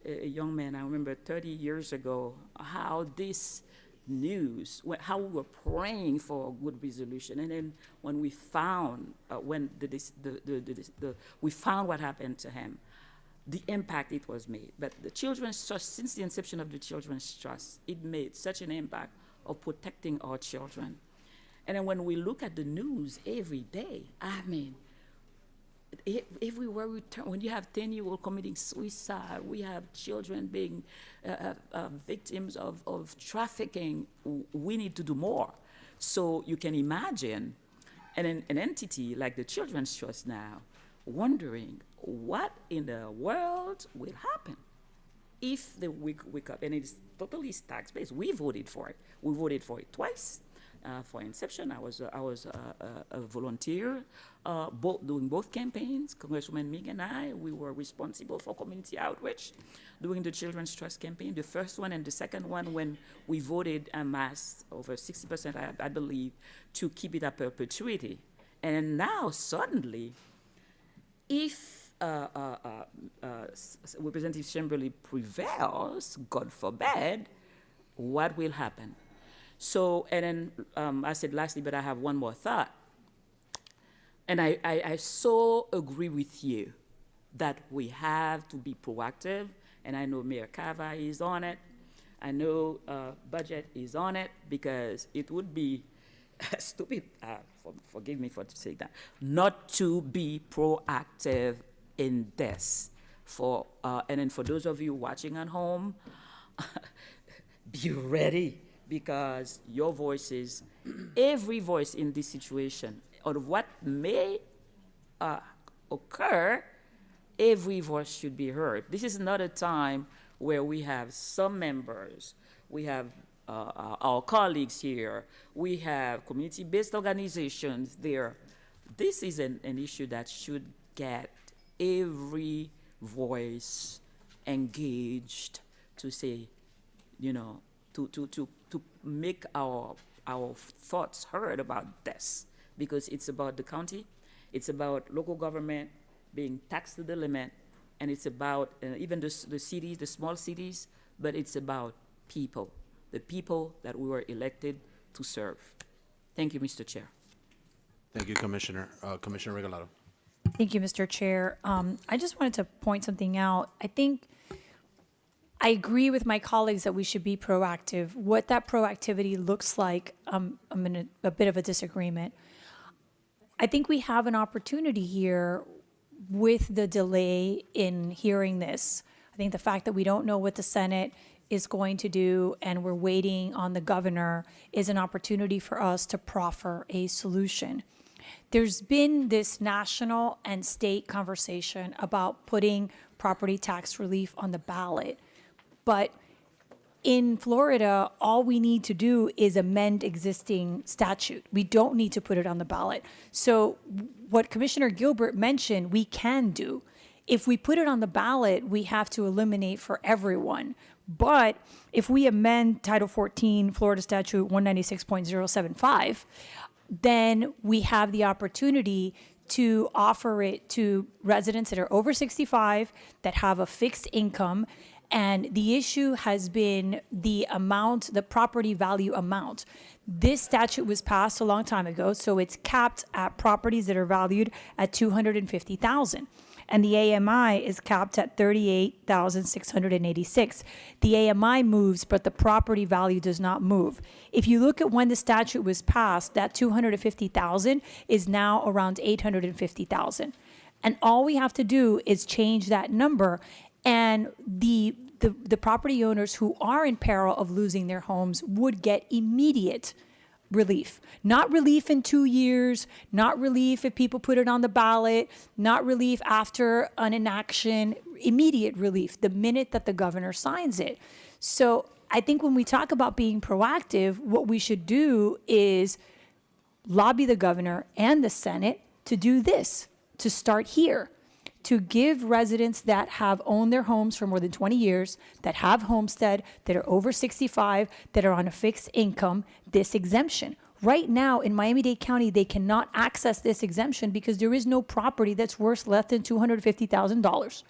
a young man, I remember 30 years ago, how this news, how we were praying for a good resolution. And then when we found, we found what happened to him, the impact it was made. But the Children's Trust, since the inception of the Children's Trust, it made such an impact of protecting our children. And then when we look at the news every day, I mean, everywhere we turn, when you have 10-year-old committing suicide, we have children being victims of trafficking, we need to do more. So you can imagine an entity like the Children's Trust now wondering what in the world will happen if they wake up, and it's totally tax-based. We voted for it. We voted for it twice. For inception, I was a volunteer, doing both campaigns. Congresswoman Meek and I, we were responsible for community outreach during the Children's Trust campaign, the first one and the second one, when we voted en masse, over 60%, I believe, to keep it at perpetuity. And now, suddenly, if Representative Chamberlain prevails, God forbid, what will happen? So, and then I said lastly, but I have one more thought. And I so agree with you that we have to be proactive, and I know Mayor Cava is on it. I know Budget is on it, because it would be stupid, forgive me for saying that, not to be proactive in this. And then for those of you watching at home, be ready, because your voices, every voice in this situation, or what may occur, every voice should be heard. This is not a time where we have some members, we have our colleagues here, we have community-based organizations there. This is an issue that should get every voice engaged to say, you know, to make our thoughts heard about this, because it's about the county, it's about local government being taxed to the limit, and it's about even the cities, the small cities, but it's about people, the people that we were elected to serve. Thank you, Mr. Chair. Thank you, Commissioner. Commissioner Regalado. Thank you, Mr. Chair. I just wanted to point something out. I think I agree with my colleagues that we should be proactive. What that proactivity looks like, I'm in a bit of a disagreement. I think we have an opportunity here with the delay in hearing this. I think the fact that we don't know what the Senate is going to do and we're waiting on the governor is an opportunity for us to proffer a solution. There's been this national and state conversation about putting property tax relief on the ballot. But in Florida, all we need to do is amend existing statute. We don't need to put it on the ballot. So what Commissioner Gilbert mentioned, we can do. If we put it on the ballot, we have to eliminate for everyone. But if we amend Title 14, Florida Statute 196.075, then we have the opportunity to offer it to residents that are over 65, that have a fixed income. And the issue has been the amount, the property value amount. This statute was passed a long time ago, so it's capped at properties that are valued at $250,000. And the AMI is capped at $38,686. The AMI moves, but the property value does not move. If you look at when the statute was passed, that $250,000 is now around $850,000. And all we have to do is change that number, and the property owners who are in peril of losing their homes would get immediate relief. Not relief in 2 years, not relief if people put it on the ballot, not relief after an inaction, immediate relief the minute that the governor signs it. So I think when we talk about being proactive, what we should do is lobby the governor and the Senate to do this, to start here, to give residents that have owned their homes for more than 20 years, that have homestead, that are over 65, that are on a fixed income, this exemption. Right now in Miami-Dade County, they cannot access this exemption because there is no property that's worth less than $250,000.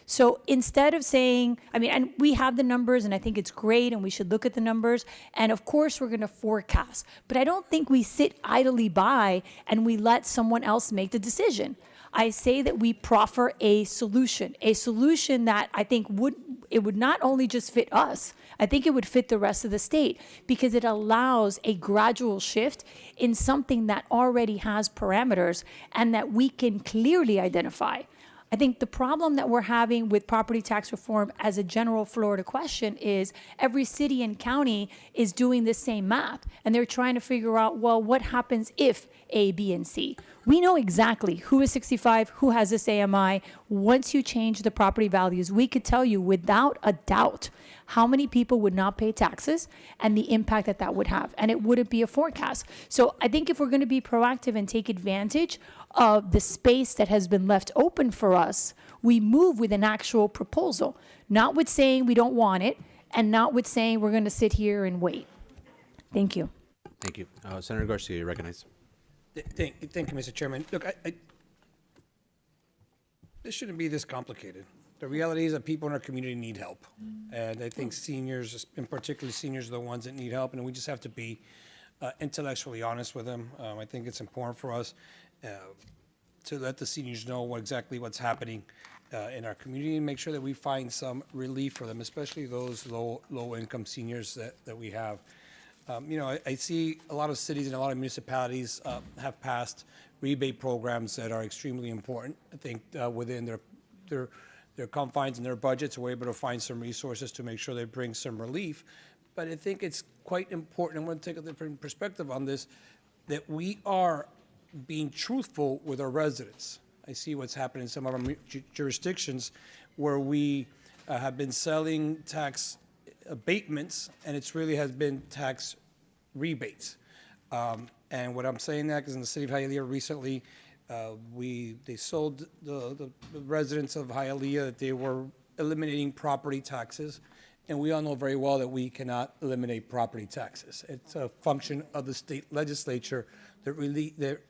So instead of saying, and we have the numbers, and I think it's great, and we should look at the numbers, and of course we're going to forecast, but I don't think we sit idly by and we let someone else make the decision. I say that we proffer a solution that I think would not only just fit us, I think it would fit the rest of the state, because it allows a gradual shift in something that already has parameters and that we can clearly identify. I think the problem that we're having with property tax reform as a general Florida question is every city and county is doing the same math, and they're trying to figure out, well, what happens if A, B, and C? We know exactly who is 65, who has this AMI. Once you change the property values, we could tell you without a doubt how many people would not pay taxes and the impact that that would have. And it wouldn't be a forecast. So I think if we're going to be proactive and take advantage of the space that has been left open for us, we move with an actual proposal, not with saying we don't want it and not with saying we're going to sit here and wait. Thank you. Thank you. Senator Garcia, you recognize. Thank you, Mr. Chairman. Look, this shouldn't be this complicated. The reality is that people in our community need help. And I think seniors, in particular seniors, are the ones that need help, and we just have to be intellectually honest with them. I think it's important for us to let the seniors know exactly what's happening in our community and make sure that we find some relief for them, especially those low-income seniors that we have. I see a lot of cities and a lot of municipalities have passed rebate programs that are extremely important. I think within their confines and their budgets, we're able to find some resources to make sure they bring some relief. But I think it's quite important, and I want to take a different perspective on this, that we are being truthful with our residents. I see what's happening in some of our jurisdictions where we have been selling tax abatements, and it's really has been tax rebates. And what I'm saying that is in the city of Hialeah recently, they sold the residents of Hialeah that they were eliminating property taxes, and we all know very well that we cannot eliminate property taxes. It's a function of the state legislature that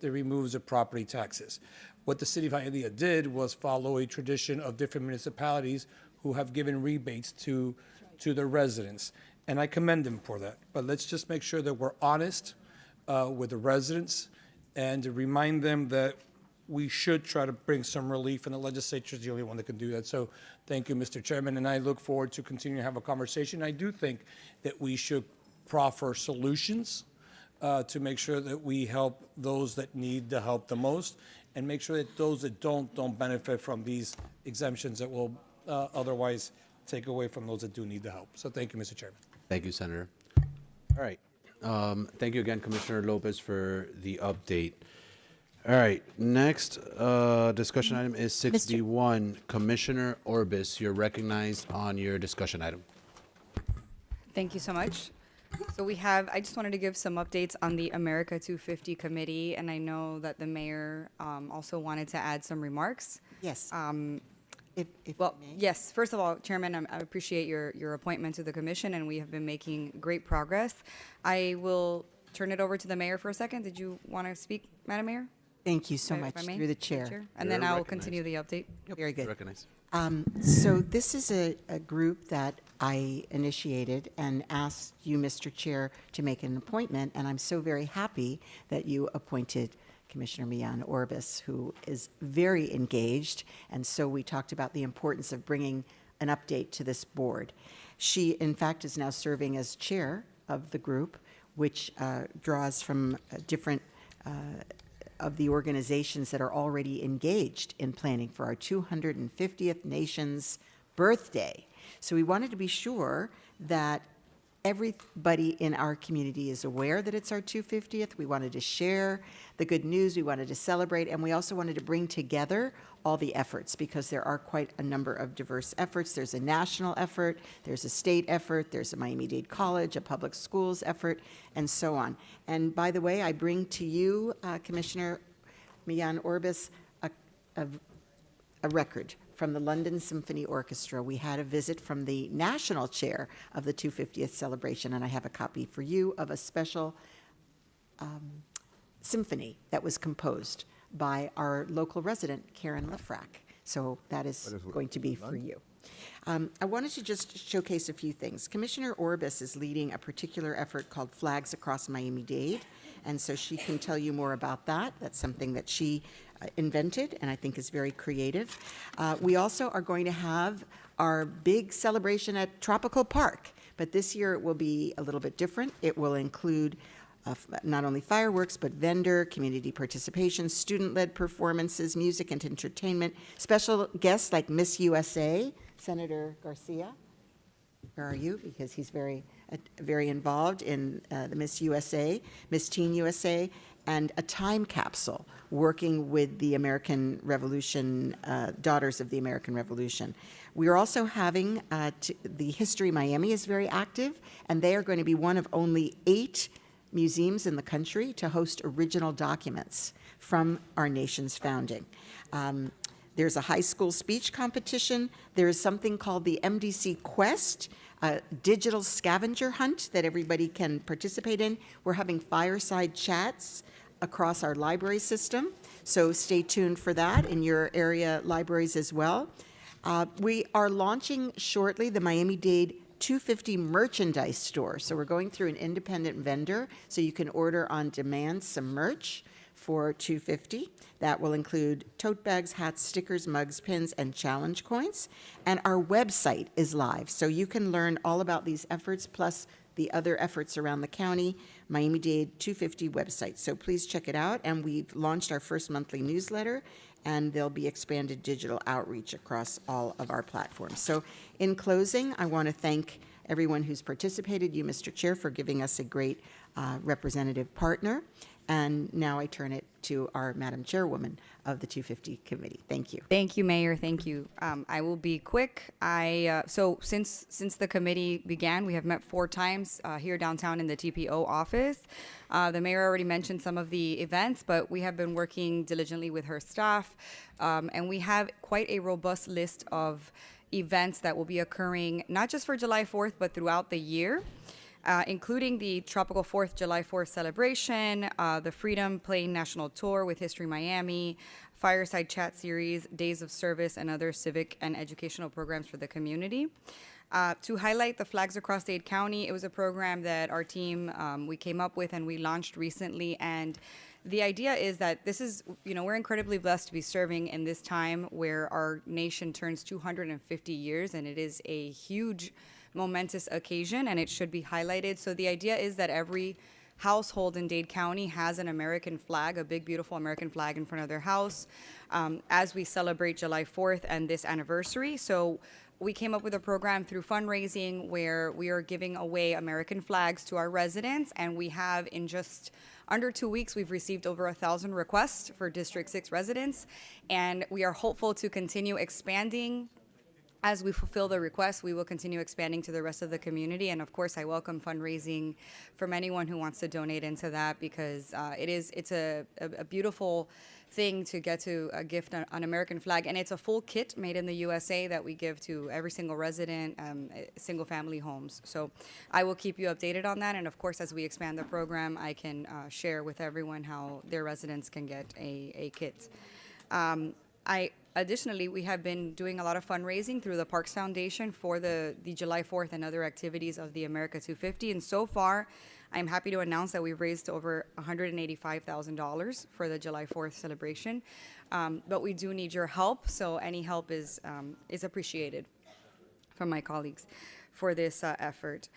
removes the property taxes. What the city of Hialeah did was follow a tradition of different municipalities who have given rebates to the residents, and I commend them for that. But let's just make sure that we're honest with the residents and to remind them that we should try to bring some relief, and the legislature is the only one that can do that. So thank you, Mr. Chairman, and I look forward to continuing to have a conversation. I do think that we should proffer solutions to make sure that we help those that need the help the most, and make sure that those that don't benefit from these exemptions that will otherwise take away from those that do need the help. So thank you, Mr. Chairman. Thank you, Senator. All right. Thank you again, Commissioner Lopez, for the update. All right. Next discussion item is 6D1. Commissioner Orbis, you're recognized on your discussion item. Thank you so much. So I just wanted to give some updates on the America 250 committee, and I know that the mayor also wanted to add some remarks. Yes. Well, yes, first of all, Chairman, I appreciate your appointment to the commission, and we have been making great progress. I will turn it over to the mayor for a second. Did you want to speak, Madam Mayor? Thank you so If I much, may? through the chair. And then I'll continue the update. Very good. Recognize. So this is a group that I initiated and asked you, Mr. Chair, to make an appointment, and I'm so very happy that you appointed Commissioner Millan Orbis, who is very engaged, and so we talked about the importance of bringing an update to this board. She, in fact, is now serving as chair of the group, which draws from different of the organizations that are already engaged in planning for our 250th nation's birthday. So we wanted to be sure that everybody in our community is aware that it's our 250th. We wanted to share the good news, we wanted to celebrate, and we also wanted to bring together all the efforts, because there are quite a number of diverse efforts. There's a national effort, there's a state effort, there's a Miami-Dade College, a public schools effort, and so on. And by the way, I bring to you, Commissioner Millan Orbis, a record from the London Symphony Orchestra. We had a visit from the national chair of the 250th celebration, and I have a copy for you of a special symphony that was composed by our local resident, Karen Lefrak. So that is going to be for you. I wanted to just showcase a few things. Commissioner Orbis is leading a particular effort called Flags Across Miami-Dade, and so she can tell you more about that. That's something that she invented and I think is very creative. We also are going to have our big celebration at Tropical Park, but this year it will be a little bit different. It will include not only fireworks, but vendor, community participation, student-led performances, music and entertainment, special guests like Miss USA, Senator Garcia. Where are you? Because he's very involved in the Miss USA, Miss Teen USA, and a time capsule working with the American Revolution, Daughters of the American Revolution. We are also having, the History Miami is very active, and they are going to be one of only 8 museums in the country to host original documents from our nation's founding. There's a high school speech competition. There is something called the MDC Quest, a digital scavenger hunt that everybody can participate in. We're having fireside chats across our library system, so stay tuned for that in your area libraries as well. We are launching shortly the Miami-Dade 250 merchandise store. So we're going through an independent vendor, so you can order on demand some merch for 250. That will include tote bags, hats, stickers, mugs, pins, and challenge coins. And our website is live, so you can learn all about these efforts, plus the other efforts around the county, Miami-Dade 250 website. So please check it out. And we've launched our first monthly newsletter, and there'll be expanded digital outreach across all of our platforms. So in closing, I want to thank everyone who's participated, you, Mr. Chair, for giving us a great representative partner. And now I turn it to our Madam Chairwoman of the 250 Committee. Thank you. Thank you, Mayor. Thank you. I will be quick. So since the committee began, we have met 4 times here downtown in the TPO office. The mayor already mentioned some of the events, but we have been working diligently with her staff, and we have quite a robust list of events that will be occurring not just for July 4th, but throughout the year. Including the Tropical 4th, July 4th celebration, the Freedom Plane National Tour with History Miami, Fireside Chat Series, Days of Service, and other civic and educational programs for the community. To highlight the Flags Across Dade County, it was a program that our team, we came up with and we launched recently. And the idea is that this is, we're incredibly blessed to be serving in this time where our nation turns 250 years, and it is a huge momentous occasion, and it should be highlighted. So the idea is that every household in Dade County has an American flag, a big, beautiful American flag in front of their house, as we celebrate July 4th and this anniversary. So we came up with a program through fundraising where we are giving away American flags to our residents, and we have, in just under 2 weeks, we've received over 1,000 requests for District 6 residents, and we are hopeful to continue expanding as we fulfill the request, we will continue expanding to the rest of the community. And of course, I welcome fundraising from anyone who wants to donate into that, because it's a beautiful thing to get to gift an American flag. And it's a full kit made in the USA that we give to every single resident, single family homes. So I will keep you updated on that. And of course, as we expand the program, I can share with everyone how their residents can get a kit. Additionally, we have been doing a lot of fundraising through the Parks Foundation for the July 4th and other activities of the America 250. And so far, I'm happy to announce that we've raised over $185,000 for the July 4th celebration. But we do need your help, so any help is appreciated from my colleagues for this effort.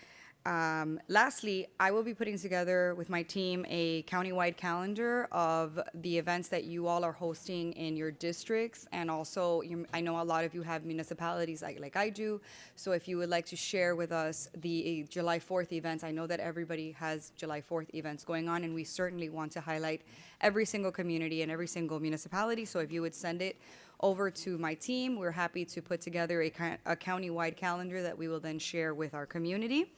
Lastly, I will be putting together with my team a countywide calendar of the events that you all are hosting in your districts. And also, I know a lot of you have municipalities like I do. So if you would like to share with us the July 4th events, I know that everybody has July 4th events going on, and we certainly want to highlight every single community and every single municipality. So if you would send it over to my team, we're happy to put together a countywide calendar that we will then share with our community.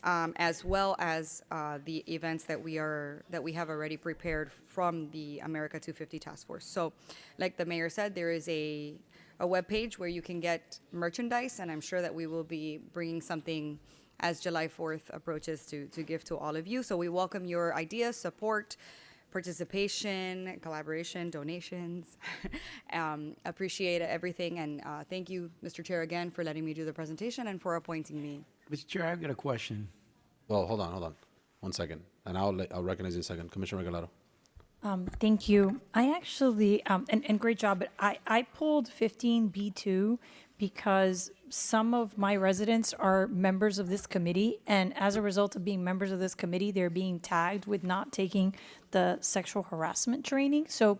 As well as the events that we have already prepared from the America 250 Task Force. So, like the mayor said, there is a webpage where you can get merchandise, and I'm sure that we will be bringing something as July 4th approaches to give to all of you. So we welcome your ideas, support, participation, collaboration, donations. Appreciate everything, and thank you, Mr. Chair, again for letting me do the presentation and for appointing me. Mr. Chair, I've got a question. Well, hold on. 1 second. And I'll recognize you in a second. Commissioner Regalado. Thank you. I actually, and great job, but I pulled 15B2 because some of my residents are members of this committee, and as a result of being members of this committee, they're being tagged with not taking the sexual harassment training. So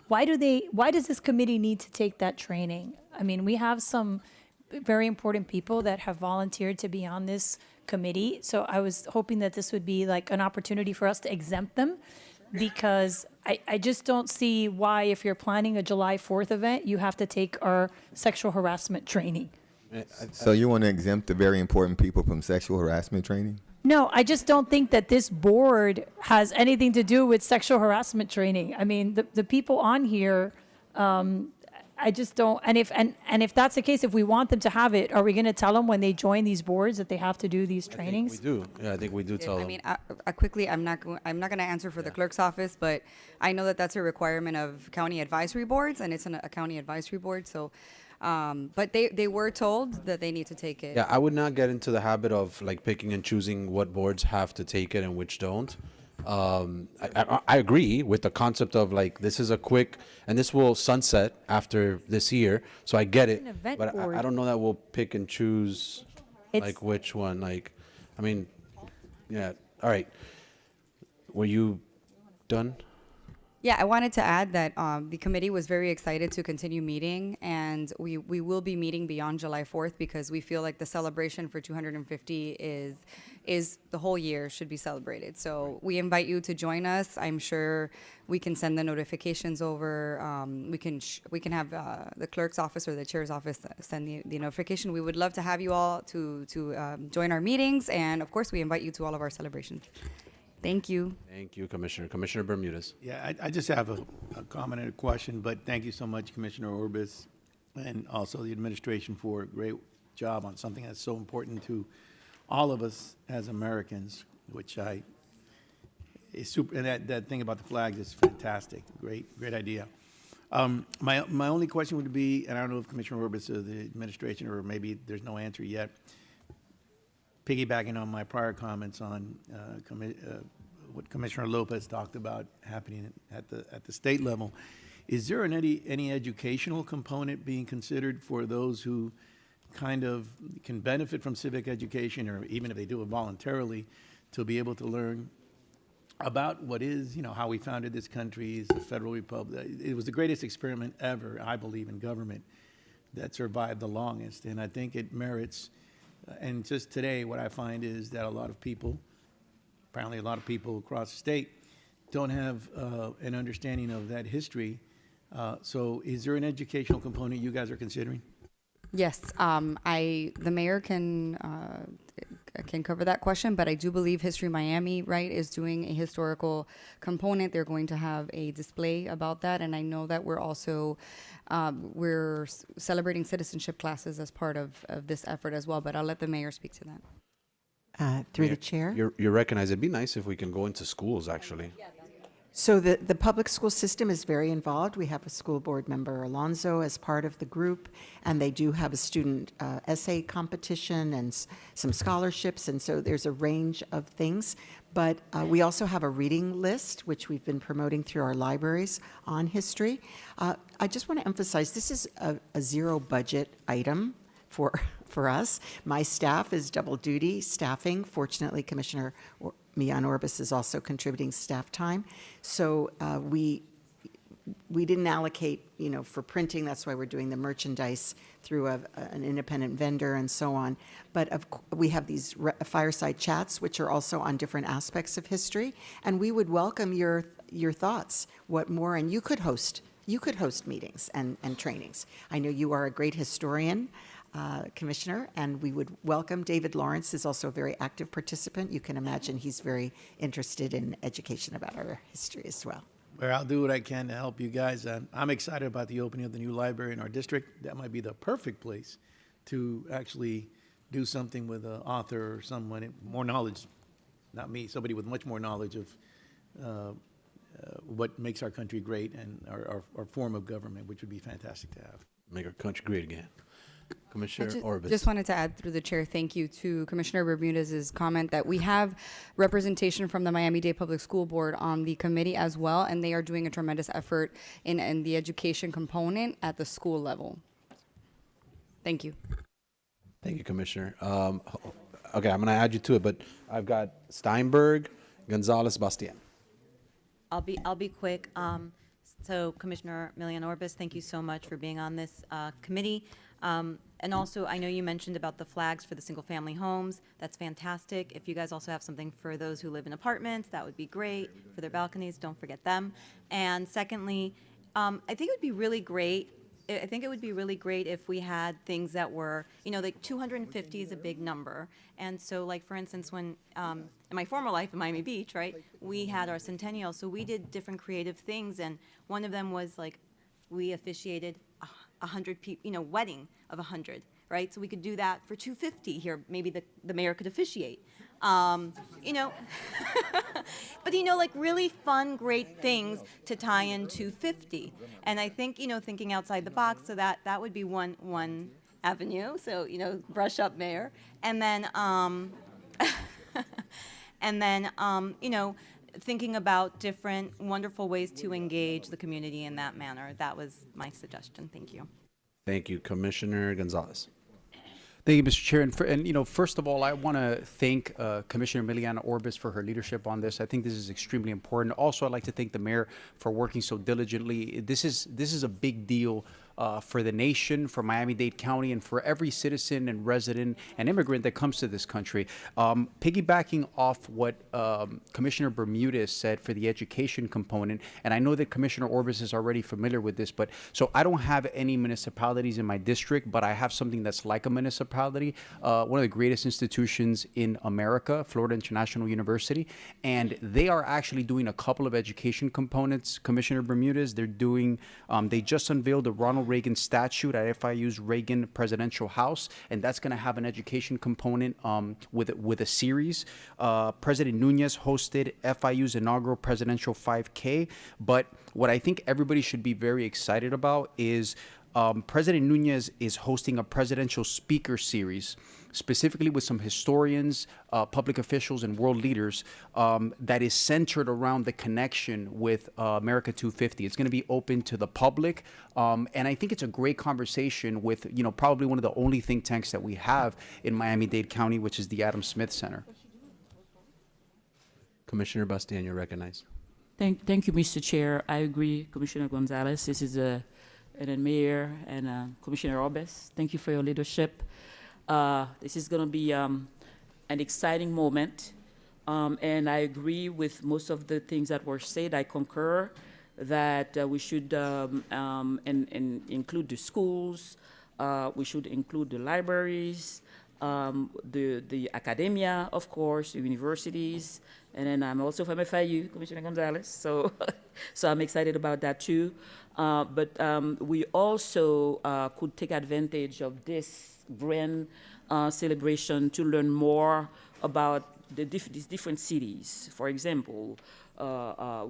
why does this committee need to take that training? I mean, we have some very important people that have volunteered to be on this committee. So I was hoping that this would be like an opportunity for us to exempt them, because I just don't see why, if you're planning a July 4th event, you have to take our sexual harassment training. So you want to exempt the very important people from sexual harassment training? No, I just don't think that this board has anything to do with sexual harassment training. I mean, the people on here, I just don't. And if that's the case, if we want them to have it, are we going to tell them when they join these boards that they have to do these trainings? We do. Yeah, I think we do tell them. I mean, quickly, I'm not going to answer for the clerk's office, but I know that that's a requirement of county advisory boards, and it's a county advisory board. So, but they were told that they need to take it. Yeah, I would not get into the habit of like picking and choosing what boards have to take it and which don't. I agree with the concept of like this is a quick, and this will sunset after this year, so I get it. It's an event But board. I don't know that we'll pick and choose It's- like which one. Like, I mean, yeah. All right. Were you done? Yeah, I wanted to add that the committee was very excited to continue meeting, and we will be meeting beyond July 4th because we feel like the celebration for 250 is the whole year should be celebrated. So we invite you to join us. I'm sure we can send the notifications over. We can have the clerk's office or the chair's office send the notification. We would love to have you all to join our meetings, and of course we invite you to all of our celebrations. Thank you. Thank you, Commissioner. Commissioner Bermudez. Yeah, I just have a comment and a question, but thank you so much, Commissioner Orbis, and also the administration for a great job on something that's so important to all of us as Americans, which is super, and that thing about the flags is fantastic. Great idea. My only question would be, and I don't know if Commissioner Orbis or the administration, or maybe there's no answer yet, piggybacking on my prior comments on what Commissioner Lopez talked about happening at the state level, is there any educational component being considered for those who kind of can benefit from civic education, or even if they do it voluntarily, to be able to learn about what is, how we founded this country, the federal republic. It was the greatest experiment ever, I believe, in government that survived the longest, and I think it merits. And just today, what I find is that apparently a lot of people across the state don't have an understanding of that history. So is there an educational component you guys are considering? Yes, the mayor can cover that question, but I do believe History Miami, right, is doing a historical component. They're going to have a display about that, and I know that we're also we're celebrating citizenship classes as part of this effort as well. But I'll let the mayor speak to that. Through the chair. You're recognized. It'd be nice if we can go into schools, actually. So the public school system is very involved. We have a school board member, Alonzo, as part of the group, and they do have a student essay competition and some scholarships, and so there's a range of things. But we also have a reading list, which we've been promoting through our libraries on history. I just want to emphasize, this is a zero budget item for us. My staff is double duty staffing. Fortunately, Commissioner Milan Orbis is also contributing staff time. So we didn't allocate, for printing. That's why we're doing the merchandise through an independent vendor and so on. But we have these fireside chats, which are also on different aspects of history. And we would welcome your thoughts. What more? And you could host meetings and trainings. I know you are a great historian, Commissioner, and we would welcome. David Lawrence is also a very active participant. You can imagine he's very interested in education about our history as well. Well, I'll do what I can to help you guys. I'm excited about the opening of the new library in our district. That might be the perfect place to actually do something with an author or someone, more knowledge, not me, somebody with much more knowledge of what makes our country great and our form of government, which would be fantastic to have. Make our country great again. Commissioner Orbis. Just wanted to add through the chair, thank you to Commissioner Bermudez's comment that we have representation from the Miami-Dade Public School Board on the committee as well, and they are doing a tremendous effort in the education component at the school level. Thank you. Thank you, Commissioner. Okay, I'm going to add you to it, but I've got Steinberg, Gonzalez, Bastien. I'll be quick. So Commissioner Milan Orbis, thank you so much for being on this committee. And also, I know you mentioned about the flags for the single-family homes. That's fantastic. If you guys also have something for those who live in apartments, that would be great. For their balconies, don't forget them. And secondly, I think it would be really great. I think it would be really great if we had things that were, like 250 is a big number. And so, like, for instance, when in my former life in Miami Beach, right, we had our centennial. So we did different creative things. And one of them was, like, we officiated 100 people, wedding of 100, right? So we could do that for 250 here. Maybe the mayor could officiate, but like really fun, great things to tie in 250. And I think, thinking outside the box, so that would be one avenue. So, brush up, mayor. And then, thinking about different wonderful ways to engage the community in that manner. That was my suggestion. Thank you. Thank you, Commissioner Gonzalez. Thank you, Mr. Chair. And first of all, I want to thank Commissioner Miliana Orbis for her leadership on this. I think this is extremely important. Also, I'd like to thank the mayor for working so diligently. This is a big deal for the nation, for Miami-Dade County, and for every citizen and resident and immigrant that comes to this country. Piggybacking off what Commissioner Bermudez said for the education component, and I know that Commissioner Orbis is already familiar with this, but so I don't have any municipalities in my district, but I have something that's like a municipality, one of the greatest institutions in America, Florida International University, and they are actually doing a couple of education components. Commissioner Bermudez, they're doing, they just unveiled the Ronald Reagan statue at FIU's Reagan Presidential House, and that's going to have an education component with a series. President Nunez hosted FIU's inaugural presidential 5K, but what I think everybody should be very excited about is President Nunez is hosting a presidential speaker series, specifically with some historians, public officials, and world leaders that is centered around the connection with America 250. It's going to be open to the public, and I think it's a great conversation with, probably one of the only think tanks that we have in Miami-Dade County, which is the Adam Smith Center. Commissioner Bastien, you're recognized. Thank you, Mr. Chair. I agree, Commissioner Gonzalez. This is and then Mayor and Commissioner Orbis. Thank you for your leadership. This is going to be an exciting moment, and I agree with most of the things that were said. I concur that we should and include the schools, We should include the libraries, the academia, of course, the universities, and then I'm also from FIU, Commissioner Gonzalez, so so I'm excited about that too. But we also could take advantage of this grand celebration to learn more about these different cities. For example,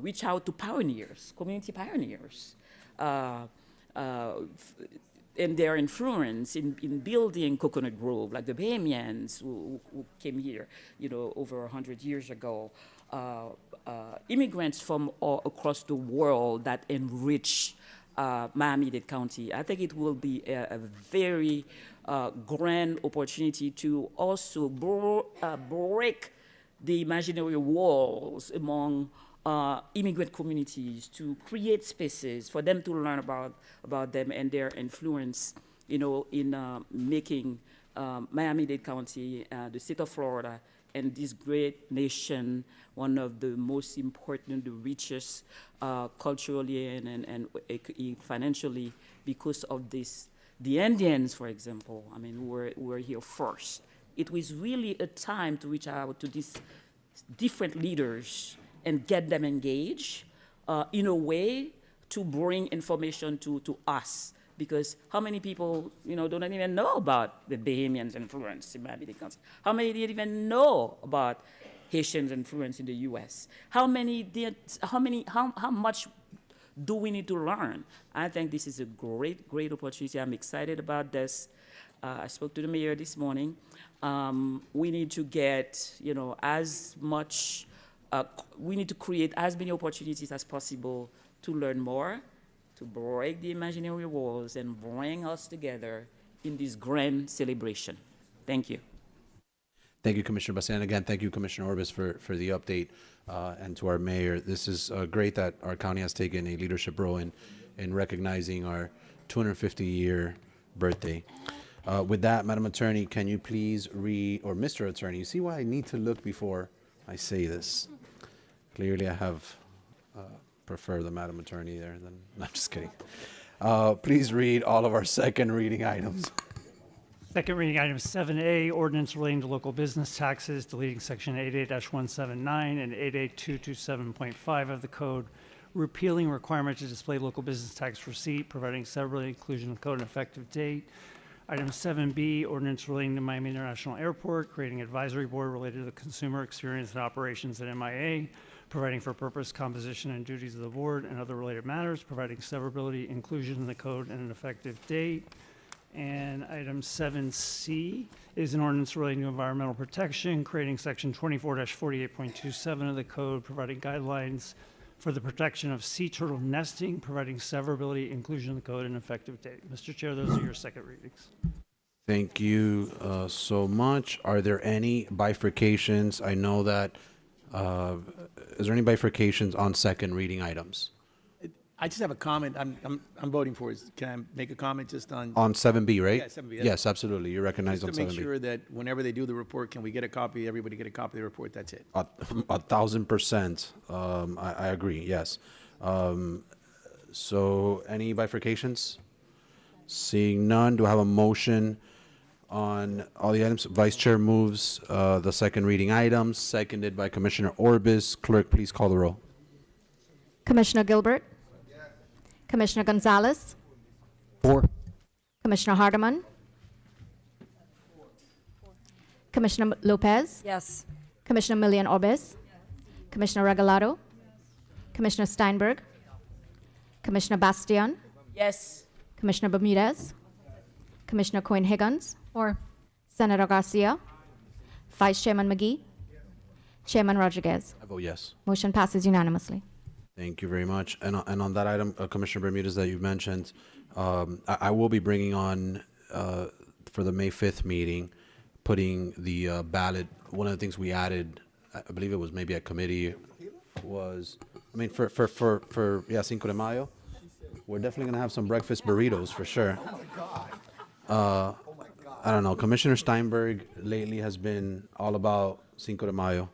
reach out to pioneers, community pioneers, and their influence in building Coconut Grove, like the Bahamians who came here, over 100 years ago. Immigrants from all across the world that enrich Miami-Dade County. I think it will be a very grand opportunity to also break the imaginary walls among immigrant communities, to create spaces for them to learn about them and their influence, in making Miami-Dade County, the state of Florida, and this great nation one of the most important, the richest culturally and financially because of this. The Indians, for example, were here first. It was really a time to reach out to these different leaders and get them engaged in a way to bring information to us. Because how many people, don't even know about the Bahamians' influence in Miami-Dade County? How many didn't even know about Haitians' influence in the U.S.? How much do we need to learn? I think this is a great, great opportunity. I'm excited about this. I spoke to the mayor this morning. We need to get, as much, we need to create as many opportunities as possible to learn more, to break the imaginary walls and bring us together in this grand celebration. Thank you. Thank you, Commissioner Bastian. Again, thank you, Commissioner Orbis, for the update, and to our mayor. This is great that our county has taken a leadership role in recognizing our 250-year birthday. With that, Madam Attorney, can you please read, or Mr. Attorney, you see why I need to look before I say this. Clearly, I have prefer the Madam Attorney there. No, I'm just kidding. Please read all of our second reading items. Second reading item 7A, ordinance relating to local business taxes, deleting section 88-179 and 88227.5 of the code, repealing requirement to display local business tax receipt, providing severally inclusion of code and effective date. Item 7B, ordinance relating to Miami International Airport, creating advisory board related to the consumer experience and operations at MIA, providing for purpose, composition, and duties of the board, and other related matters, providing severability, inclusion in the code, and an effective date. And item 7C is an ordinance relating to environmental protection, creating section 24-48.27 of the code, providing guidelines for the protection of sea turtle nesting, providing severability, inclusion in the code, and effective date. Mr. Chair, those are your second readings. Thank you so much. Are there any bifurcations? I know that, is there any bifurcations on second reading items? I just have a comment. I'm voting for it. Can I make a comment just on? On 7B, right? Yeah, 7B. Yes, absolutely. You're recognized on Just to 7B. make sure that whenever they do the report, can we get a copy, everybody get a copy of the report? That's it. 1,000%. I agree, yes. So any bifurcations? Seeing none, do I have a motion on all the items? Vice Chair moves the second reading items, seconded by Commissioner Orbis. Clerk, please call the roll. Commissioner Gilbert? Commissioner Gonzalez? 4. Commissioner Hardeman? Commissioner Lopez? Yes. Commissioner Milian Orbis? Commissioner Regalado? Commissioner Steinberg? Commissioner Bastian? Yes. Commissioner Bermudez? Commissioner Cohen-Higgins? 4. Senator Garcia? Vice Chairman McGee? Chairman Rodriguez? I vote yes. Motion passes unanimously. Thank you very much. And on that item, Commissioner Bermudez, that you mentioned, I will be bringing on, for the May 5th meeting, putting the ballot. One of the things we added, I believe it was maybe at committee, was, for Cinco de Mayo, we're definitely going to have some breakfast burritos for sure. I don't know. Commissioner Steinberg lately has been all about Cinco de Mayo.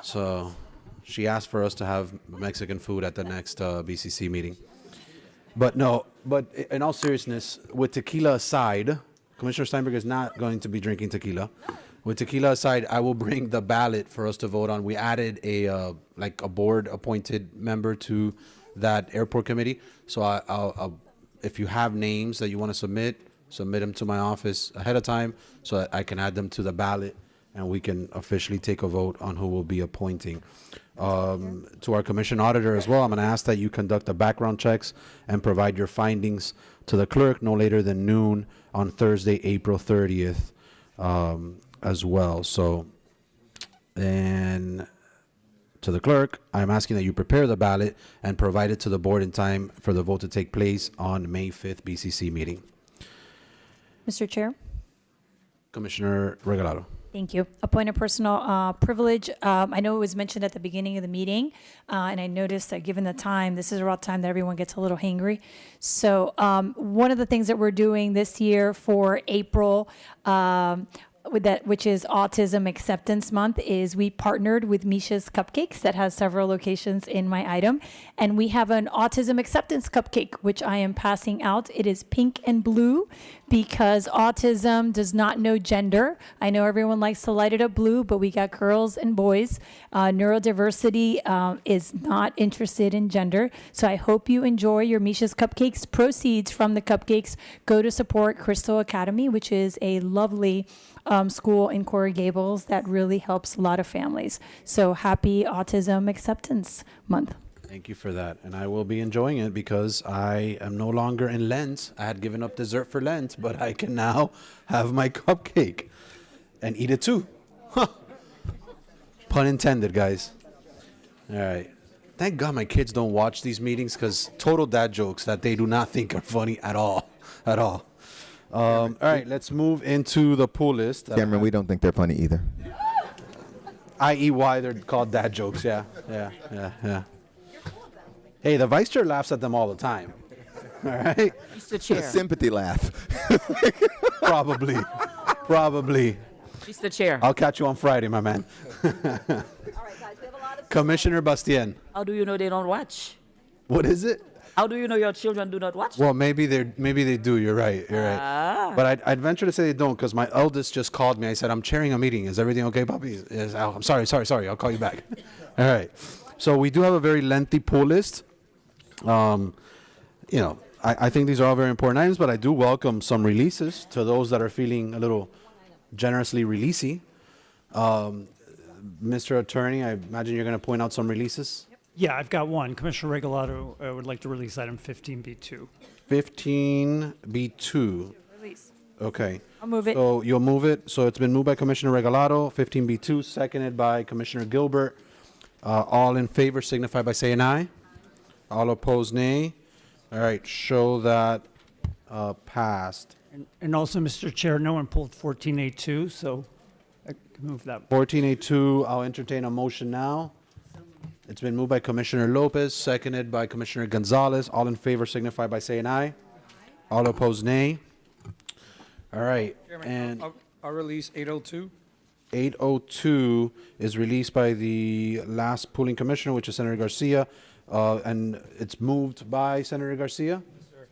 So she asked for us to have Mexican food at the next BCC meeting. But no, but in all seriousness, with tequila aside, Commissioner Steinberg is not going to be drinking tequila. With tequila aside, I will bring the ballot for us to vote on. We added a like a board appointed member to that airport committee. So I'll if you have names that you want to submit them to my office ahead of time so that I can add them to the ballot and we can officially take a vote on who will be appointing. To our commission auditor as well, I'm going to ask that you conduct the background checks and provide your findings to the clerk no later than noon on Thursday, April 30th, as well. So, and to the clerk, I'm asking that you prepare the ballot and provide it to the board in time for the vote to take place on May 5th BCC meeting. Mr. Chair? Commissioner Regalado. Thank you. A point of personal privilege. I know it was mentioned at the beginning of the meeting, and I noticed that given the time, this is around time that everyone gets a little hangry. So one of the things that we're doing this year for April, which is Autism Acceptance Month, is we partnered with Misha's Cupcakes that has several locations in my item. And we have an Autism Acceptance Cupcake, which I am passing out. It is pink and blue because autism does not know gender. I know everyone likes to light it up blue, but we got girls and boys. Neurodiversity is not interested in gender. So I hope you enjoy your Misha's Cupcakes. Proceeds from the cupcakes go to support Crystal Academy, which is a lovely school in Coral Gables that really helps a lot of families. So happy Autism Acceptance Month. Thank you for that. And I will be enjoying it because I am no longer in Lent. I had given up dessert for Lent, but I can now have my cupcake and eat it too. Huh. Pun intended, guys. All right. Thank God my kids don't watch these meetings because total dad jokes that they do not think are funny at all. At all. All right, let's move into the pool list. Cameron, we don't think they're funny either. I.e. why they're called dad jokes. Yeah. Hey, the vice chair laughs at them all the time. All right? Mr. Chair. Sympathy laugh. Probably. Mr. Chair. I'll catch you on Friday, my man. Commissioner Bastien. How do you know they don't watch? What is it? How do you know your children do not watch? Well, maybe they do. You're right. But I'd venture to say they don't because my eldest just called me. I said, I'm chairing a meeting. Is everything okay, puppy? Yes. Oh, I'm sorry. I'll call you back. All right. So we do have a very lengthy pool list. I think these are all very important items, but I do welcome some releases to those that are feeling a little generously releasey. Mr. Attorney, I imagine you're going to point out some releases. Yeah, I've got one. Commissioner Regalado would like to release item 15B2. 15B2. Release. Okay. I'll move it. So you'll move it. So it's been moved by Commissioner Regalado, 15B2, seconded by Commissioner Gilbert. All in favor signify by saying aye. All opposed, nay. All right, show that passed. And also, Mr. Chair, no one pulled 14A2, so I can move that. 14A2, I'll entertain a motion now. It's been moved by Commissioner Lopez, seconded by Commissioner Gonzalez. All in favor signify by saying aye. All opposed, nay. All right. Chairman, And I'll release 802. 802 is released by the last pooling commissioner, which is Senator Garcia. And it's moved by Senator Garcia,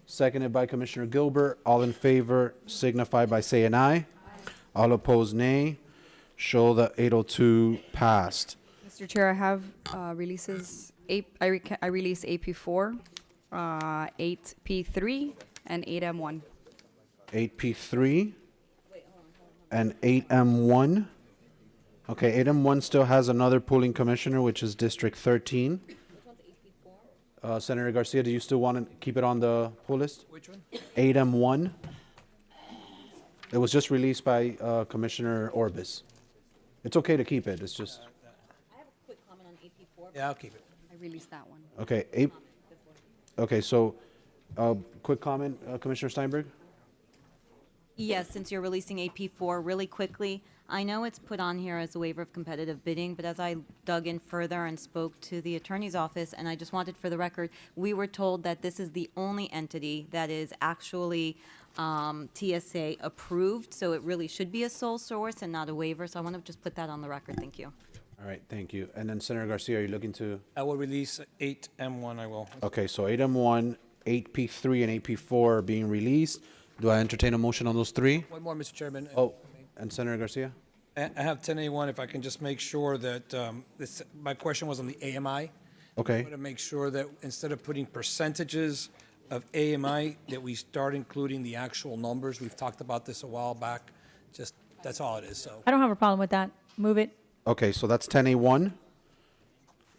seconded by Commissioner Gilbert. All in favor signify by saying aye. All opposed, nay. Show that 802 passed. Mr. Chair, I have releases. I release AP4, 8P3, and 8M1. 8P3 and 8M1. Okay, 8M1 still has another pooling commissioner, which is District 13. Senator Garcia, do you still want to keep it on the pool list? Which one? 8M1. It was just released by Commissioner Orbis. It's okay to keep it. It's just. I have a quick comment on AP4. Yeah, I'll keep it. I released that one. Okay. Okay, so quick comment, Commissioner Steinberg? Yes, since you're releasing AP4 really quickly, I know it's put on here as a waiver of competitive bidding, but as I dug in further and spoke to the attorney's office, and I just wanted for the record, we were told that this is the only entity that is actually TSA approved, so it really should be a sole source and not a waiver. So I want to just put that on the record. Thank you. All right, thank you. And then Senator Garcia, are you looking to? I will release 8M1, I will. Okay, so 8M1 8P3 and 8P4 are being released. Do I entertain a motion on those three? One more, Mr. Chairman. Oh, and Senator Garcia? I have 10A1, if I can just make sure that, my question was on the AMI. Okay. I want to make sure that instead of putting percentages of AMI, that we start including the actual numbers. We've talked about this a while back. Just, that's all it is, so. I don't have a problem with that. Move it. Okay, so that's 10A1.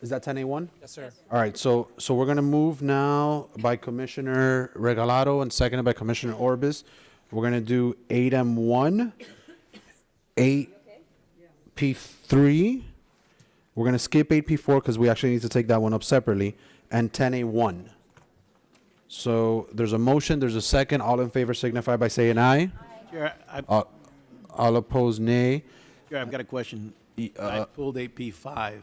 Is that 10A1? Yes, sir. All right, so we're gonna move now by Commissioner Regalado and seconded by Commissioner Orbis. We're gonna do 8M1, 8P3. We're gonna skip 8P4 because we actually need to take that one up separately, and 10A1. So there's a motion, there's a second. All in favor signify by saying aye. Chair, All opposed, nay. Chair, I've got a question. I pulled 8P5.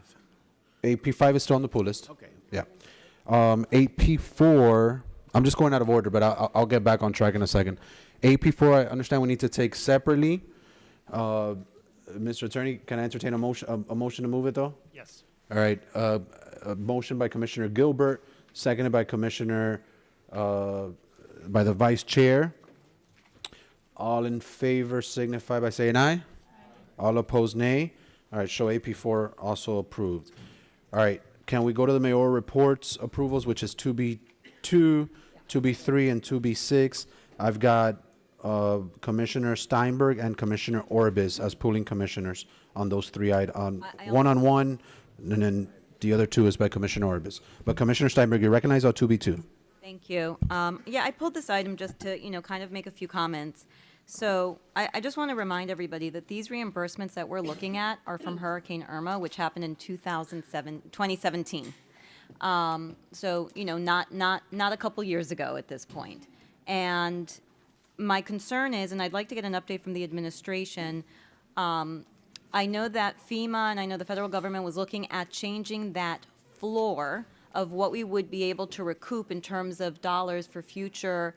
8P5 is still on the pool list. Okay. Yeah. 8P4, I'm just going out of order, but I'll get back on track in a second. 8P4, I understand we need to take separately. Mr. Attorney, can I entertain a motion to move it, though? Yes. All right. A motion by Commissioner Gilbert, seconded by Commissioner, by the Vice Chair. All in favor signify by saying aye. All opposed, nay. All right, show AP4 also approved. All right, can we go to the mayoral reports approvals, which is 2B2, 2B3, and 2B6? I've got Commissioner Steinberg and Commissioner Orbis as pooling commissioners on those three items. One-on-one, and then the other two is by Commissioner Orbis. But Commissioner Steinberg, you recognize on 2B2? Thank you. Yeah, I pulled this item just to, kind of make a few comments. So I just want to remind everybody that these reimbursements that we're looking at are from Hurricane Irma, which happened in 2017. So, not a couple years ago at this point. And my concern is, and I'd like to get an update from the administration, I know that FEMA and I know the federal government was looking at changing that floor of what we would be able to recoup in terms of dollars for future,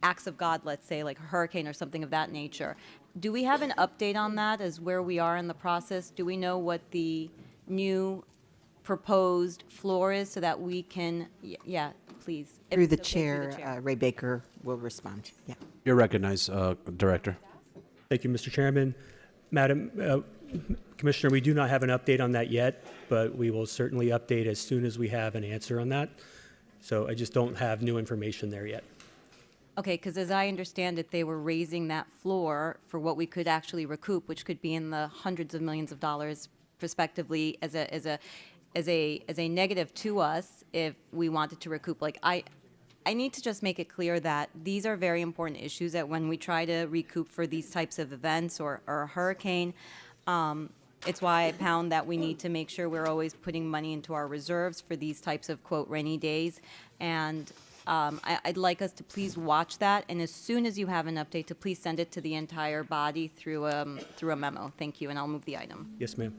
acts of God, let's say, like a hurricane or something of that nature. Do we have an update on that as where we are in the process? Do we know what the new proposed floor is so that we can, yeah, please. If Through the it's okay, through the chair, Ray Baker will respond. Yeah. You're recognized, Director. Thank you, Mr. Chairman. Madam Commissioner, we do not have an update on that yet, but we will certainly update as soon as we have an answer on that. So I just don't have new information there yet. Okay, because as I understand it, they were raising that floor for what we could actually recoup, which could be in the hundreds of millions of dollars, prospectively, as a negative to us if we wanted to recoup. Like I need to just make it clear that these are very important issues. That when we try to recoup for these types of events or a hurricane, it's why I pound that we need to make sure we're always putting money into our reserves for these types of quote rainy days and. I'd like us to please watch that, and as soon as you have an update, to please send it to the entire body through a memo. Thank you, and I'll move the item. Yes, ma'am.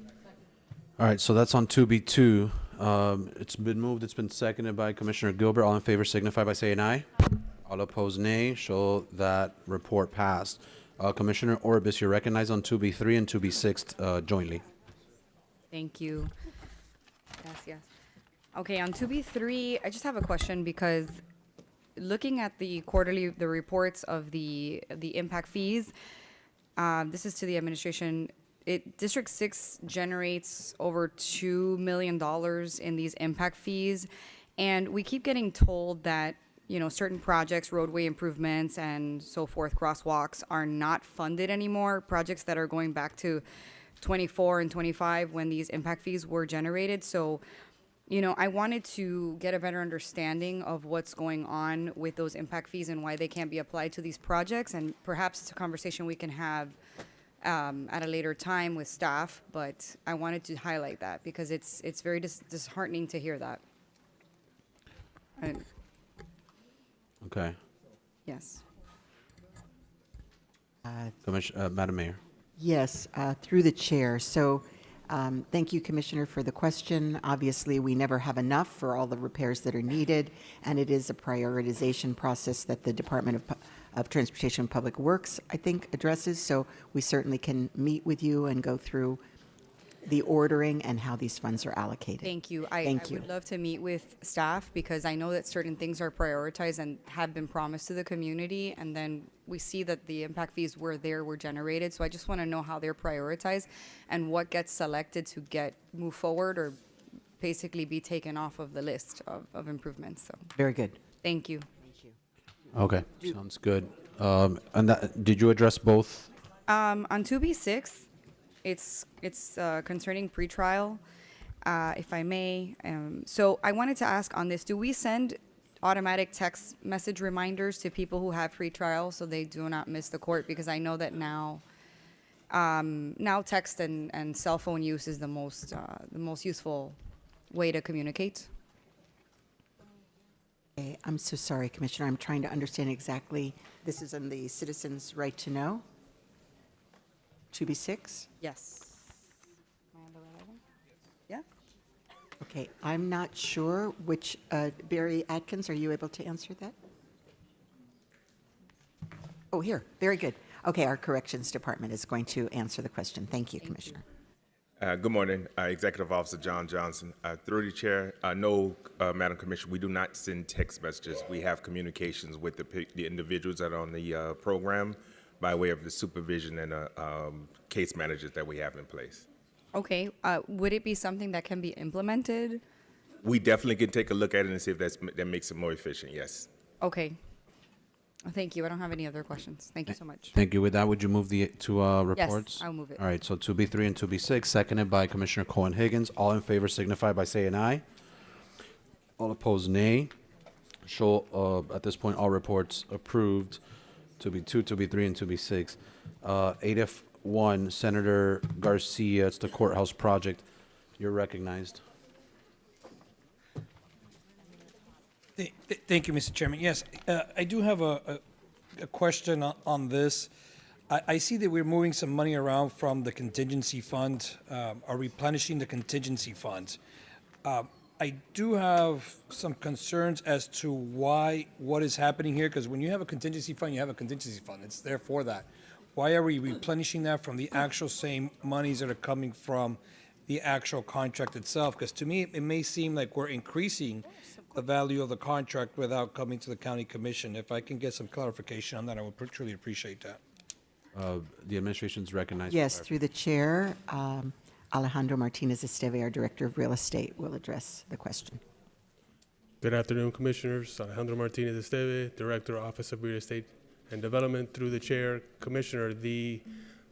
All right, so that's on 2B2. It's been moved, it's been seconded by Commissioner Gilbert. All in favor signify by saying aye. All opposed, nay. Show that report passed. Commissioner Orbis, you're recognized on 2B3 and 2B6 jointly. Thank you. Yes. Okay, on 2B3, I just have a question because looking at the reports of the impact fees, this is to the administration. District 6 generates over $2 million in these impact fees, and we keep getting told that certain projects, roadway improvements and so forth, crosswalks, are not funded anymore. Projects that are going back to 24 and 25 when these impact fees were generated. So I wanted to get a better understanding of what's going on with those impact fees and why they can't be applied to these projects. And perhaps it's a conversation we can have at a later time with staff. But I wanted to highlight that because it's very disheartening to hear that. Okay. Yes. Madam Mayor. Yes, through the chair. So thank you, Commissioner, for the question. Obviously, we never have enough for all the repairs that are needed, and it is a prioritization process that the Department of Transportation and Public Works, I think, addresses. So we certainly can meet with you and go through the ordering and how these funds are allocated. Thank you. I Thank you. would love to meet with staff because I know that certain things are prioritized and have been promised to the community, and then we see that the impact fees were generated. So I just want to know how they're prioritized and what gets selected to move forward or basically be taken off of the list of improvements. So Very good. thank you. Okay, sounds good. And did you address both? On 2B6, it's concerning pretrial, if I may. So I wanted to ask on this, do we send automatic text message reminders to people who have pretrial so they do not miss the court? Because I know that now text and cell phone use is the most useful way to communicate. Okay, I'm so sorry, Commissioner. I'm trying to understand exactly. This is on the citizens' right to know? 2B6? Yes. Yeah. Okay, I'm not sure which, Barry Atkins, are you able to answer that? Oh, here, very good. Okay, our Corrections Department is going to answer the question. Thank you, Commissioner. Good morning, Executive Officer John Johnson. Through the chair, no, Madam Commissioner, we do not send text messages. We have communications with the individuals that are on the program by way of the supervision and case managers that we have in place. Okay. Would it be something that can be implemented? We definitely can take a look at it and see if that makes it more efficient, yes. Okay. Thank you. I don't have any other questions. Thank you so much. Thank you. With that, would you move to reports? Yes, I'll move it. All right, so 2B3 and 2B6, seconded by Commissioner Cohen Higgins. All in favor signify by saying aye. All opposed, nay. Show, at this point, all reports approved. 2B2, 2B3, and 2B6. 8F1, Senator Garcia, it's the courthouse project. You're recognized. Thank you, Mr. Chairman. Yes, I do have a question on this. I see that we're moving some money around from the contingency fund, or replenishing the contingency fund. I do have some concerns as to what is happening here, because when you have a contingency fund, you have a contingency fund. It's there for that. Why are we replenishing that from the actual same monies that are coming from the actual contract itself? Because to me, it may seem like we're increasing the value of the contract without coming to the county commission. If I can get some clarification on that, I would truly appreciate that. The administration's recognized. Yes, through the chair, Alejandro Martinez Esteve, our Director of Real Estate, will address the question. Good afternoon, Commissioners. Alejandro Martinez Esteve, Director, Office of Real Estate and Development. Through the chair, Commissioner, the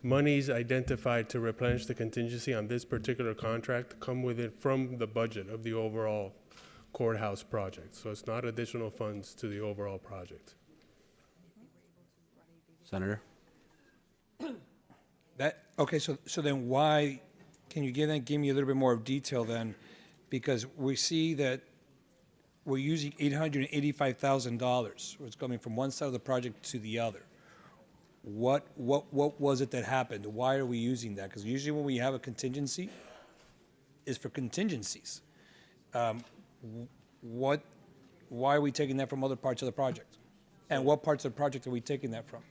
monies identified to replenish the contingency on this particular contract come from the budget of the overall courthouse project. So it's not additional funds to the overall project. Senator? Okay, so then why, can you give me a little bit more of detail then? Because we see that we're using $885,000. It's coming from one side of the project to the other. What was it that happened? Why are we using that? Because usually when we have a contingency, it's for contingencies. Why are we taking that from other parts of the project? And what parts of the project are we taking that from?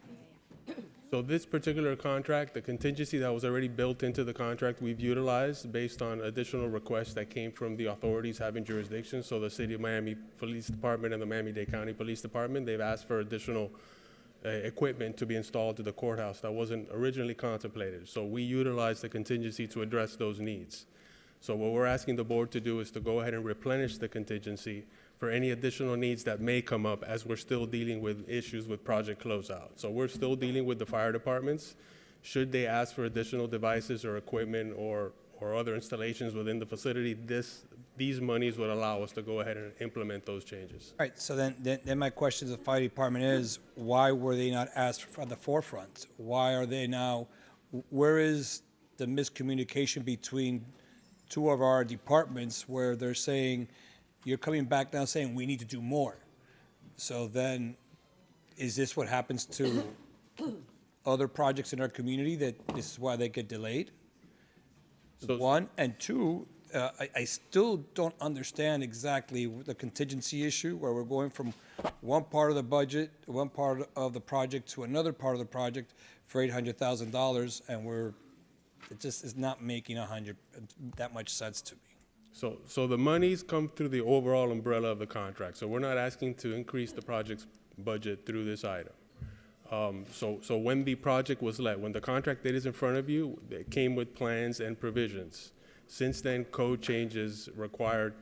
So this particular contract, the contingency that was already built into the contract, we've utilized based on additional requests that came from the authorities having jurisdiction. So the City of Miami Police Department and the Miami-Dade County Police Department, they've asked for additional equipment to be installed to the courthouse that wasn't originally contemplated. So we utilized the contingency to address those needs. So what we're asking the board to do is to go ahead and replenish the contingency for any additional needs that may come up as we're still dealing with issues with project closeout. So we're still dealing with the fire departments. Should they ask for additional devices or equipment or other installations within the facility, these monies would allow us to go ahead and implement those changes. All right, so then my question to the fire department is, why were they not asked at the forefront? Why are they now, where is the miscommunication between two of our departments where they're saying, you're coming back now saying we need to do more? So then, is this what happens to other projects in our community, that this is why they get delayed? So one, and two, I still don't understand exactly the contingency issue where we're going from one part of the budget, one part of the project to another part of the project for $800,000, and we're It just is not making that much sense to me. So the monies come through the overall umbrella of the contract. So we're not asking to increase the project's budget through this item. So when the project was let, when the contract that is in front of you, it came with plans and provisions. Since then, code changes required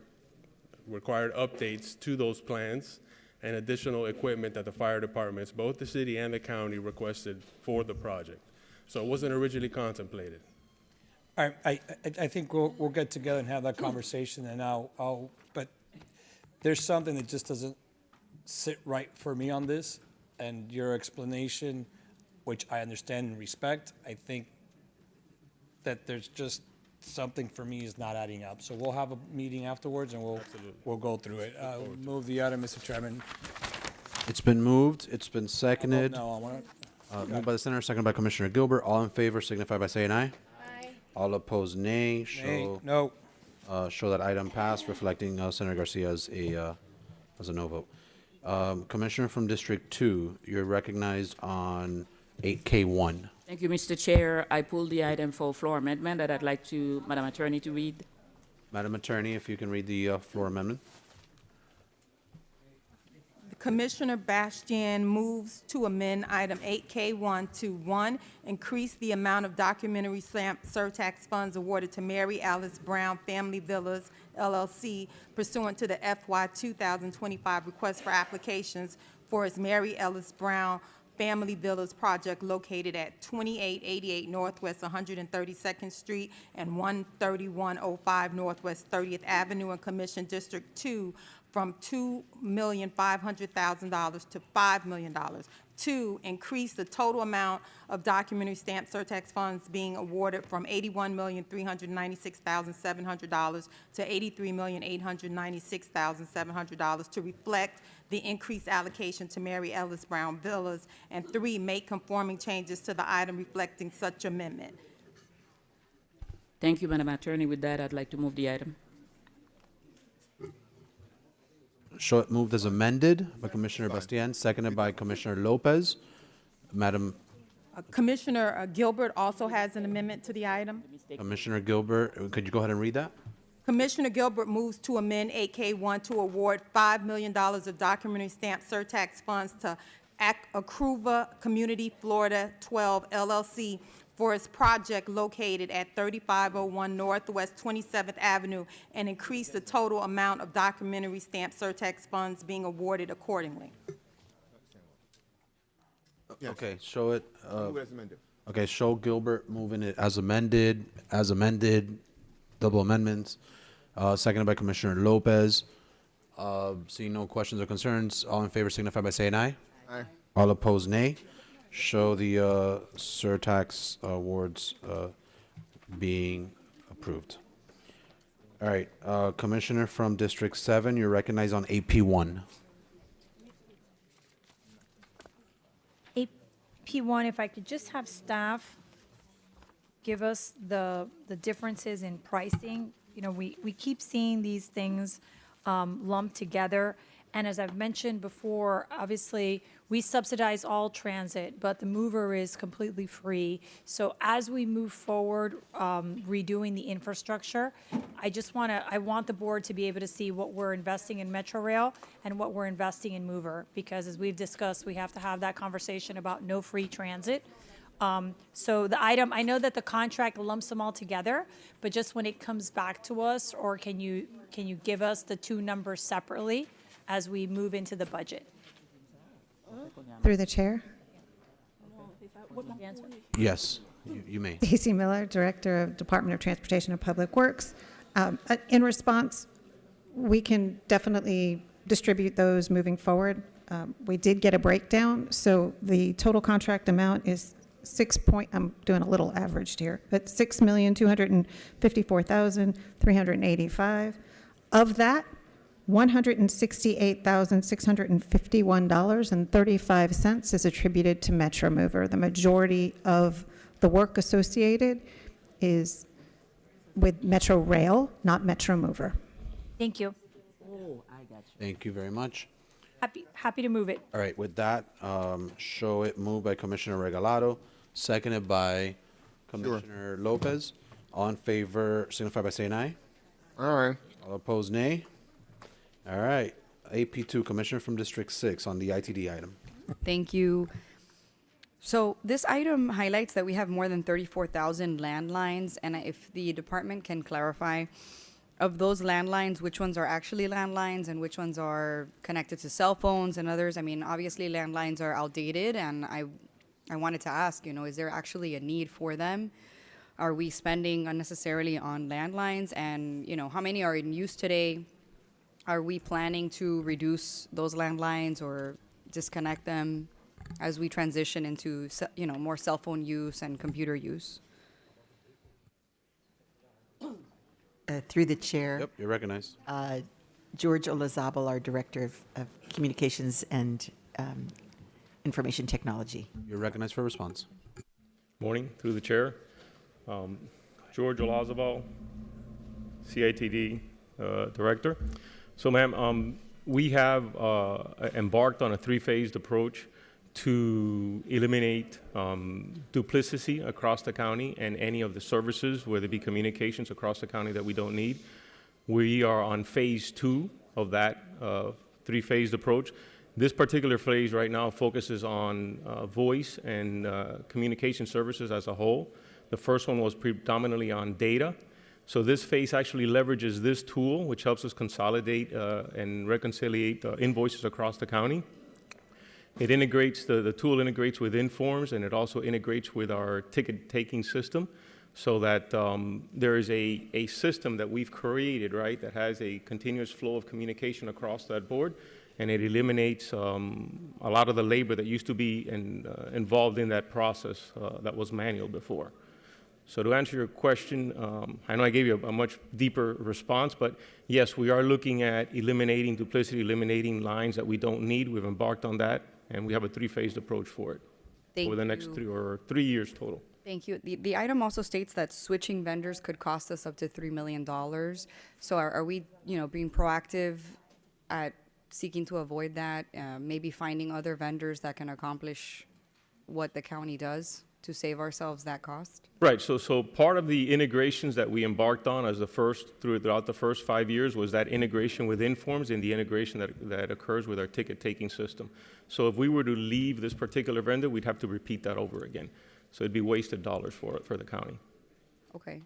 updates to those plans and additional equipment that the fire departments, both the city and the county, requested for the project. So it wasn't originally contemplated. All right, I think we'll get together and have that conversation, and but there's something that just doesn't sit right for me on this, and your explanation, which I understand and respect, I think that there's just something for me is not adding up. So we'll have a meeting afterwards, and we'll go through it. Move the item, Mr. Chairman. It's been moved. It's been seconded. No, I want to. Moved by the senator, seconded by Commissioner Gilbert. All in favor signify by saying aye. Aye. All opposed, nay. No. Show that item passed, reflecting Senator Garcia as a no vote. Commissioner from District 2, you're recognized on 8K1. Thank you, Mr. Chair. I pulled the item for floor amendment that I'd like to, Madam Attorney, to read. Madam Attorney, if you can read the floor amendment. Commissioner Bastian moves to amend item 8K1 to 1, increase the amount of documentary stamp surtax funds awarded to Mary Alice Brown Family Villas LLC pursuant to the FY 2025 request for applications for its Mary Alice Brown Family Villas project located at 2888 Northwest 132nd Street and 13105 Northwest 30th Avenue in Commission District 2 from $2,500,000 to $5 million. 2, increase the total amount of documentary stamp surtax funds being awarded from $81,396,700 to $83,896,700 to reflect the increased allocation to Mary Ellis Brown Villas. And 3, make conforming changes to the item reflecting such amendment. Thank you, Madam Attorney. With that, I'd like to move the item. Show it moved as amended by Commissioner Bastian, seconded by Commissioner Lopez. Madam Commissioner Gilbert also has an amendment to the item. Commissioner Gilbert, could you go ahead and read that? Commissioner Gilbert moves to amend 8K1 to award $5 million of documentary stamp surtax funds to Acruva Community Florida 12 LLC for its project located at 3501 Northwest 27th Avenue and increase the total amount of documentary stamp surtax funds being awarded accordingly. Okay, show it. Move as amended. Okay, show Gilbert moving it as amended, double amendments. Seconded by Commissioner Lopez. Seeing no questions or concerns, all in favor signify by saying aye. Aye. All opposed, nay. Show the surtax awards being approved. All right, Commissioner from District 7, you're recognized on AP1. AP1, if I could just have staff give us the differences in pricing. You know, we keep seeing these things lumped together. And as I've mentioned before, obviously, we subsidize all transit, but the mover is completely free. So as we move forward, redoing the infrastructure, I want the board to be able to see what we're investing in Metro Rail and what we're investing in mover, because as we've discussed, we have to have that conversation about no free transit. So the item, I know that the contract lumps them all together, but just when it comes back to us, or can you give us the two numbers separately as we move into the budget? Through the chair. Yes, you may. Stacy Miller, Director of Department of Transportation and Public Works. In response, we can definitely distribute those moving forward. We did get a breakdown, so the total contract amount is I'm doing a little averaged here, but $6,254,385. Of that, $168,651.35 is attributed to Metro Mover. The majority of the work associated is with Metro Rail, not Metro Mover. Thank you. Oh, I got you. Thank you very much. Happy to move it. All right, with that, show it moved by Commissioner Regalado, seconded by Commissioner Lopez. All in favor signify by saying aye. Aye. All opposed, nay. All right. AP2, Commissioner from District 6 on the ITD item. Thank you. So this item highlights that we have more than 34,000 landlines, and if the department can clarify, of those landlines, which ones are actually landlines and which ones are connected to cell phones and others. I mean, obviously landlines are outdated, and I wanted to ask, is there actually a need for them? Are we spending unnecessarily on landlines? And, how many are in use today? Are we planning to reduce those landlines or disconnect them as we transition into, more cell phone use and computer use? Through the chair. Yep, you're recognized. George Olazabal, our Director of Communications and Information Technology. You're recognized for a response. Morning, through the chair. George Olazabal, CITD Director. So, ma'am, we have embarked on a three-phased approach to eliminate duplicity across the county and any of the services, whether it be communications across the county that we don't need. We are on phase 2 of that three-phased approach. This particular phase right now focuses on voice and communication services as a whole. The first one was predominantly on data. So this phase actually leverages this tool, which helps us consolidate and reconciliate invoices across the county. It integrates, the tool integrates with Informs, and it also integrates with our ticket-taking system, so that there is a system that we've created, right, that has a continuous flow of communication across that board, and it eliminates a lot of the labor that used to be involved in that process that was manual before. So to answer your question, I know I gave you a much deeper response, but yes, we are looking at eliminating duplicity, eliminating lines that we don't need. We've embarked on that, and we have a three-phased approach for it over the next 3 years total. Thank you. The item also states that switching vendors could cost us up to $3 million. So are we, being proactive at seeking to avoid that, maybe finding other vendors that can accomplish what the county does to save ourselves that cost? Right. So part of the integrations that we embarked on as throughout the first 5 years was that integration with Informs and the integration that occurs with our ticket-taking system. So if we were to leave this particular vendor, we'd have to repeat that over again. So it'd be wasted dollars for the county. Okay.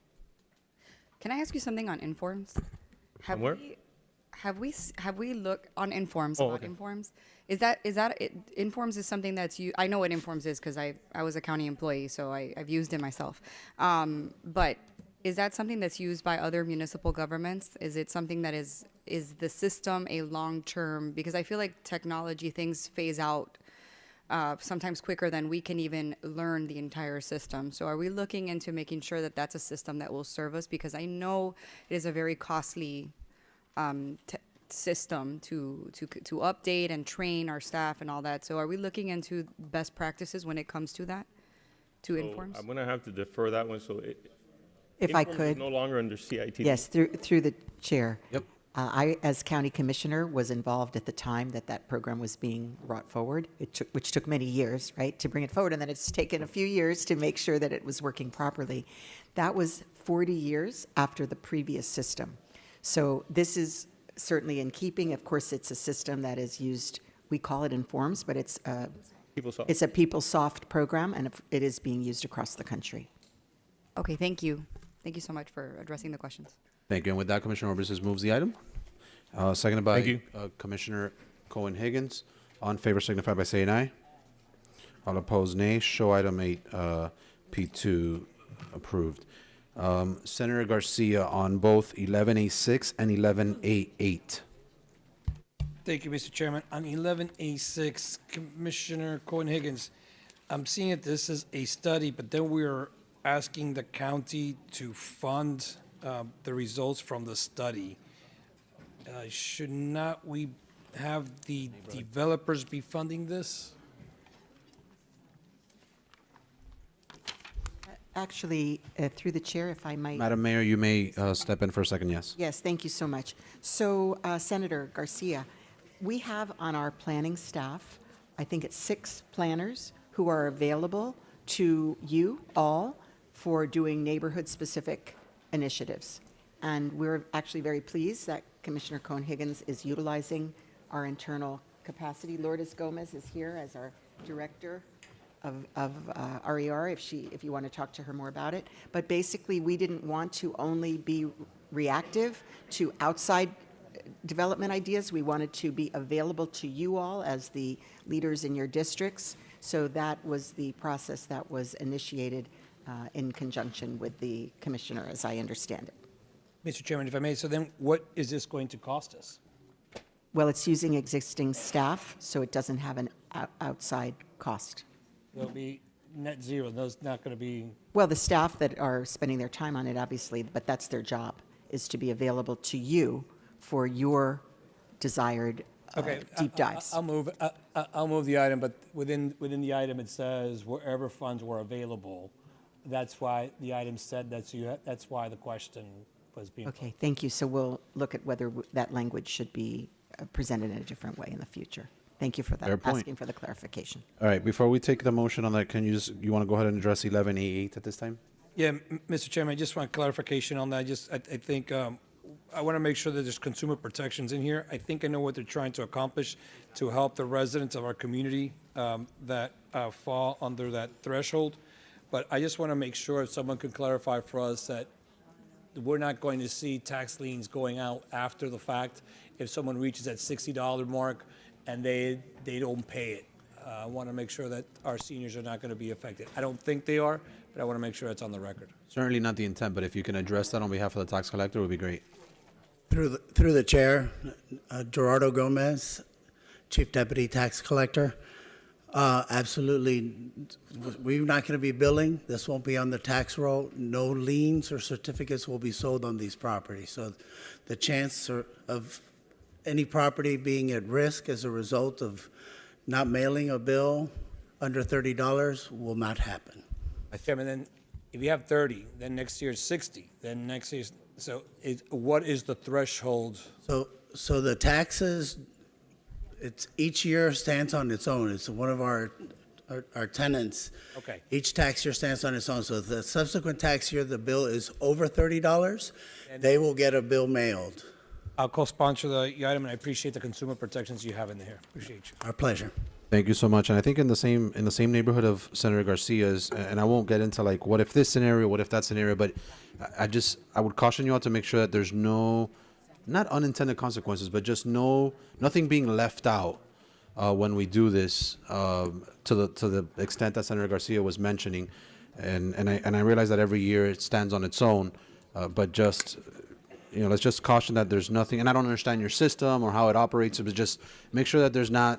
Can I ask you something on Informs? Have we looked on Informs? Oh, about okay. Informs? Informs is something that's you. I know what Informs is because I was a county employee, so I've used it myself. But is that something that's used by other municipal governments? Is it something that is the system a long-term? Because I feel like technology things phase out sometimes quicker than we can even learn the entire system. So are we looking into making sure that that's a system that will serve us? Because I know it is a very costly system to update and train our staff and all that. So are we looking into best practices when it comes to that, to Informs? I'm going to have to defer that one. So If I Informs could. is no longer under CIT. Yes, through the chair. Yep. I, as county commissioner, was involved at the time that program was being brought forward, which took many years, right, to bring it forward, and then it's taken a few years to make sure that it was working properly. That was 40 years after the previous system. So this is certainly in keeping. Of course, it's a system that is used, we call it Informs, but it's a PeopleSoft program, and it is being used across the country. Okay, thank you. Thank you so much for addressing the questions. Thank you. And with that, Commissioner Orbis moves the item. Seconded by Thank you. Commissioner Cohen-Higgins. All in favor signify by saying aye. All opposed, nay. Show item 8, P2 approved. Senator Garcia on both 11A6 and 11A8. Thank you, Mr. Chairman. On 11A6, Commissioner Cohen-Higgins, I'm seeing it this is a study, but then we're asking the county to fund the results from the study. Should not we have the developers be funding this? Actually, through the chair, if I might. Madam Mayor, you may step in for a second, yes. Yes, thank you so much. So, Senator Garcia, we have on our planning staff, I think it's 6 planners who are available to you all for doing neighborhood-specific initiatives. And we're actually very pleased that Commissioner Cohen-Higgins is utilizing our internal capacity. Lourdes Gomez is here as our director of RER, if you want to talk to her more about it. But basically, we didn't want to only be reactive to outside development ideas. We wanted to be available to you all as the leaders in your districts. So that was the process that was initiated in conjunction with the commissioner, as I understand it. Mr. Chairman, if I may, so then what is this going to cost us? Well, it's using existing staff, so it doesn't have an outside cost. There'll be net zero. There's not going to be. Well, the staff that are spending their time on it, obviously, but that's their job, is to be available to you for your desired deep dives. I'll move the item, but within the item it says wherever funds were available. That's why the item said that. So that's why the question was being. Okay, thank you. So we'll look at whether that language should be presented in a different way in the future. Thank you for that. Fair point. Asking for the clarification. All right, before we take the motion on that, you want to go ahead and address 11A8 at this time? Yeah, Mr. Chairman, I just want clarification on that. I think I want to make sure that there's consumer protections in here. I think I know what they're trying to accomplish to help the residents of our community that fall under that threshold. But I just want to make sure if someone could clarify for us that we're not going to see tax liens going out after the fact if someone reaches that $60 mark and they don't pay it. I want to make sure that our seniors are not going to be affected. I don't think they are, but I want to make sure it's on the record. Certainly not the intent, but if you can address that on behalf of the tax collector, it would be great. Through the chair, Gerardo Gomez, Chief Deputy Tax Collector. Absolutely, we're not going to be billing. This won't be on the tax roll. No liens or certificates will be sold on these properties. So the chance of any property being at risk as a result of not mailing a bill under $30 will not happen. Chairman, then if you have 30, then next year is 60, then next year's, so what is the threshold? So the taxes, it's each year stands on its own. It's one of our tenants. Okay. Each tax year stands on its own. So the subsequent tax year, the bill is over $30, they will get a bill mailed. I'll co-sponsor the item, and I appreciate the consumer protections you have in there. Appreciate you. Our pleasure. Thank you so much. And I think in the same neighborhood of Senator Garcia's, and I won't get into like what if this scenario, what if that scenario, but I would caution you all to make sure that there's no, not unintended consequences, but just nothing being left out when we do this to the extent that Senator Garcia was mentioning, and I realize that every year it stands on its own, but just. Let's just caution that there's nothing, and I don't understand your system or how it operates, but just make sure that there's not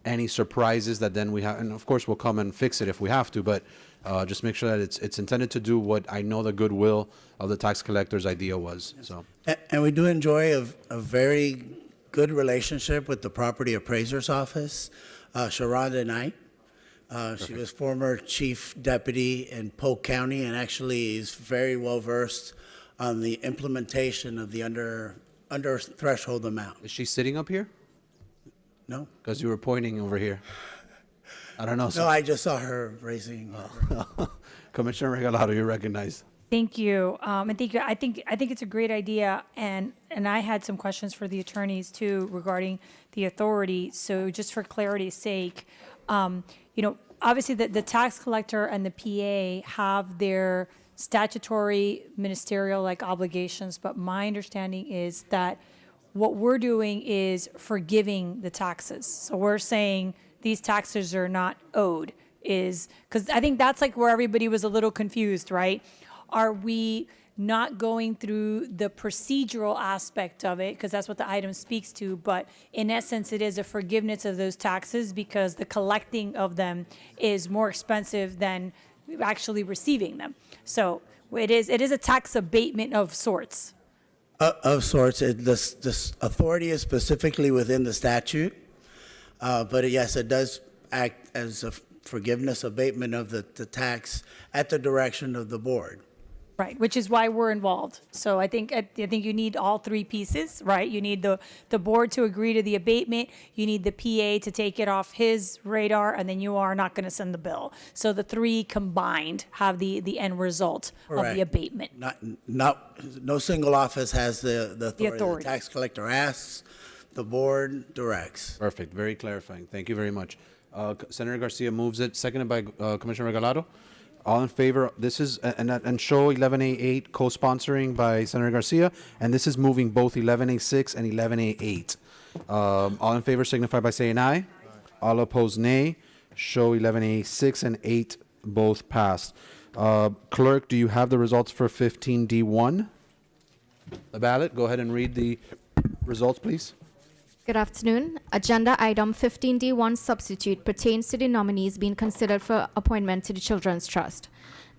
any surprises that then we have, and of course we'll come and fix it if we have to, but just make sure that it's intended to do what I know the goodwill of the tax collector's idea was. So. And we do enjoy a very good relationship with the property appraiser's office, Sharonda Knight. She was former chief deputy in Polk County and actually is very well versed on the implementation of the under threshold amount. Is she sitting up here? No. Because you were pointing over here. I don't know. No, I just saw her raising. Commissioner Regalado, you're recognized. Thank you. And thank you. I think it's a great idea. And I had some questions for the attorneys too regarding the authority. So just for clarity's sake, obviously the tax collector and the PA have their statutory ministerial obligations, but my understanding is that what we're doing is forgiving the taxes. So we're saying these taxes are not owed, because I think that's where everybody was a little confused, right? Are we not going through the procedural aspect of it, because that's what the item speaks to, but in essence it is a forgiveness of those taxes because the collecting of them is more expensive than actually receiving them. So it is a tax abatement of sorts. Of sorts. This authority is specifically within the statute, but yes, it does act as a forgiveness abatement of the tax at the direction of the board. Right, which is why we're involved. So I think you need all three pieces, right? You need the board to agree to the abatement, you need the PA to take it off his radar, and then you are not going to send the bill. So the three combined have the end result of Correct. the abatement. No single office has the authority. authority. The tax collector asks, the board directs. Perfect. Very clarifying. Thank you very much. Senator Garcia moves it, seconded by Commissioner Regalado. All in favor? This is and show 11A8 co-sponsoring by Senator Garcia, and this is moving both 11A6 and 11A8. All in favor signify by saying aye. All opposed, nay. Show 11A6 and 8 both passed. Clerk, do you have the results for 15D1? The ballot. Go ahead and read the results, please. Good afternoon. Agenda item 15D1 substitute pertains to the nominees being considered for appointment to the Children's Trust.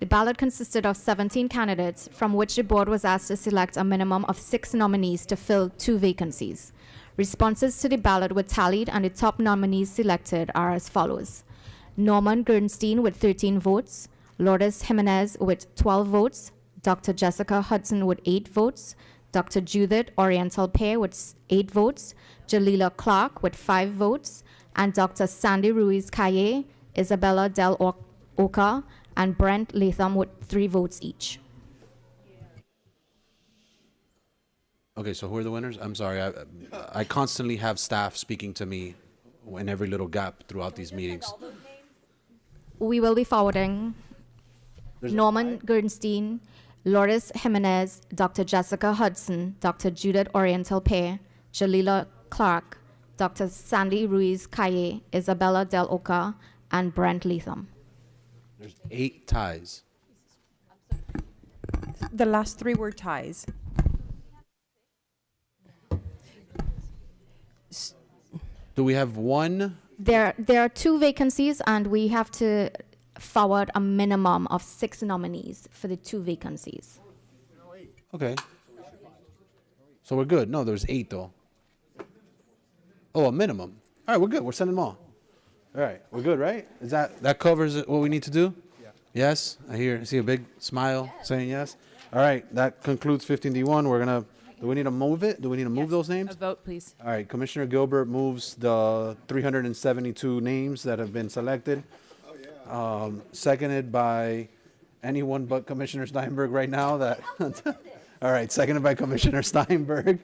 The ballot consisted of 17 candidates, from which the board was asked to select a minimum of 6 nominees to fill 2 vacancies. Responses to the ballot were tallied, and the top nominees selected are as follows: Norman Gernstein with 13 votes, Lourdes Jimenez with 12 votes, Dr. Jessica Hudson with 8 votes, Dr. Judith Oriental Pear with 8 votes, Jalila Clark with 5 votes, and Dr. Sandy Ruiz Calle, Isabella Del Oca, and Brent Latham with 3 votes each. Okay, so who are the winners? I'm sorry. I constantly have staff speaking to me in every little gap throughout these meetings. We will be forwarding Norman Gernstein, Lourdes Jimenez, Dr. Jessica Hudson, Dr. Judith Oriental Pear, Jalila Clark, Dr. Sandy Ruiz Calle, Isabella Del Oca, and Brent Latham. There's 8 ties. The last 3 were ties. Do we have one? There are 2 vacancies, and we have to forward a minimum of 6 nominees for the 2 vacancies. Okay. So we're good. No, there's 8 though. Oh, a minimum. All right, we're good. We're sending them all. All right, we're good, right? Is that covers what we need to do? Yeah. Yes, I see a big smile saying yes. All right, that concludes 15D1. Do we need to move it? Do we need to move those names? A vote, please. All right, Commissioner Gilbert moves the 372 names that have been selected. Seconded by anyone but Commissioner Steinberg right now. All right, seconded by Commissioner Steinberg.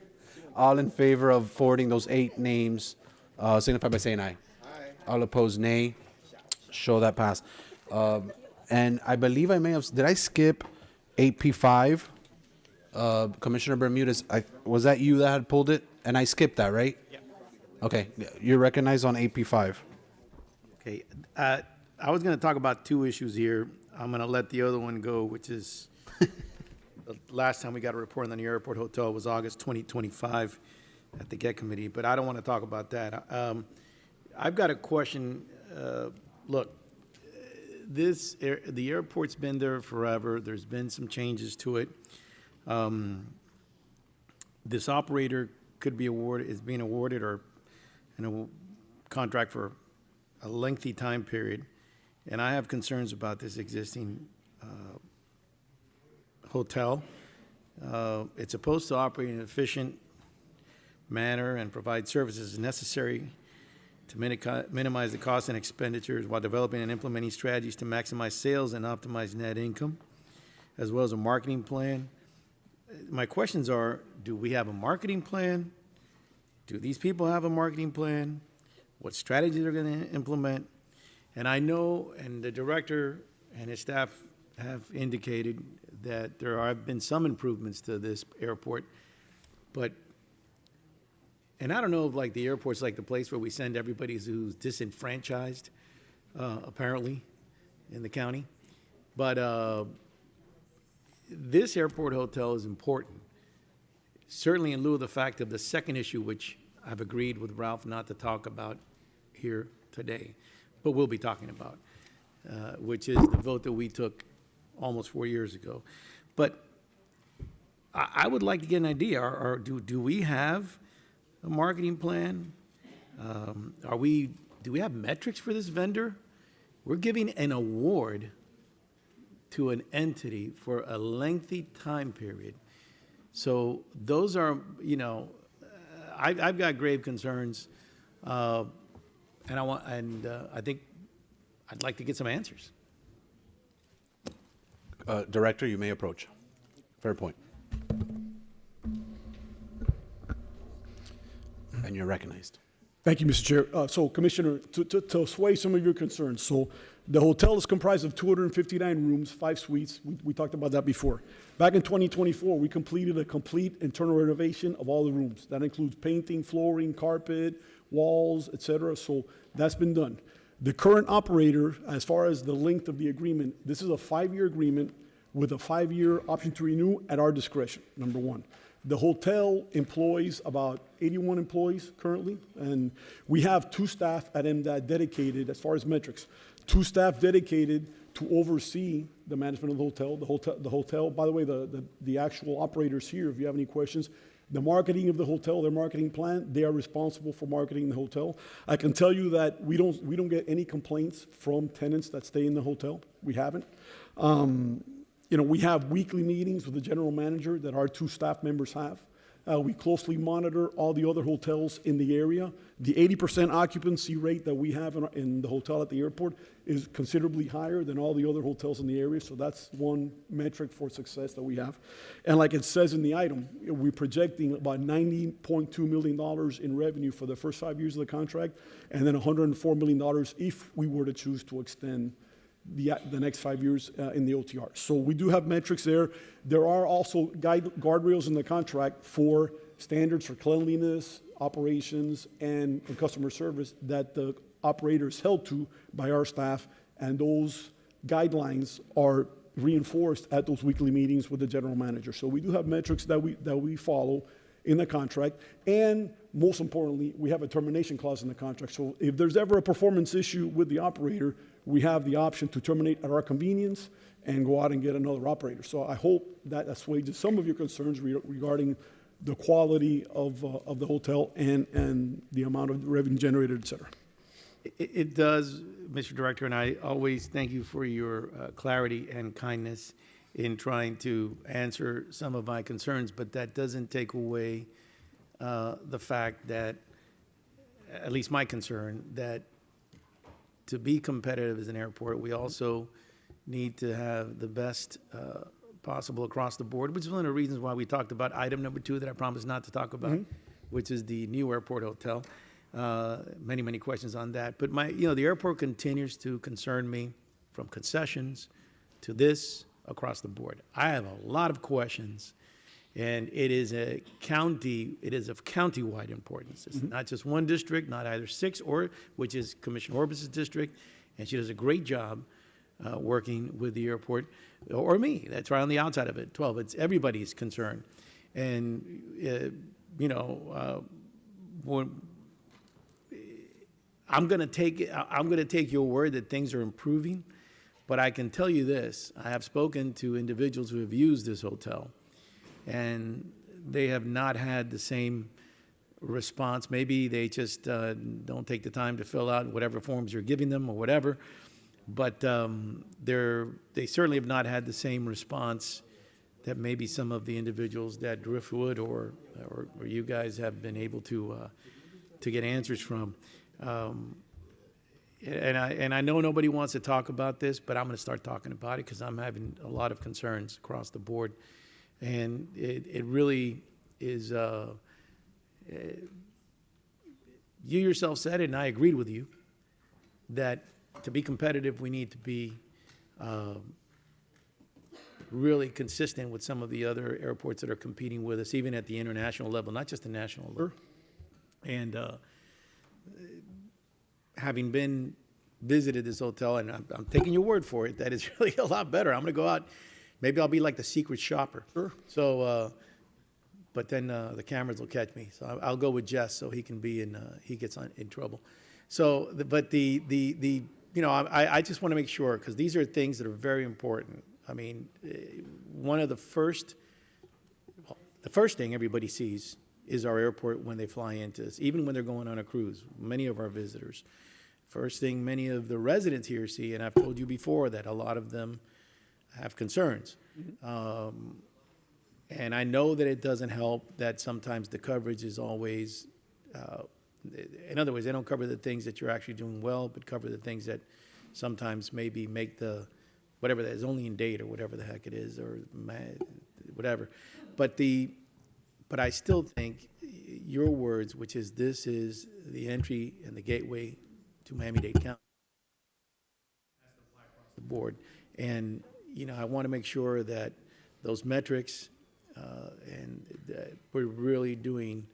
All in favor of forwarding those 8 names, signify by saying aye. All opposed, nay. Show that pass. And I believe I may have, did I skip 8P5? Commissioner Bermudez, was that you that had pulled it? And I skipped that, right? Yeah. Okay, you're recognized on 8P5. Okay, I was going to talk about 2 issues here. I'm going to let the other one go, which is the last time we got a report on the airport hotel was August 2025 at the GET committee, but I don't want to talk about that. I've got a question. Look, the airport's been there forever. There's been some changes to it. This operator could be awarded, is being awarded or in a contract for a lengthy time period. And I have concerns about this existing hotel. It's supposed to operate in an efficient manner and provide services necessary to minimize the costs and expenditures while developing and implementing strategies to maximize sales and optimize net income, as well as a marketing plan. My questions are, do we have a marketing plan? Do these people have a marketing plan? What strategies are going to implement? And I know, and the director and his staff have indicated that there have been some improvements to this airport, but, and I don't know if like the airport's like the place where we send everybody who's disenfranchised, apparently, in the county. But this airport hotel is important, certainly in lieu of the fact of the second issue, which I've agreed with Ralph not to talk about here today, but we'll be talking about, which is the vote that we took almost 4 years ago. But I would like to get an idea. Do we have a marketing plan? Do we have metrics for this vendor? We're giving an award to an entity for a lengthy time period. So those are, I've got grave concerns, and I think I'd like to get some answers. Director, you may approach. Fair point. And you're recognized. Thank you, Mr. Chair. So, Commissioner, to assuage some of your concerns, so the hotel is comprised of 259 rooms, 5 suites. We talked about that before. Back in 2024, we completed a complete internal renovation of all the rooms. That includes painting, flooring, carpet, walls, et cetera. So that's been done. The current operator, as far as the length of the agreement, this is a 5-year agreement with a 5-year option to renew at our discretion, number one. The hotel employs about 81 employees currently, and we have 2 staff at MDAD dedicated, as far as metrics, 2 staff dedicated to oversee the management of the hotel. The hotel, by the way, the actual operators here, if you have any questions, the marketing of the hotel, their marketing plan, they are responsible for marketing the hotel. I can tell you that we don't get any complaints from tenants that stay in the hotel. We haven't. We have weekly meetings with the general manager that our 2 staff members have. We closely monitor all the other hotels in the area. The 80% occupancy rate that we have in the hotel at the airport is considerably higher than all the other hotels in the area, so that's one metric for success that we have. And like it says in the item, we're projecting about $90.2 million in revenue for the first 5 years of the contract, and then $104 million if we were to choose to extend the next 5 years in the OTR. So we do have metrics there. There are also guardrails in the contract for standards for cleanliness, operations, and customer service that the operator is held to by our staff, and those guidelines are reinforced at those weekly meetings with the general manager. So we do have metrics that we follow in the contract, and most importantly, we have a termination clause in the contract. So if there's ever a performance issue with the operator, we have the option to terminate at our convenience and go out and get another operator. So I hope that assuages some of your concerns regarding the quality of the hotel and the amount of revenue generated, et cetera. It does, Mr. Director, and I always thank you for your clarity and kindness in trying to answer some of my concerns, but that doesn't take away the fact that, at least my concern, that to be competitive as an airport, we also need to have the best possible across the board, which is one of the reasons why we talked about item number 2 that I promised not to talk about, which is the new airport hotel. Many, many questions on that. But the airport continues to concern me, from concessions to this across the board. I have a lot of questions, and it is of county-wide importance. It's not just one district, not either 6 which is Commissioner Orbis's district, and she does a great job working with the airport, or me. That's right on the outside of it. 12. It's everybody's concern, and I'm going to take your word that things are improving, but I can tell you this: I have spoken to individuals who have used this hotel, and they have not had the same response. Maybe they just don't take the time to fill out whatever forms you're giving them or whatever, but they certainly have not had the same response that maybe some of the individuals that Driftwood or you guys have been able to get answers from. And I know nobody wants to talk about this, but I'm going to start talking about it because I'm having a lot of concerns across the board. And it really is, you yourself said it, and I agreed with you, that to be competitive, we need to be really consistent with some of the other airports that are competing with us, even at the international level, not just the national level. And having visited this hotel, and I'm taking your word for it, that it's really a lot better. I'm going to go out. Maybe I'll be like the secret shopper. So, but then the cameras will catch me. So I'll go with Jess, so he can be he gets in trouble. So, but I just want to make sure, because these are things that are very important. I mean, one of the first thing everybody sees is our airport when they fly into us, even when they're going on a cruise. Many of our visitors, first thing many of the residents here see, and I've told you before that a lot of them have concerns. And I know that it doesn't help that sometimes the coverage is always, in other words, they don't cover the things that you're actually doing well, but cover the things that sometimes maybe make the, whatever that is, only in date or whatever the heck it is, or whatever. But I still think your words, which is this is the entry and the gateway to Miami-Dade County, the board. And, you know, I want to make sure that those metrics, and we're really doing,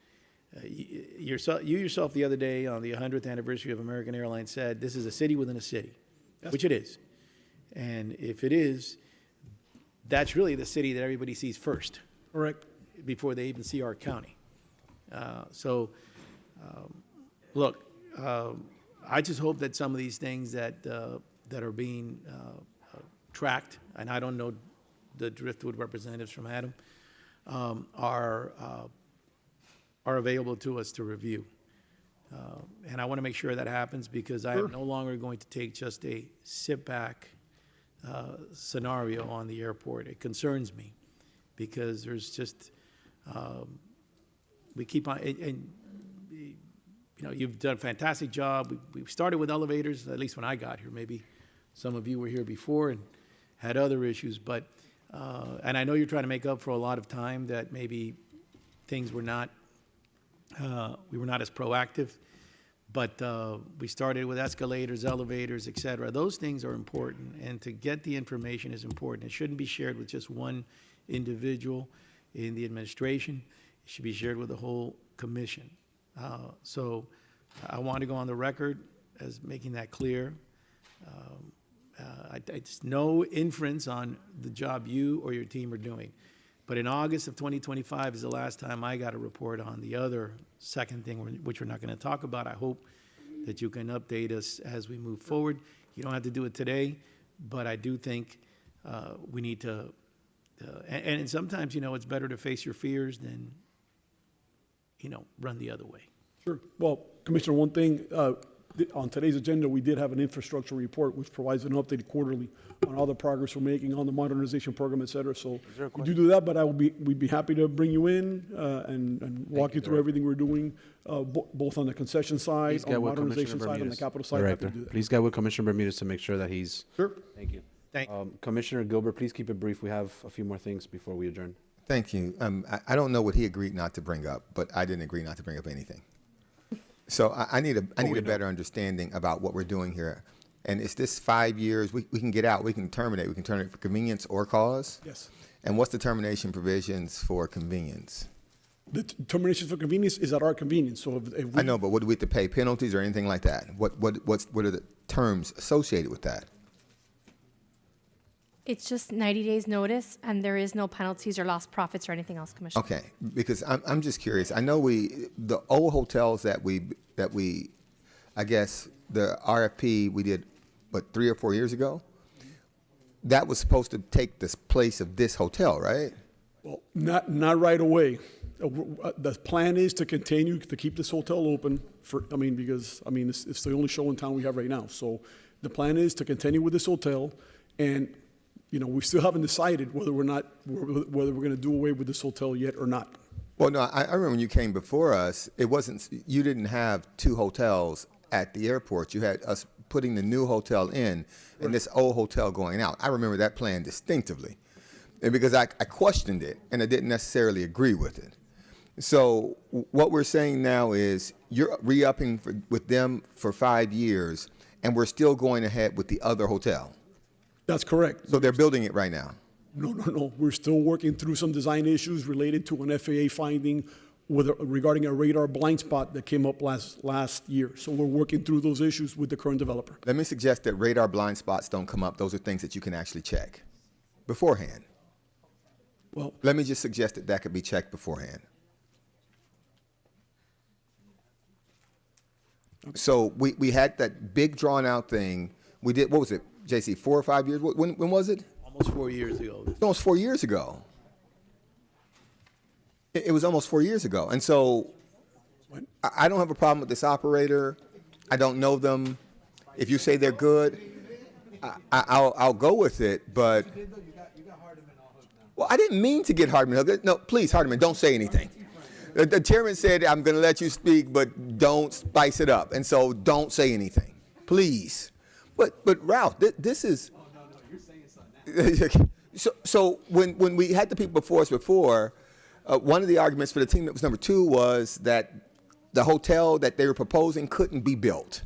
you yourself the other day on the 100th anniversary of American Airlines said, this is a city within a city, yes, which it is. And if it is, that's really the city that everybody sees first. Correct. Before they even see our county. Look, I just hope that some of these things that are being tracked, and I don't know the Driftwood representatives from Adam, are available to us to review. And I want to make sure that happens because I am no longer going to take just a sit-back scenario on the airport. It concerns me because there's just, we keep on, and you know, you've done a fantastic job. We started with elevators, at least when I got here. Maybe some of you were here before and had other issues, but, and I know you're trying to make up for a lot of time that maybe things were not, we were not as proactive, but we started with escalators, elevators, et cetera. Those things are important, and to get the information is important. It shouldn't be shared with just one individual in the administration. It should be shared with the whole commission. So I want to go on the record as making that clear. It's no inference on the job you or your team are doing. But in August of 2025 is the last time I got a report on the other second thing, which we're not going to talk about. I hope that you can update us as we move forward. You don't have to do it today, but I do think we need to, and sometimes, you know, it's better to face your fears than, you know, run the other way. Sure. Well, Commissioner, one thing, on today's agenda, we did have an infrastructure report which provides an update quarterly on all the progress we're making on the modernization program, et cetera. So we do that, but we'd be happy to bring you in and walk you through everything we're doing, both on the concession side, on the modernization side, on the capital side. Happy to do that. Please get with Commissioner Bermudez to make sure that he's. Sure. Thank you. Commissioner Gilbert, please keep it brief. We have a few more things before we adjourn. Thank you. I don't know what he agreed not to bring up, but I didn't agree not to bring up anything. So I need a better understanding about what we're doing here. And is this 5 years? We can get out. We can terminate. We can terminate for convenience or cause. Yes. And what's the termination provisions for convenience? The termination for convenience is at our convenience. So if we, I know, but what do we have to pay penalties or anything like that? What are the terms associated with that? It's just 90 days notice, and there is no penalties or lost profits or anything else, Commissioner. Okay, because I'm just curious. I know the old hotels that we I guess the RFP we did, what, 3 or 4 years ago? That was supposed to take the place of this hotel, right? well, not right away. The plan is to continue to keep this hotel open for, because it's the only show in town we have right now. So the plan is to continue with this hotel, and we still haven't decided whether we're going to do away with this hotel yet or not. Well, no, I remember when you came before us, you didn't have 2 hotels at the airport. You had us putting the new hotel in and this old hotel going out. I remember that plan distinctively, and because I questioned it and I didn't necessarily agree with it. So what we're saying now is you're re-upping with them for 5 years, and we're still going ahead with the other hotel. That's correct. So they're building it right now. No. We're still working through some design issues related to an FAA finding regarding a radar blind spot that came up last year. So we're working through those issues with the current developer. Let me suggest that radar blind spots don't come up. Those are things that you can actually check beforehand. Well, let me just suggest that could be checked beforehand. Okay. So we had that big drawn out thing. We did, what was it, JC, 4 or 5 years? When was it? Almost 4 years ago. Almost 4 years ago. It was almost 4 years ago. And so I don't have a problem with this operator. I don't know them. If you say they're good, I'll go with it. But Well, I didn't mean to get Hardeman. No, please, Hardeman, don't say anything. The chairman said, I'm going to let you speak, but don't spice it up. And so don't say anything, please. But Ralph, this is... So when we had the people before us before, one of the arguments for the team that was number 2 was that the hotel that they were proposing couldn't be built,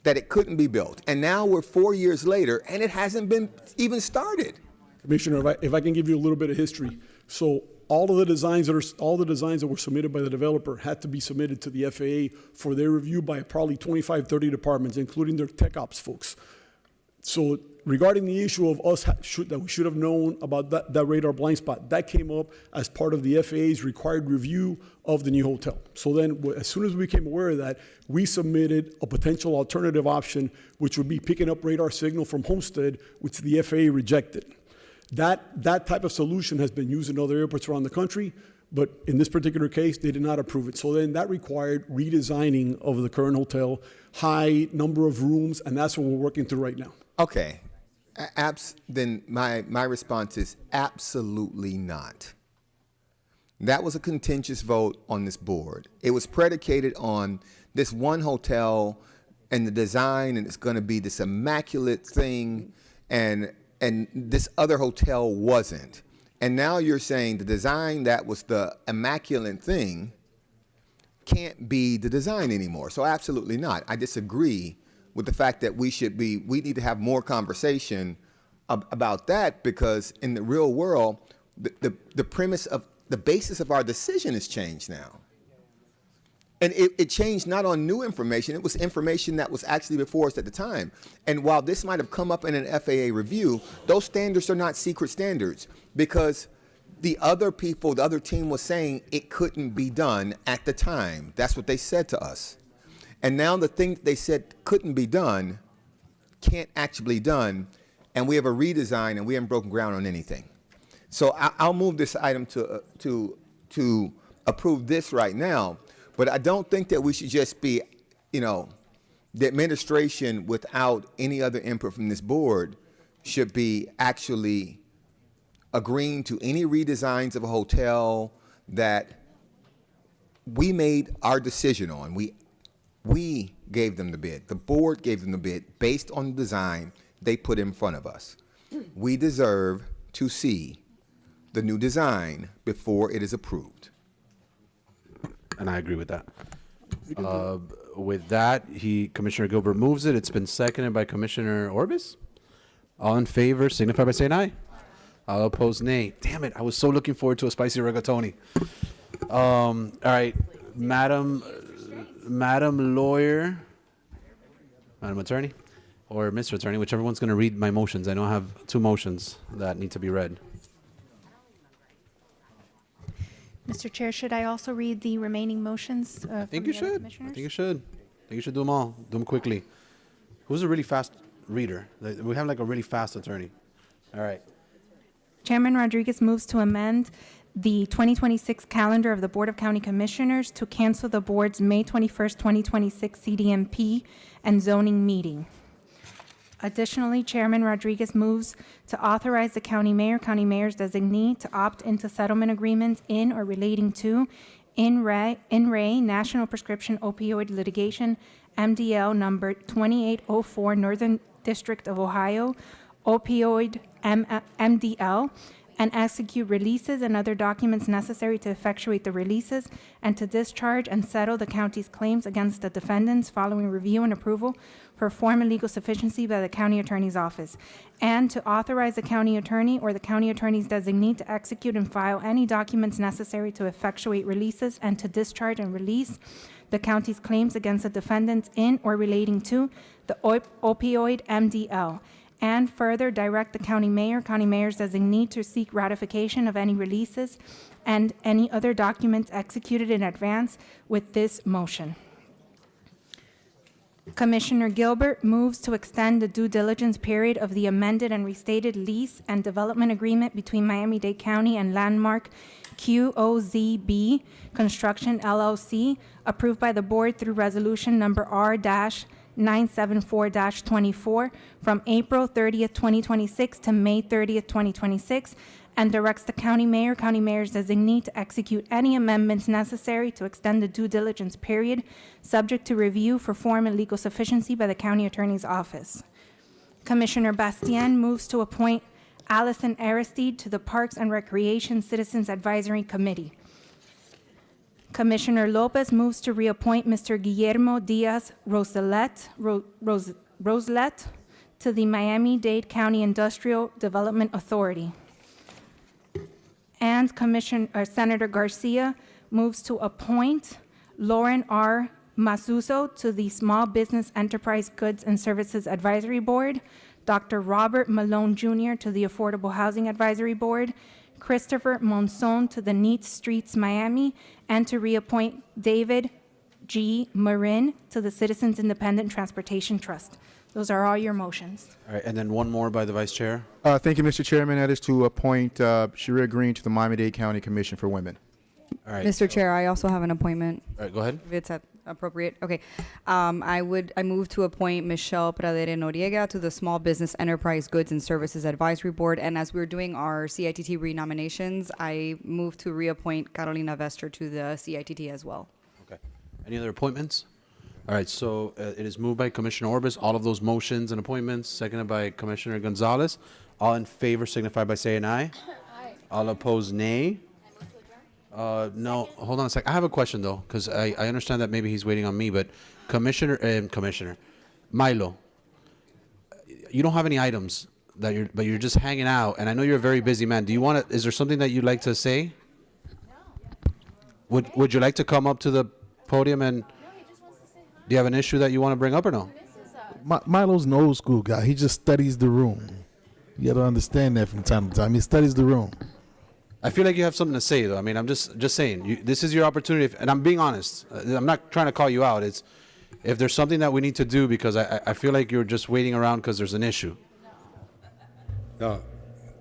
that it couldn't be built. And now we're 4 years later, and it hasn't been even started. Commissioner, if I can give you a little bit of history. So all the designs that were submitted by the developer had to be submitted to the FAA for their review by probably 25, 30 departments, including their tech ops folks. So regarding the issue of us that we should have known about that radar blind spot, that came up as part of the FAA's required review of the new hotel. So then as soon as we became aware of that, we submitted a potential alternative option, which would be picking up radar signal from Homestead, which the FAA rejected. That type of solution has been used in other airports around the country, but in this particular case, they did not approve it. So then that required redesigning of the current hotel, high number of rooms, and that's what we're working through right now. Okay. Then my response is absolutely not. That was a contentious vote on this board. It was predicated on this one hotel and the design, and it's going to be this immaculate thing, and this other hotel wasn't. And now you're saying the design that was the immaculate thing can't be the design anymore. So absolutely not. I disagree with the fact that we need to have more conversation about that, because in the real world, the premise of the basis of our decision has changed now. And it changed not on new information, it was information that was actually before us at the time. And while this might have come up in an FAA review, those standards are not secret standards, because the other team was saying it couldn't be done at the time. That's what they said to us. And now the thing they said couldn't be done can't actually be done, and we have a redesign, and we haven't broken ground on anything. So I'll move this item to approve this right now, but I don't think that we should just be, the administration without any other input from this board should be actually agreeing to any redesigns of a hotel that we made our decision on. We gave them the bid. The board gave them the bid based on the design they put in front of us. We deserve to see the new design before it is approved. And I agree with that. With that, Commissioner Gilbert moves it. It's been seconded by Commissioner Orbis. All in favor, signify by saying aye. All opposed, nay. Damn it, I was so looking forward to a spicy rigatoni. All right, Madam Lawyer, Madam Attorney, or Mr. Attorney, whichever one's going to read my motions. I know I have 2 motions that need to be read. Mr. Chair, should I also read the remaining motions? I think you should. I think you should do them all. Do them quickly. Who's a really fast reader? We have like a really fast attorney. All right. Chairman Rodriguez moves to amend the 2026 calendar of the Board of County Commissioners to cancel the board's May 21st, 2026 CDMP and zoning meeting. Additionally, Chairman Rodriguez moves to authorize the county mayor's designee to opt into settlement agreements in or relating to In Re National Prescription Opioid Litigation, MDL number 2804, Northern District of Ohio, opioid MDL, and execute releases and other documents necessary to effectuate the releases and to discharge and settle the county's claims against the defendants following review and approval for form and legal sufficiency by the county attorney's office, and to authorize the county attorney or the county attorney's designee to execute and file any documents necessary to effectuate releases and to discharge and release the county's claims against the defendants in or relating to the opioid MDL, and further direct the county mayor's designee to seek ratification of any releases and any other documents executed in advance with this motion. Commissioner Gilbert moves to extend the due diligence period of the amended and restated lease and development agreement between Miami-Dade County and Landmark QOZB Construction LLC, approved by the board through resolution number R-974-24 from April 30th, 2026 to May 30th, 2026, and directs the county mayor's designee to execute any amendments necessary to extend the due diligence period, subject to review for form and legal sufficiency by the county attorney's office. Commissioner Bastien moves to appoint Allison Aristide to the Parks and Recreation Citizens Advisory Committee. Commissioner Lopez moves to reappoint Mr. Guillermo Diaz Roselet to the Miami-Dade County Industrial Development Authority. And Senator Garcia moves to appoint Lauren R. Masuso to the Small Business Enterprise Goods and Services Advisory Board, Dr. Robert Malone Jr. to the Affordable Housing Advisory Board, Christopher Monson to the Neat Streets Miami, and to reappoint David G. Marin to the Citizens Independent Transportation Trust. Those are all your motions. All right, and then one more by the Vice Chair. Thank you, Mr. Chairman. That is to appoint Sharia Green to the Miami-Dade County Commission for Women. All right. Mr. Chair, I also have an appointment. All right, go ahead. If it's appropriate. Okay. I move to appoint Michelle Pradere Noriega to the Small Business Enterprise Goods and Services Advisory Board. And as we're doing our CITT renominations, I move to reappoint Carolina Vester to the CITT as well. Okay. Any other appointments? All right, so it is moved by Commissioner Orbis. All of those motions and appointments, seconded by Commissioner Gonzalez. All in favor signify by saying aye. Aye. All opposed, nay. No, hold on a sec. I have a question though, because I understand that maybe he's waiting on me, but Commissioner Milo, you don't have any items but you're just hanging out, and I know you're a very busy man. Do you want to? Is there something that you'd like to say? No. Would you like to come up to the podium and? No, he just wants to say hi. Do you have an issue that you want to bring up or no? Milo's an old school guy. He just studies the room. You got to understand that from time to time. He studies the room. I feel like you have something to say, though. I mean, I'm just saying. This is your opportunity, and I'm being honest. I'm not trying to call you out. It's if there's something that we need to do, because I feel like you're just waiting around because there's an issue. No,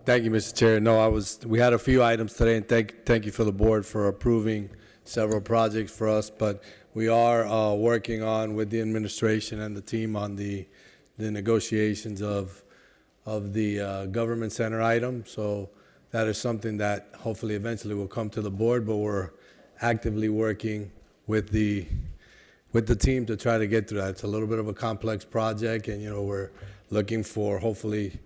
thank you, Mr. Chair. No, we had a few items today, and thank you for the board for approving several projects for us. But we are working on with the administration and the team on the negotiations of the government center item. So. That is something that hopefully eventually will come to the board, but we're actively working with the team to try to get through that. It's a little bit of a complex project, and we're looking for hopefully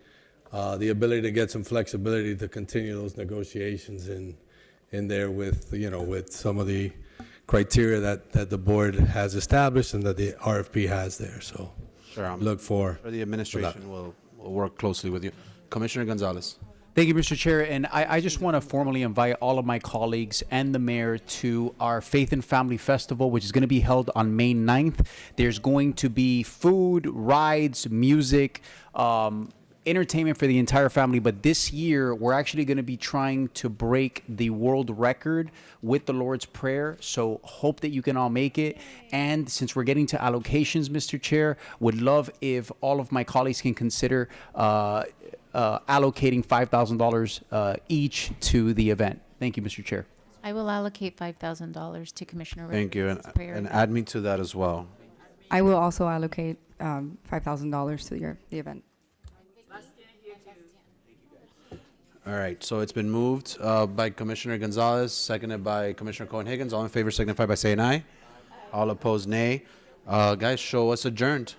the ability to get some flexibility to continue those negotiations in there with with some of the criteria that the board has established and that the RFP has there. So sure, look for the administration will work closely with you. Commissioner Gonzalez. Thank you, Mr. Chair. And I just want to formally invite all of my colleagues and the mayor to our Faith and Family Festival, which is going to be held on May 9th. There's going to be food, rides, music, entertainment for the entire family. But this year, we're actually going to be trying to break the world record with the Lord's Prayer. So hope that you can all make it. And since we're getting to allocations, Mr. Chair, would love if all of my colleagues can consider allocating $5,000 each to the event. Thank you, Mr. Chair. I will allocate $5,000 to Commissioner. Thank you, and add me to that as well. I will also allocate $5,000 to the event. All right, so it's been moved by Commissioner Gonzalez, seconded by Commissioner Cohen-Higgins. All in favor signify by saying aye. All opposed, nay. Guys, show us adjourned.